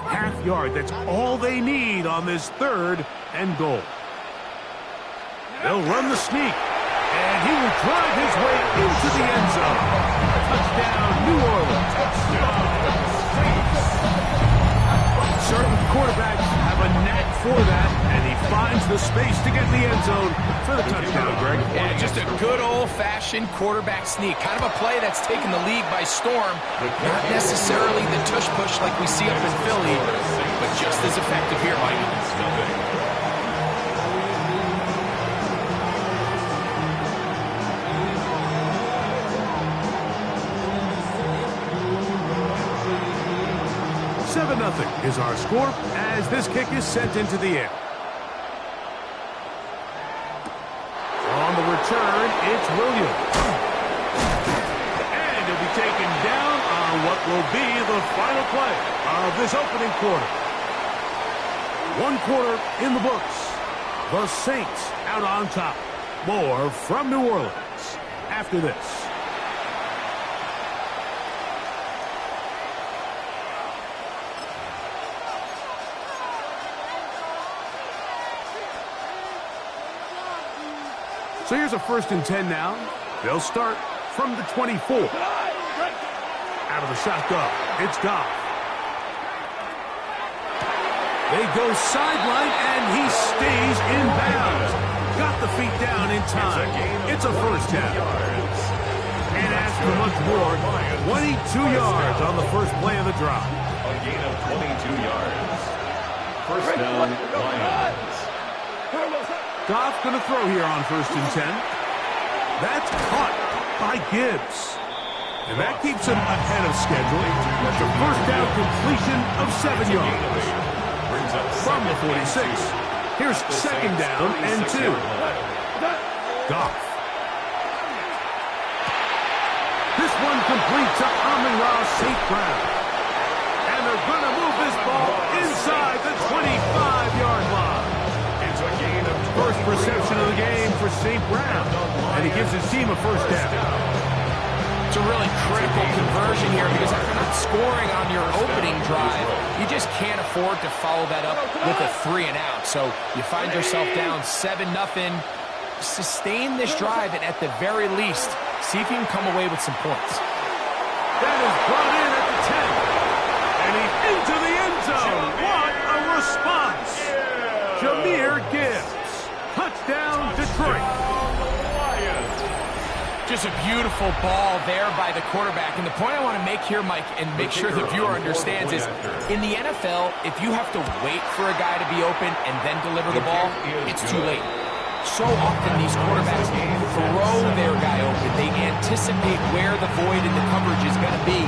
Half yard, that's all they need on this third and goal. They'll run the sneak, and he will drive his way into the end zone. Touchdown, New Orleans. Certain quarterbacks have a knack for that, and he finds the space to get in the end zone for the touchdown, Greg. Yeah, just a good old-fashioned quarterback sneak. Kind of a play that's taken the league by storm. Not necessarily the tush-push like we see up in Philly, but just as effective here, Mike. Nothing is our score as this kick is sent into the air. On the return, it's Williams. And he'll be taken down on what will be the final play of this opening quarter. One quarter in the books. The Saints out on top. More from New Orleans after this. So here's a first and 10 now. They'll start from the 24. Out of the shotgun, it's Goff. They go sideline, and he stays in bounds. Got the feet down in time. It's a first down. And as for much more, 22 yards on the first play of the drive. A gain of 22 yards. First down, Lions. Goff going to throw here on first and 10. That's caught by Gibbs. And that keeps him ahead of schedule. That's a first down completion of 7 yards. From the 46. Here's second down and 2. Goff. This one complete to Amon-Ra St. Brown. And they're going to move this ball inside the 25-yard line. It's a gain of First reception of the game for St. Brown. And he gives his team a first down. It's a really critical conversion here because if you're not scoring on your opening drive, you just can't afford to follow that up with a 3 and out. So you find yourself down 7-0. Sustain this drive and at the very least, see if you can come away with some points. That is brought in at the 10. And he's into the end zone. What a response. Jahmyr Gibbs. Touchdown, Detroit. Just a beautiful ball there by the quarterback. And the point I want to make here, Mike, and make sure the viewer understands is, in the NFL, if you have to wait for a guy to be open and then deliver the ball, it's too late. So often these quarterbacks throw their guy open. They anticipate where the void in the coverage is going to be.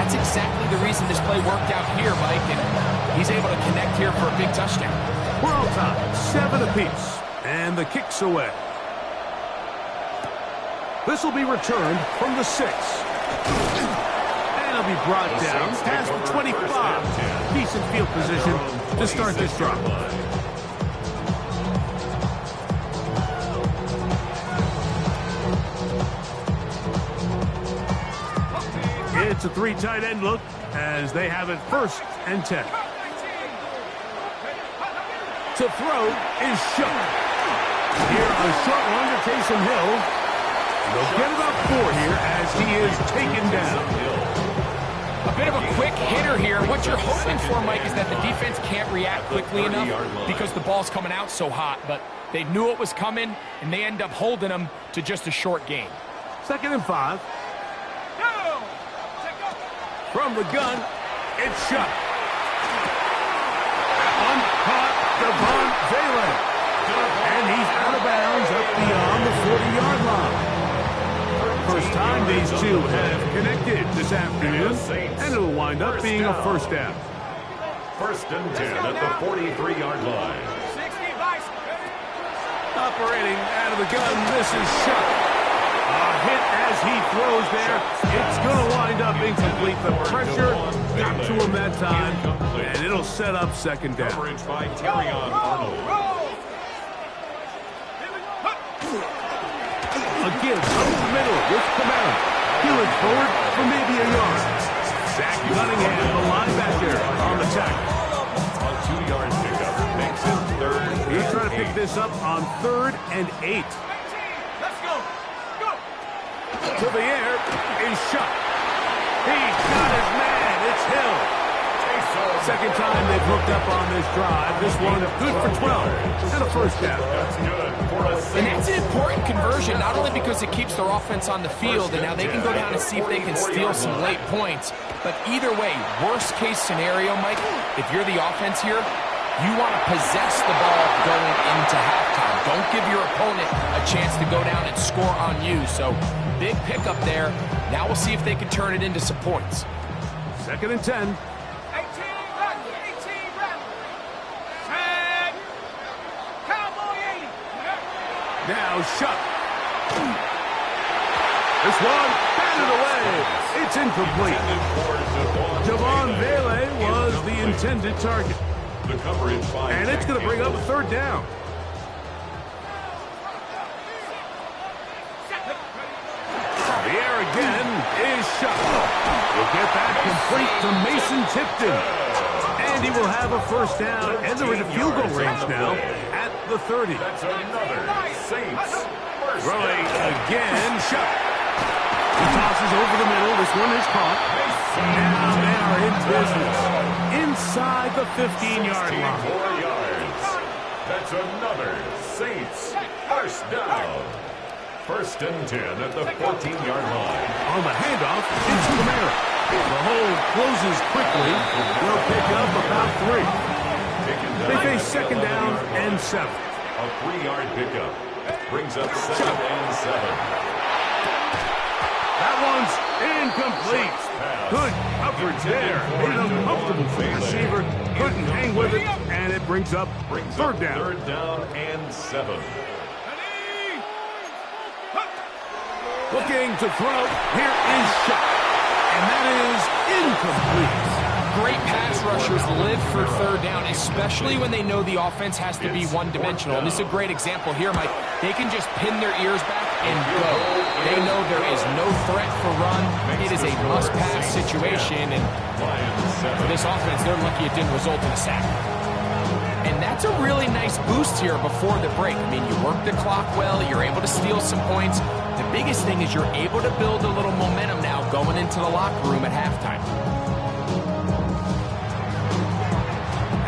That's exactly the reason this play worked out here, Mike, and he's able to connect here for a big touchdown. We're on top, 7 apiece, and the kick's away. This will be returned from the 6. And it'll be brought down past the 25. Decent field position to start this drive. It's a 3 tight end look as they have it first and 10. To throw is Shook. Here a short one to Taysom Hill. They'll get about 4 here as he is taken down. A bit of a quick hitter here. What you're hoping for, Mike, is that the defense can't react quickly enough because the ball's coming out so hot. But they knew it was coming, and they end up holding them to just a short gain. 2nd and 5. From the gun, it's shot. That one caught Devon Valen. And he's out of bounds up beyond the 40-yard line. First time these two have connected this afternoon, and it'll wind up being a first down. First and 10 at the 43-yard line. Operating out of the gun, this is shot. A hit as he throws there. It's going to wind up incomplete. The pressure got to him that time, and it'll set up second down. Coverage by Terrion Arnold. Again, over the middle with Kamara. Healing forward for maybe a yard. Zach Cunningham, the linebacker, on the tackle. A 2-yard pickup makes it 3rd. He's trying to pick this up on 3rd and 8. Let's go. Go. To the air is shot. He's got his man. It's Hill. Second time they've hooked up on this drive. This one good for 12 and a first down. That's good for a 6. And that's an important conversion, not only because it keeps their offense on the field, and now they can go down and see if they can steal some late points. But either way, worst case scenario, Mike, if you're the offense here, you want to possess the ball going into halftime. Don't give your opponent a chance to go down and score on you. So big pickup there. Now we'll see if they can turn it into some points. 2nd and 10. Now shot. This one batted away. It's incomplete. Devon Valen was the intended target. The coverage by and it's going to bring up a 3rd down. The air again is shot. We'll get that complete to Mason Tipton. And he will have a first down, and they're in a field goal range now at the 30. That's another Saints. Throwing again, shot. He tosses over the middle. This one is caught. Now they are in business. Inside the 15-yard line. 4 yards. That's another Saints first down. First and 10 at the 14-yard line. On the handoff, it's Kamara. The hole closes quickly. They'll pick up about 3. They face second down and 7. A 3-yard pickup brings up 2nd and 7. That one's incomplete. Good coverage there. Made it uncomfortable for the receiver. Couldn't hang with it, and it brings up third down. Third down and 7. Looking to throw. Here is shot. And that is incomplete. Great pass rushers live for third down, especially when they know the offense has to be one-dimensional. And this is a great example here, Mike. They can just pin their ears back and go. They know there is no threat for run. It is a must-pass situation. And for this offense, they're lucky it didn't result in a sack. And that's a really nice boost here before the break. I mean, you work the clock well. You're able to steal some points. The biggest thing is you're able to build a little momentum now going into the locker room at halftime.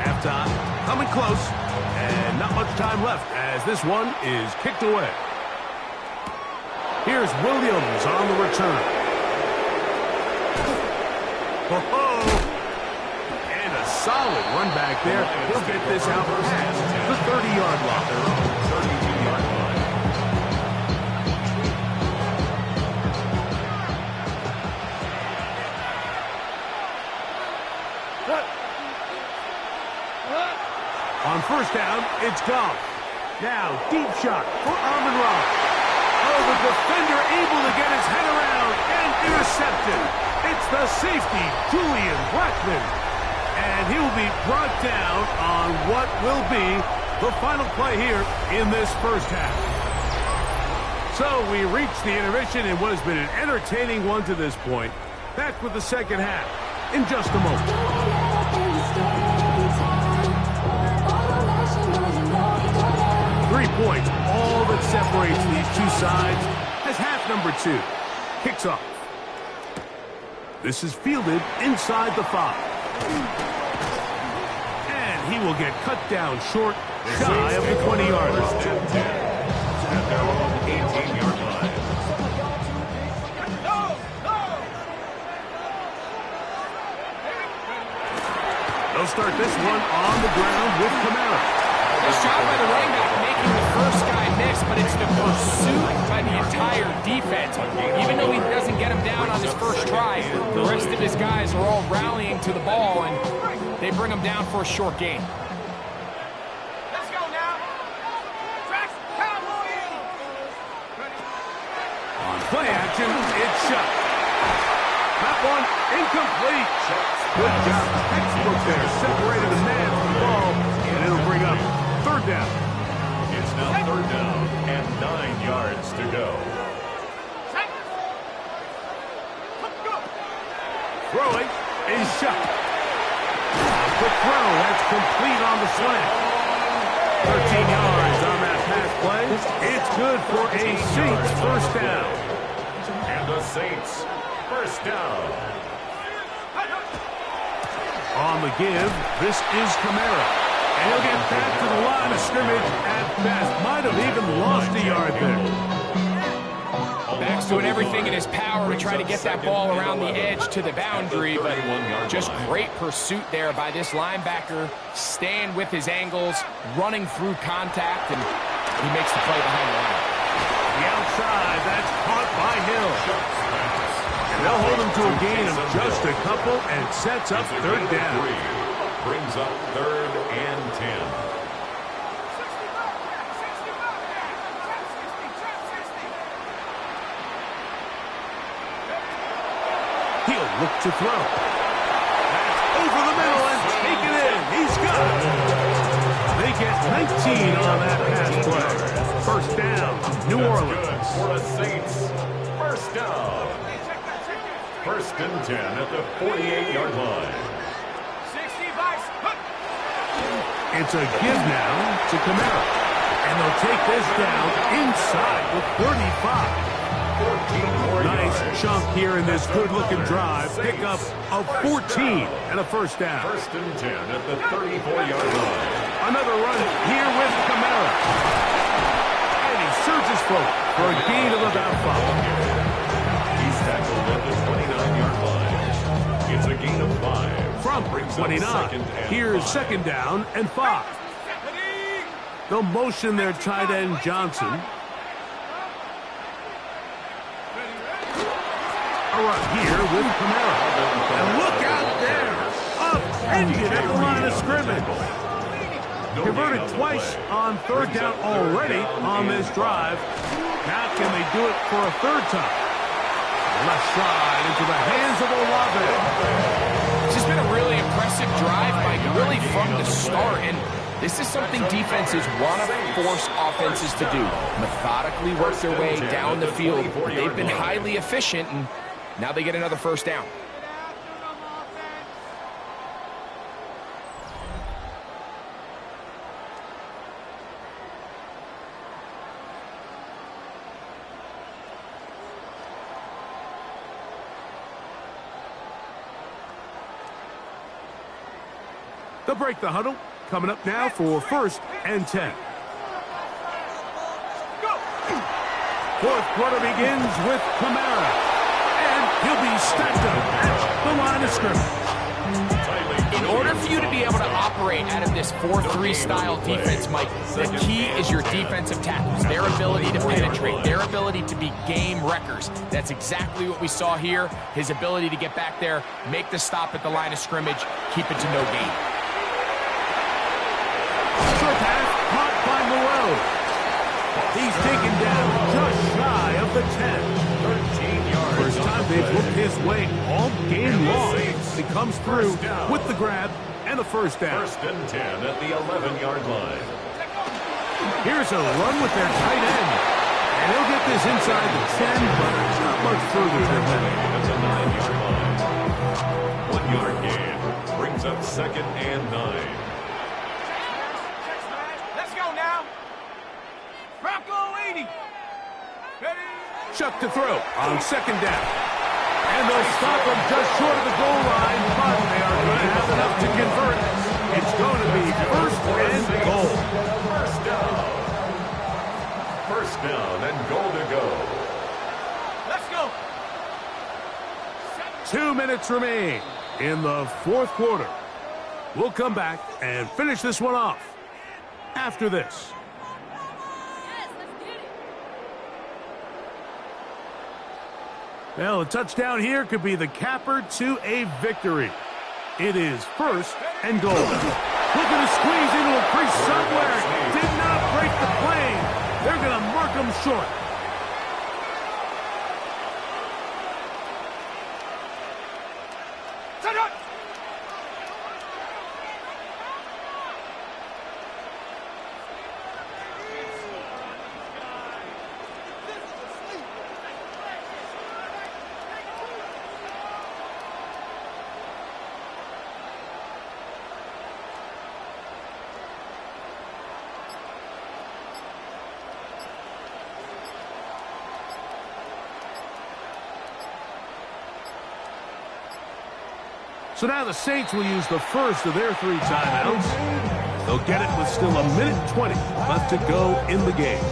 Halftime coming close, and not much time left as this one is kicked away. Here's Williams on the return. Oh, and a solid run back there. He'll get this out past the 30-yard line. 32-yard line. On first down, it's Goff. Now, deep shot for Amon-Ra. Oh, the defender able to get his head around and intercepted. It's the safety, Julian Blackman. And he will be brought down on what will be the final play here in this first half. So we reach the intermission in what has been an entertaining one to this point. Back with the second half in just a moment. 3 points, all that separates these two sides as half number 2 kicks off. This is fielded inside the 5. And he will get cut down short, shy of the 20-yard line. At their own 18-yard line. They'll start this one on the ground with Kamara. Nice job by the running back making the first guy miss, but it's the pursuit by the entire defense. Even though he doesn't get him down on his first try, the rest of his guys are all rallying to the ball, and they bring him down for a short gain. Let's go now. Tracks, Cowboys. On play action, it's shot. That one incomplete. Good job. Textbook there. Separated the man from the ball, and it'll bring up third down. It's now third down and 9 yards to go. Throwing is shot. Quick throw. That's complete on the slant. 13 yards on that pass play. It's good for a Saints first down. And the Saints first down. On the give, this is Kamara. And he'll get back to the line of scrimmage at best. Might have even lost a yard there. Max doing everything in his power to try to get that ball around the edge to the boundary, but just great pursuit there by this linebacker, staying with his angles, running through contact, and he makes the play behind the line. The outside, that's caught by Hill. And they'll hold him to a gain of just a couple, and it sets up third down. Brings up third and 10. He'll look to throw. That's over the middle and taken in. He's got it. They get 19 on that pass play. First down, New Orleans. Good for the Saints. First down. First and 10 at the 48-yard line. It's a give now to Kamara. And they'll take this down inside the 35. Nice chunk here in this good-looking drive. Pick up of 14 and a first down. First and 10 at the 34-yard line. Another run here with Kamara. And he surges forward for a gain of about 5. He's tackled at the 29-yard line. It's a gain of 5. From 29, here's second down and 5. They'll motion their tight end Johnson. Kamara here with Kamara. And look out there. Upended at the line of scrimmage. Converted twice on third down already on this drive. Now can they do it for a third time? Left side into the hands of Olave. This has been a really impressive drive, Mike, really from the start. And this is something defenses want to force offenses to do. Methodically work their way down the field. They've been highly efficient, and now they get another first down. They'll break the huddle. Coming up now for 1st and 10. Fourth quarter begins with Kamara. And he'll be stacked up at the line of scrimmage. In order for you to be able to operate out of this 4-3 style defense, Mike, the key is your defensive tackles, their ability to penetrate, their ability to be game wreckers. That's exactly what we saw here. His ability to get back there, make the stop at the line of scrimmage, keep it to no gain. Short pass caught by Moreau. He's taken down just shy of the 10. 13 yards. First time they've looked his way all game long. He comes through with the grab and a first down. 1st and 10 at the 11-yard line. Here's a run with their tight end. And he'll get this inside the 10, but not much further than that. That's a 9-yard line. 1-yard gain brings up 2nd and 9. Chuck to throw on 2nd down. And they'll stop him just short of the goal line, but they are going to have enough to convert. It's going to be 1st and goal. First down and goal to go. Let's go. 2 minutes remain in the 4th quarter. We'll come back and finish this one off after this. Well, a touchdown here could be the capper to a victory. It is 1st and goal. Looking to squeeze into a crease somewhere. Did not break the plane. They're going to mark him short. So now the Saints will use the first of their 3 timeouts. They'll get it with still 1:20 left to go in the game.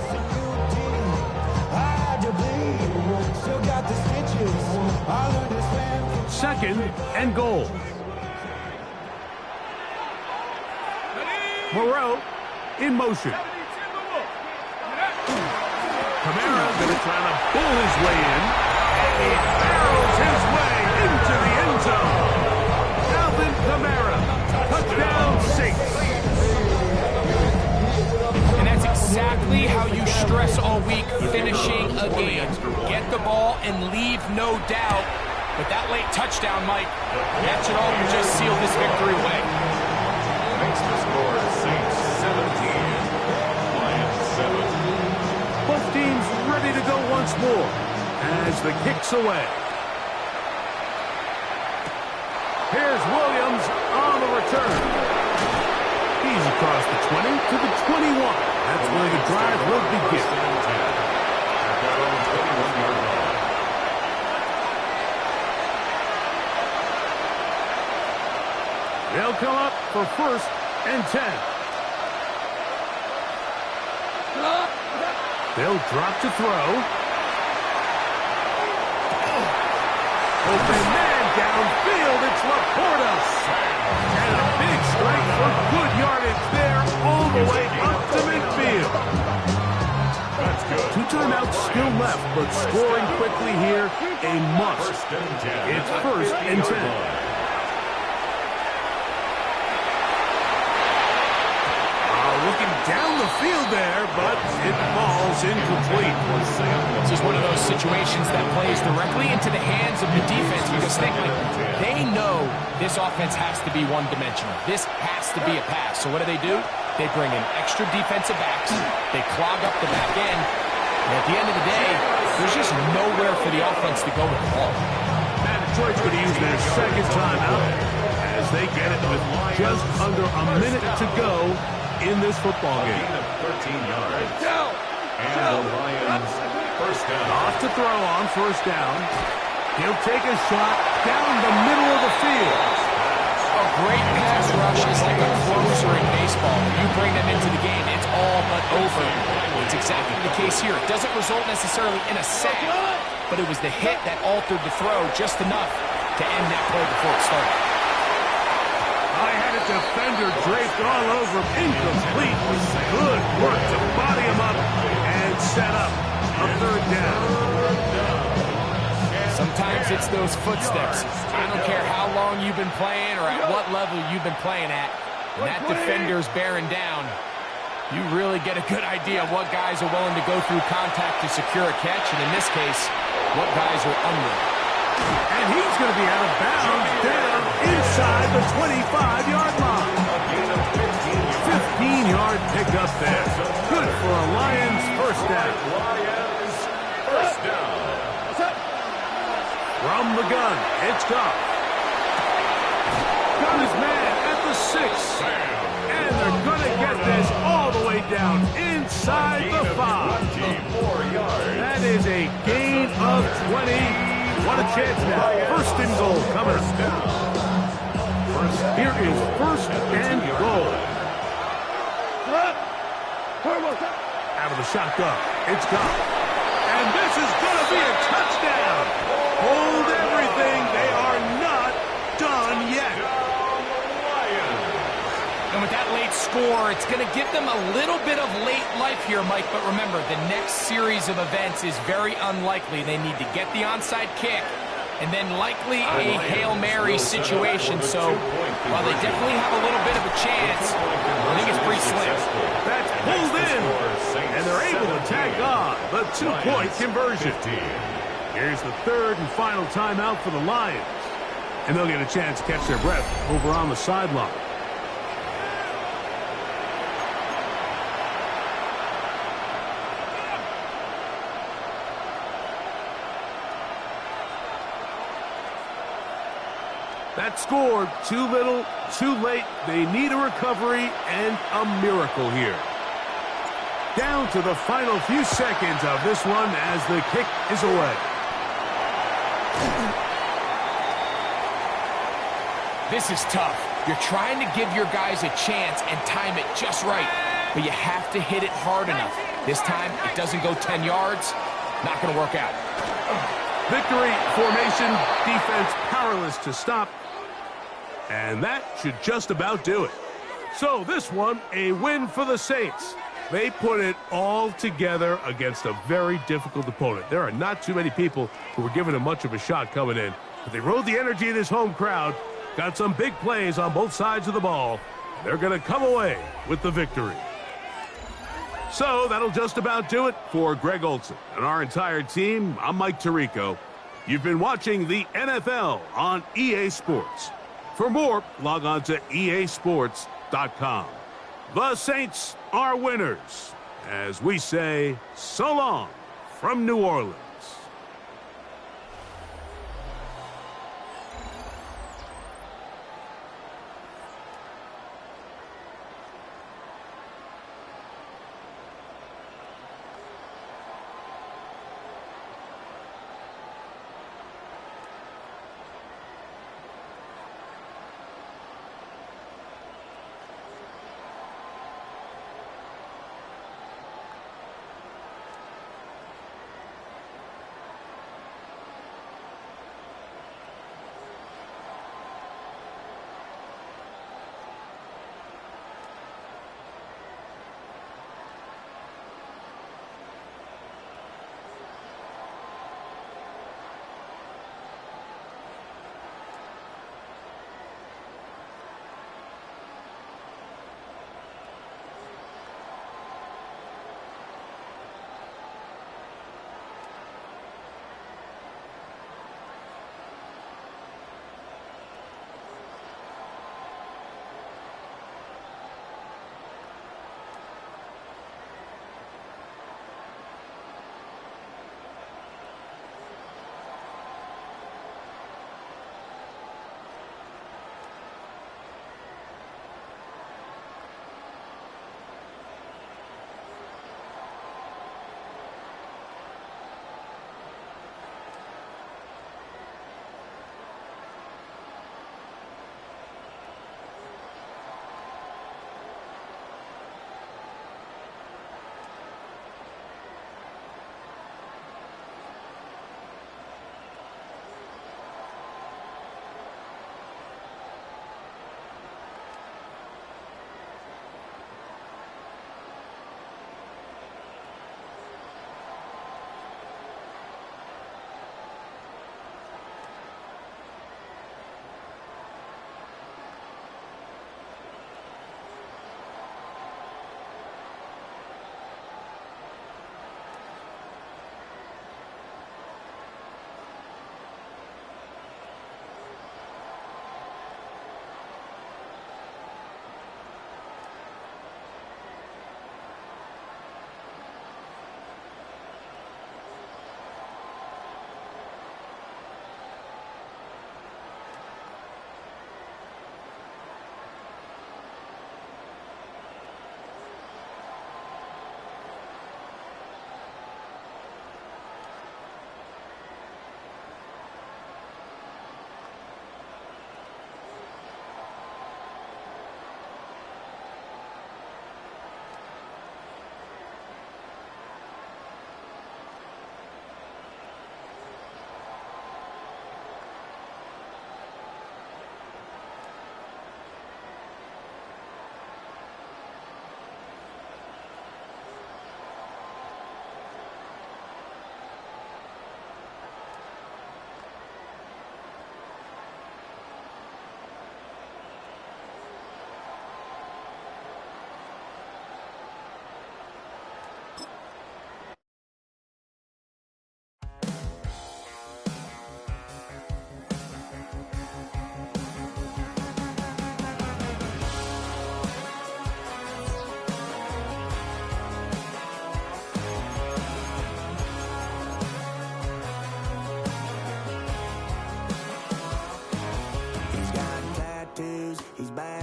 Second and goal. Moreau in motion. Kamara going to try to pull his way in. And he barrels his way into the end zone. Kamara, touchdown Saints. And that's exactly how you stress all week finishing a game. Get the ball and leave no doubt. But that late touchdown, Mike, that should all just seal this victory away. Makes the score Saints 17, Lions 7. Both teams ready to go once more as the kick's away. Here's Williams on the return. He's across the 20 to the 21. That's where the drive will begin. They'll come up for 1st and 10. They'll drop to throw. Open man downfield, it's Laporta. And a big strike for good yardage there all the way up to midfield. That's good. 2 timeouts. timeout still left, but scoring quickly here, a must. It's 1st and 10. Looking down the field there, but it falls incomplete. This is one of those situations that plays directly into the hands of the defense because they know this offense has to be one-dimensional. This has to be a pass. So what do? They bring in extra defensive backs. They clog up the back end. And at the end of the day, there's just nowhere for the offense to go with the ball. And Detroit's going to use their second timeout as they get it with just under a minute to go in this football game. 13 yards. And the Lions first down. Off to throw on first down. He'll take a shot down the middle of the field. A great pass rush is like a closer in baseball. You bring them into the game, it's all but over. It's exactly the case here. It doesn't result necessarily in a sack, but it was the hit that altered the throw just enough to end that play before it started. I had a defender draped all over him. Incomplete. Good work to body him up and set up a third down. Sometimes it's those footsteps. I don't care how long you've been playing or at what level you've been playing at. When that defender's bearing down, you really get a good idea of what guys are willing to go through contact to secure a catch, and in this case, what guys are under. And he's going to be out of bounds down inside the 25-yard line. 15-yard pickup there. Good for a Lions first down. From the gun, it's Goff. Got his man at the 6. And they're going to get this all the way down inside the 5. That is a gain of 20. What a chance now. First and goal coming up. Here is first and goal. Out of the shotgun. It's gone. And this is going to be a touchdown. Hold everything. They are not done yet. And with that late score, it's going to give them a little bit of late life here, Mike. But remember, the next series of events is very unlikely. They need to get the onside kick and then likely a Hail Mary situation. So while they definitely have a little bit of a chance, I think it's pretty slim. That's pulled in, and they're able to tag on the 2-point conversion. Here's the third and final timeout for the Lions. And they'll get a chance to catch their breath over on the sideline. That score, too little, too late. They need a recovery and a miracle here. Down to the final few seconds of this one as the kick is away. This is tough. You're trying to give your guys a chance and time it just right, but you have to hit it hard enough. This time, it doesn't go 10 yards. Not going to work out. Victory formation, defense powerless to stop. And that should just about do it. So this one, a win for the Saints. They put it all together against a very difficult opponent. There are not too many people who were giving them much of a shot coming in. But they rode the energy of this home crowd, got some big plays on both sides of the ball. They're going to come away with the victory. So that'll just about do it for Greg Olson and our entire team. I'm Mike Tirico. You've been watching the NFL on EA Sports. For more, log on to easports.com. The Saints are winners, as we say so long from New Orleans.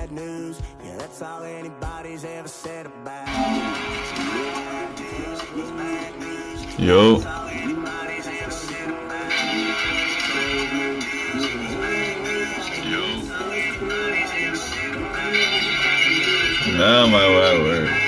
bad news. Yeah, that's all anybody's ever said about. Yo. Now my wife works.